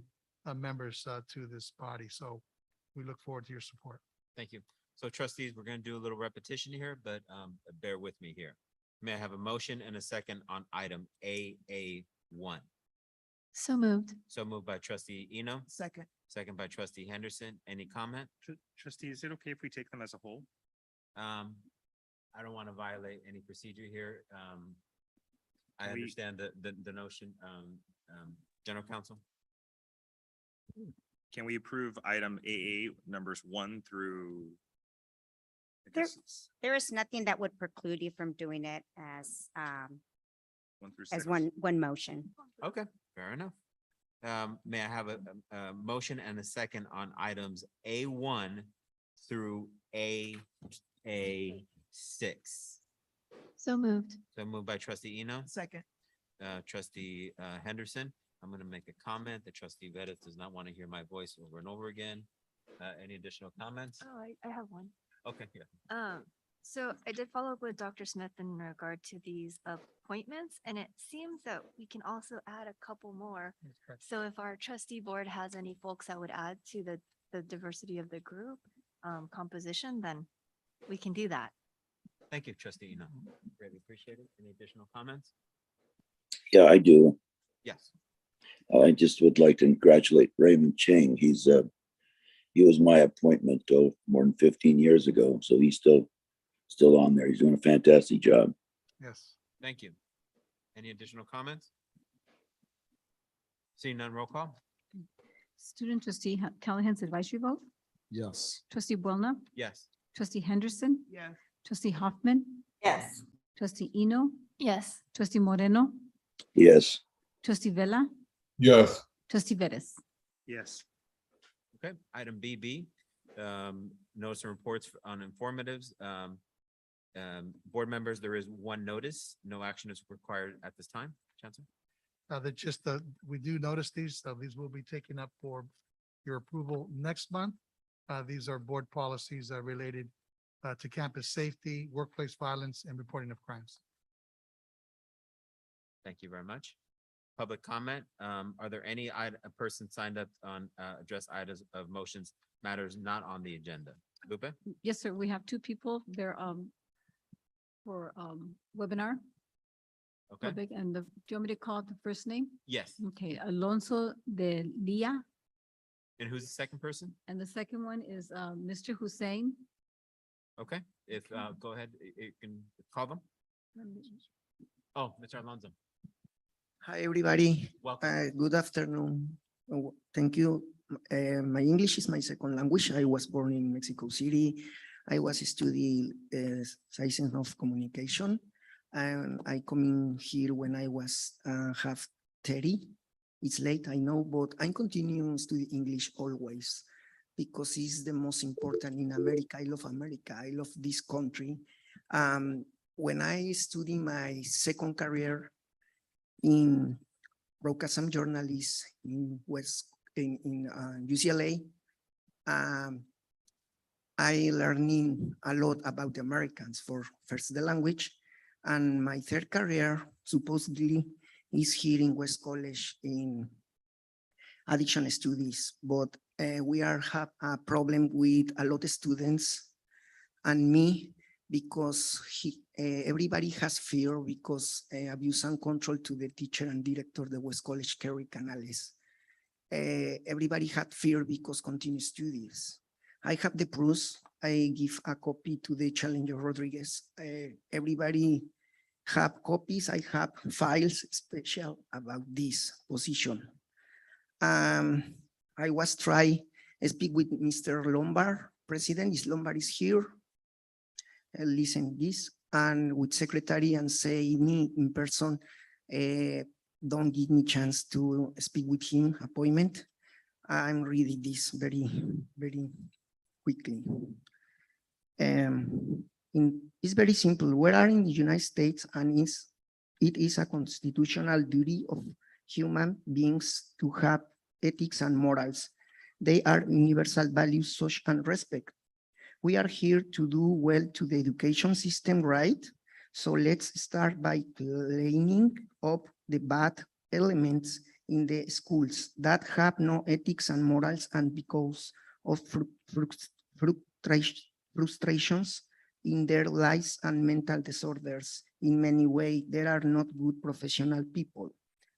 members to this body. So we look forward to your support. Thank you. So trustees, we're going to do a little repetition here, but bear with me here. May I have a motion and a second on item AA1? So moved. So moved by trustee Eno, Second. second by trustee Henderson. Any comment? Trustee, is it okay if we take them as a whole? I don't want to violate any procedure here. I We- understand the notion, general counsel. Can we approve item AA numbers 1 through? I There- guess it's There is nothing that would preclude you from doing it as 1 through 6. one motion. Okay, fair enough. May I have a motion and a second on items A1 through AA6? So moved. So moved by trustee Eno, Second. trustee Henderson. I'm going to make a comment that trustee Vettis does not want to hear my voice over and over again. Any additional comments? Oh, I have one. Okay, yeah. So I did follow up with Dr. Smith in regard to these appointments, and it seems that we can also add a couple more. So if our trustee board has any folks that would add to the diversity of the group composition, then we can do that. Thank you, trustee Eno. Greatly appreciate it. Any additional comments? Yeah, I do. Yes. I just would like to congratulate Raymond Ching. He was my appointment more than 15 years ago, so he's still on there. He's doing a fantastic job. Yes. Thank you. Any additional comments? Seeing none, roll call? Student trustee Callahan's advisory vote, Yes. trustee Boulna, Yes. trustee Henderson, Yes. trustee Hoffman, Yes. trustee Eno, Yes. trustee Moreno, Yes. trustee Vella, Yes. trustee Vettis. Yes. Okay, item BB, notice and reports on informatives. Board members, there is 1 notice. No action is required at this time. Chancellor? We do notice these will be taken up for your approval next month. These are board policies related to campus safety, workplace violence, and reporting of crimes. Thank you very much. Public comment. Are there any person signed up on address items of motions, matters not on the agenda? Lupe? Yes, sir. We have 2 people. They're for webinar. Okay, Public, and do you want me to call the first name? yes. Okay, Alonso de Lia, And who's the second person? and the second one is Mr. Hussein. Okay, if, go ahead, you can call them. Oh, Mr. Alonso, Hi, everybody. welcome. Good afternoon. Thank you. My English is my second language. I was born in Mexico City. I was studying science of communication, and I come in here when I was half 30. It's late, I know, but I'm continuing studying English always because it's the most important in America. I love America. I love this country. When I studied my second career in broadcasting journalist in UCLA, I learning a lot about the Americans for first the language, and my third career supposedly is here in West College in addiction studies, but we have a problem with a lot of students and me because everybody has fear because abuse and control to the teacher and director of the West College, Kerry Canales. Everybody had fear because continue studies. I have the proofs. I give a copy to the Challenger Rodriguez. Everybody have copies. I have files special about this position. I was try speak with Mr. Lombard, president. Is Lombard is here. Listen this. and with secretary and say me in person, don't give me chance to speak with him appointment. I'm reading this very, very quickly. It's very simple. We are in the United States and it is a constitutional duty of human beings to have ethics and morals. They are universal values such as respect. We are here to do well to the education system, right? So let's start by cleaning up the bad elements in the schools that have no ethics and morals, and because of frustrations in their lives and mental disorders. In many ways, there are not good professional people.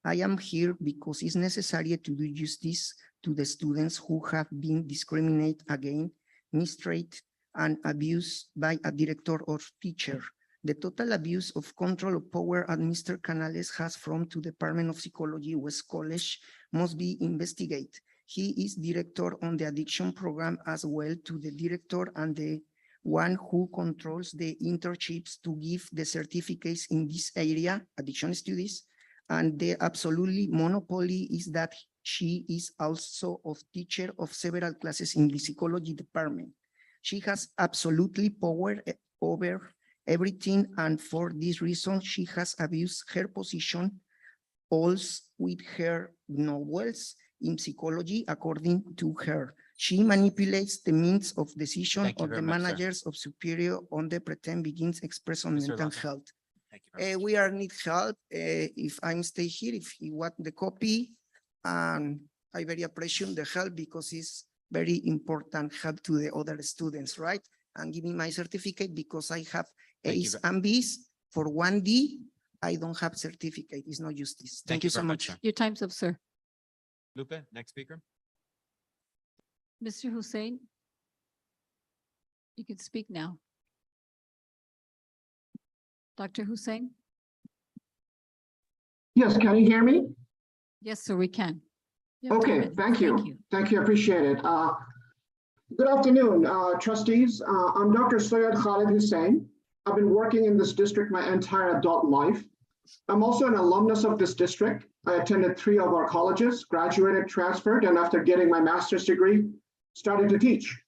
I am here because it's necessary to do justice to the students who have been discriminated against, mistreated, and abused by a director or teacher. The total abuse of control of power that Mr. Canales has from to Department of Psychology West College must be investigated. He is director on the addiction program as well to the director and the one who controls the internships to give the certificates in this area, addiction studies, and the absolutely monopoly is that she is also a teacher of several classes in the psychology department. She has absolutely power over everything, and for this reason, she has abused her position also with her novels in psychology, according to her. She manipulates the means of decision of the managers of superior on the pretend begins express on mental health. We are need help. If I'm stay here, if you want the copy, I very appreciate the help because it's very important help to the other students, right? And give me my certificate because I have A's and B's for 1D. I don't have certificate. It's not justice. Thank you so much. Your time's up, sir. Lupe, next speaker. Mr. Hussein, you can speak now. Dr. Hussein? Yes, can you hear me? Yes, sir, we can. You have 2 Okay, minutes. thank you. Thank you, I appreciate it. Good afternoon, trustees. I'm Dr. Soyad Khalid Hussein. I've been working in this district my entire adult life. I'm also an alumnus of this district. I attended 3 of our colleges, graduated, transferred, and after getting my master's degree, started to teach.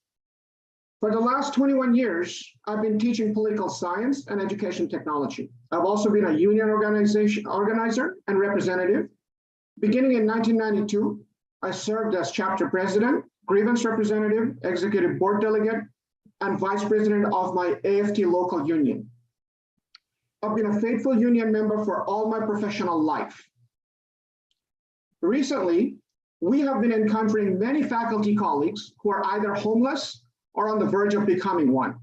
For the last 21 years, I've been teaching political science and education technology. I've also been a union organizer and representative. Beginning in 1992, I served as chapter president, grievance representative, executive board delegate, and vice president of my AFT local union. I've been a faithful union member for all my professional life. Recently, we have been encountering many faculty colleagues who are either homeless or on the verge of becoming one,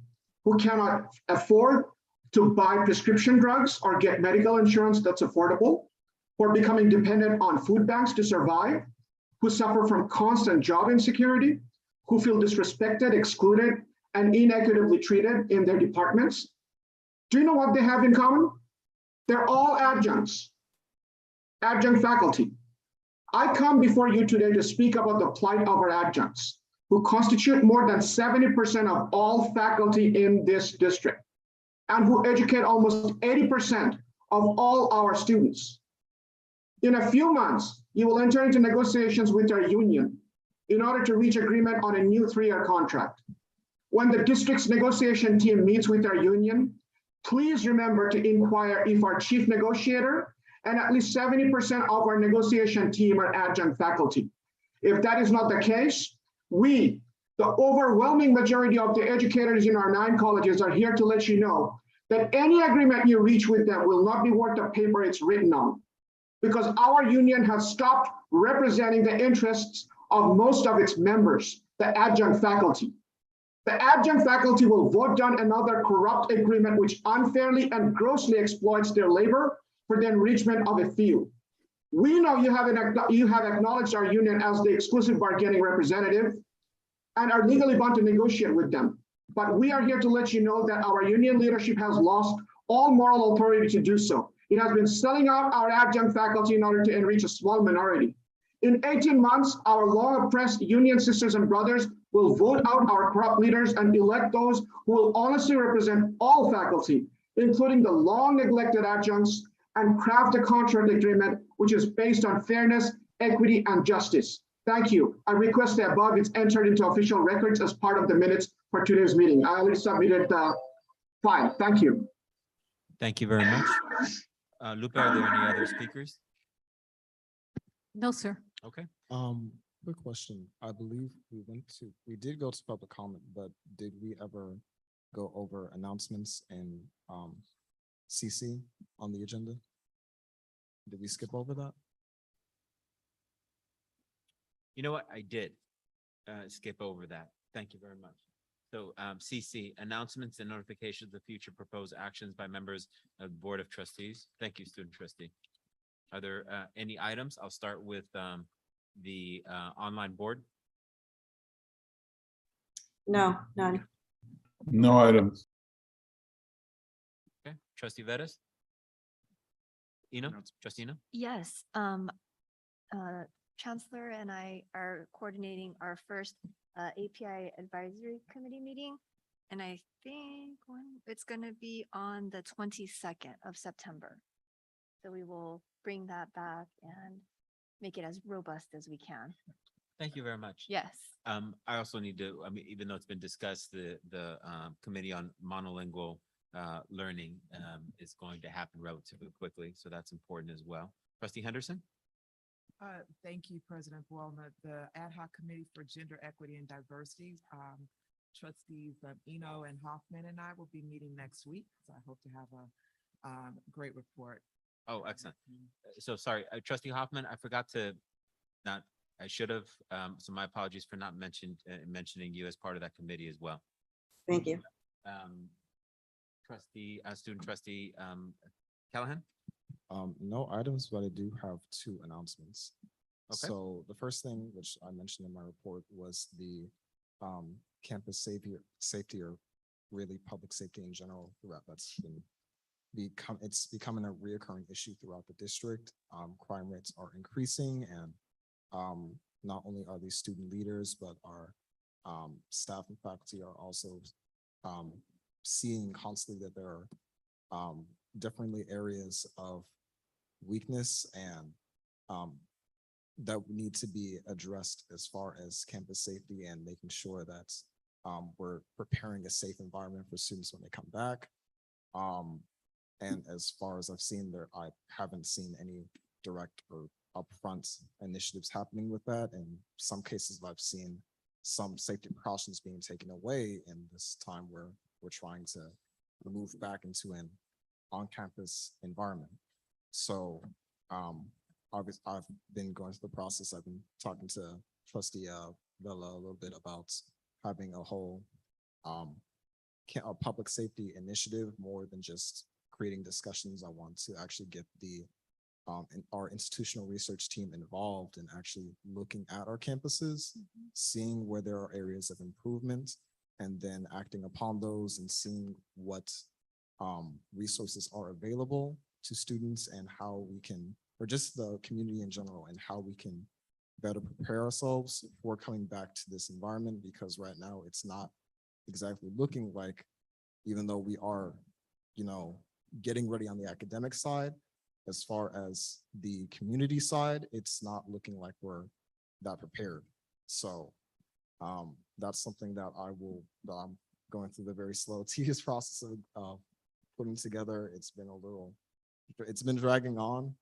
who cannot afford to buy prescription drugs or get medical insurance that's affordable, who are becoming dependent on food banks to survive, who suffer from constant job insecurity, who feel disrespected, excluded, and inequitably treated in their departments. Do you know what they have in common? They're all adjuncts, adjunct faculty. I come before you today to speak about the plight of our adjuncts, who constitute more than 70% of all faculty in this district, and who educate almost 80% of all our students. In a few months, you will enter into negotiations with our union in order to reach agreement on a new 3-year contract. When the district's negotiation team meets with our union, please remember to inquire if our chief negotiator and at least 70% of our negotiation team are adjunct faculty. If that is not the case, we, the overwhelming majority of the educators in our 9 colleges, are here to let you know that any agreement you reach with them will not be worth the paper it's written on, because our union has stopped representing the interests of most of its members, the adjunct faculty. The adjunct faculty will vote down another corrupt agreement which unfairly and grossly exploits their labor for the enrichment of a few. We know you have acknowledged our union as the exclusive bargaining representative and are legally bound to negotiate with them. But we are here to let you know that our union leadership has lost all moral authority to do so. It has been selling out our adjunct faculty in order to enrich a small minority. In 18 months, our long oppressed union sisters and brothers will vote out our corrupt leaders and elect those who will honestly represent all faculty including the long neglected adjuncts, and craft a contract agreement which is based on fairness, equity, and justice. Thank you. I request the above is entered into official records as part of the minutes for today's meeting. I already submitted the file. Thank you. Thank you very much. Lupe, are there any other speakers? No, sir. Okay. Quick question. I believe we did go to public comment, but did we ever go over announcements and CC on the agenda? Did we skip over that? You know what? I did skip over that. Thank you very much. So CC, announcements and notifications of future proposed actions by members of the Board of Trustees. Thank you, student trustee. Are there any items? I'll start with the online board. No, none. No items. Okay, trustee Vettis? Trustina? Yes, Chancellor and I are coordinating our first API Advisory Committee meeting. And I think it's going to be on the 22nd of September. So we will bring that back and make it as robust as we can. Thank you very much. Yes. I also need to, even though it's been discussed, the Committee on Monolingual Learning is going to happen relatively quickly. So that's important as well. Trustee Henderson? Thank you, President Buolna. The Ad Hoc Committee for Gender Equity and Diversity, trustees Eno and Hoffman and I will be meeting next week. So I hope to have a great report. Oh, excellent. So sorry, Trustee Hoffman, I forgot to I should have. So my apologies for not mentioning you as part of that committee as well. Thank you. Student trustee Callahan? No items, but I do have two announcements. Okay. So the first thing, which I mentioned in my report, was the campus safety or really public safety in general throughout. That's it's becoming a reoccurring issue throughout the district. Crime rates are increasing, and not only are these student leaders, but our staff and faculty are also seeing constantly that there are definitely areas of weakness and that need to be addressed as far as campus safety and making sure that we're preparing a safe environment for students when they come back. And as far as I've seen there, I haven't seen any direct or upfront initiatives happening with that. In some cases, I've seen some safety precautions being taken away in this time where we're trying to move back into an on-campus environment. So I've been going through the process. I've been talking to Trustee Vela a little bit about having a whole a public safety initiative more than just creating discussions. I want to actually get our institutional research team involved in actually looking at our campuses, seeing where there are areas of improvement, and then acting upon those and seeing what resources are available to students and how we can, or just the community in general, and how we can better prepare ourselves for coming back to this environment, because right now it's not exactly looking like, even though we are, getting ready on the academic side, as far as the community side, it's not looking like we're that prepared. So that's something that I'm going through the very slow, tedious process of putting together. It's been dragging on,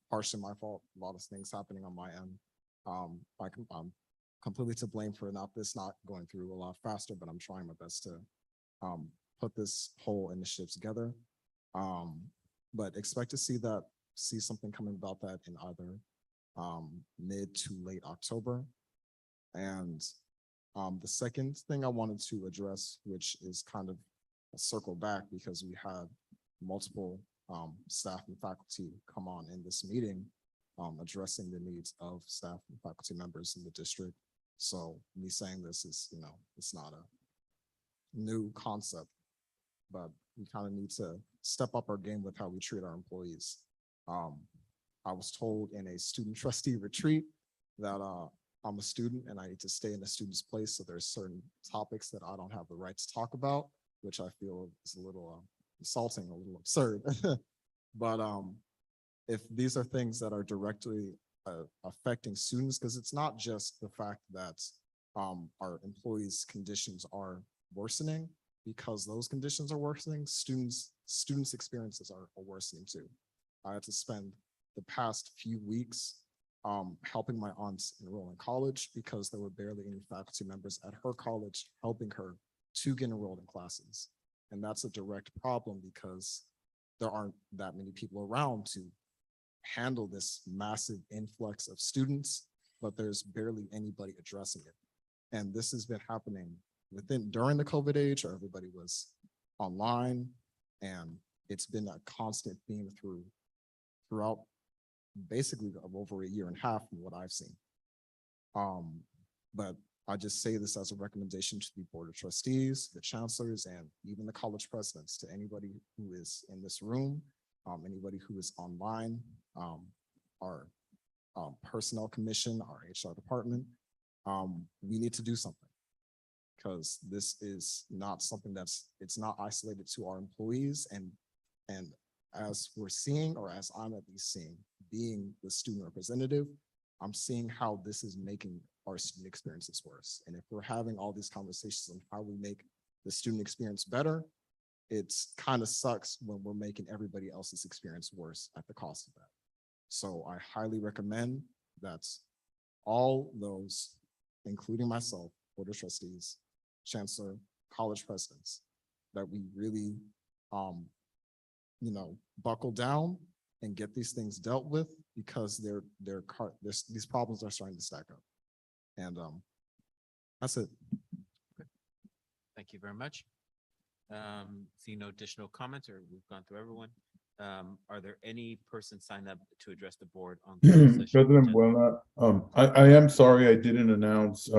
partially my fault, a lot of things happening on my end. I'm completely to blame for not going through a lot faster, but I'm trying my best to put this whole initiative together. But expect to see something coming about that in either mid to late October. And the second thing I wanted to address, which is kind of a circle back, because we had multiple staff and faculty come on in this meeting addressing the needs of staff and faculty members in the district. So me saying this is, it's not a new concept, but we kind of need to step up our game with how we treat our employees. I was told in a student trustee retreat that I'm a student and I need to stay in a student's place. So there's certain topics that I don't have the right to talk about, which I feel is a little insulting, a little absurd. But if these are things that are directly affecting students, because it's not just the fact that our employees' conditions are worsening, because those conditions are worsening, students' experiences are worsening too. I had to spend the past few weeks helping my aunts enroll in college because there were barely any faculty members at her college helping her to get enrolled in classes. And that's a direct problem because there aren't that many people around to handle this massive influx of students, but there's barely anybody addressing it. And this has been happening during the COVID age, where everybody was online, and it's been a constant theme throughout basically over a year and a half from what I've seen. But I just say this as a recommendation to the Board of Trustees, the chancellors, and even the college presidents, to anybody who is in this room, anybody who is online, our personnel commission, our HR department. We need to do something, because this is not something it's not isolated to our employees. And as we're seeing, or as I'm at least seeing, being the student representative, I'm seeing how this is making our student experiences worse. And if we're having all these conversations on how we make the student experience better, it's kind of sucks when we're making everybody else's experience worse at the cost of that. So I highly recommend that all those, including myself, Board of Trustees, Chancellor, college presidents, that we really, buckle down and get these things dealt with, because these problems are starting to stack up. And that's it. Thank you very much. See no additional comments, or we've gone through everyone. Are there any persons signed up to address the board on closed session President agenda? Buelna, I am sorry I didn't announce,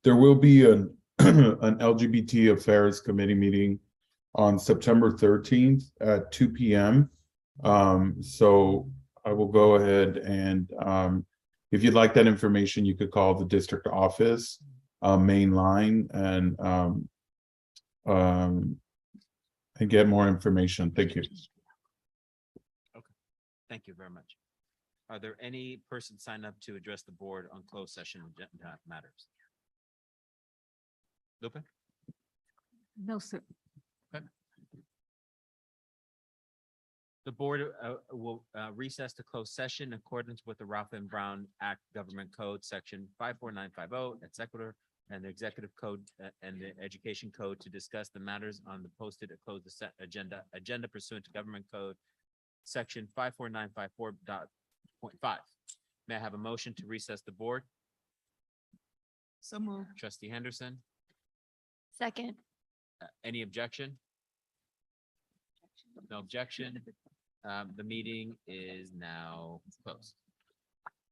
there will be an LGBT Affairs Committee meeting on September 13th at 2 p.m. So I will go ahead and if you'd like that information, you could call the district office main line and get more information. Thank you. Okay, thank you very much. Are there any persons signed up to address the board on closed session agenda matters? Lupe? No, sir. Okay. The board will recess to closed session in accordance with the Ralph M. Brown Act Government Code, Section 54950, et cetera, and the Executive Code and the Education Code, to discuss the matters on the posted closed agenda pursuant to Government Code, Section 54954.5. May I have a motion to recess the board? So moved. Trustee Henderson, Second. any objection? No objection. The meeting is now closed.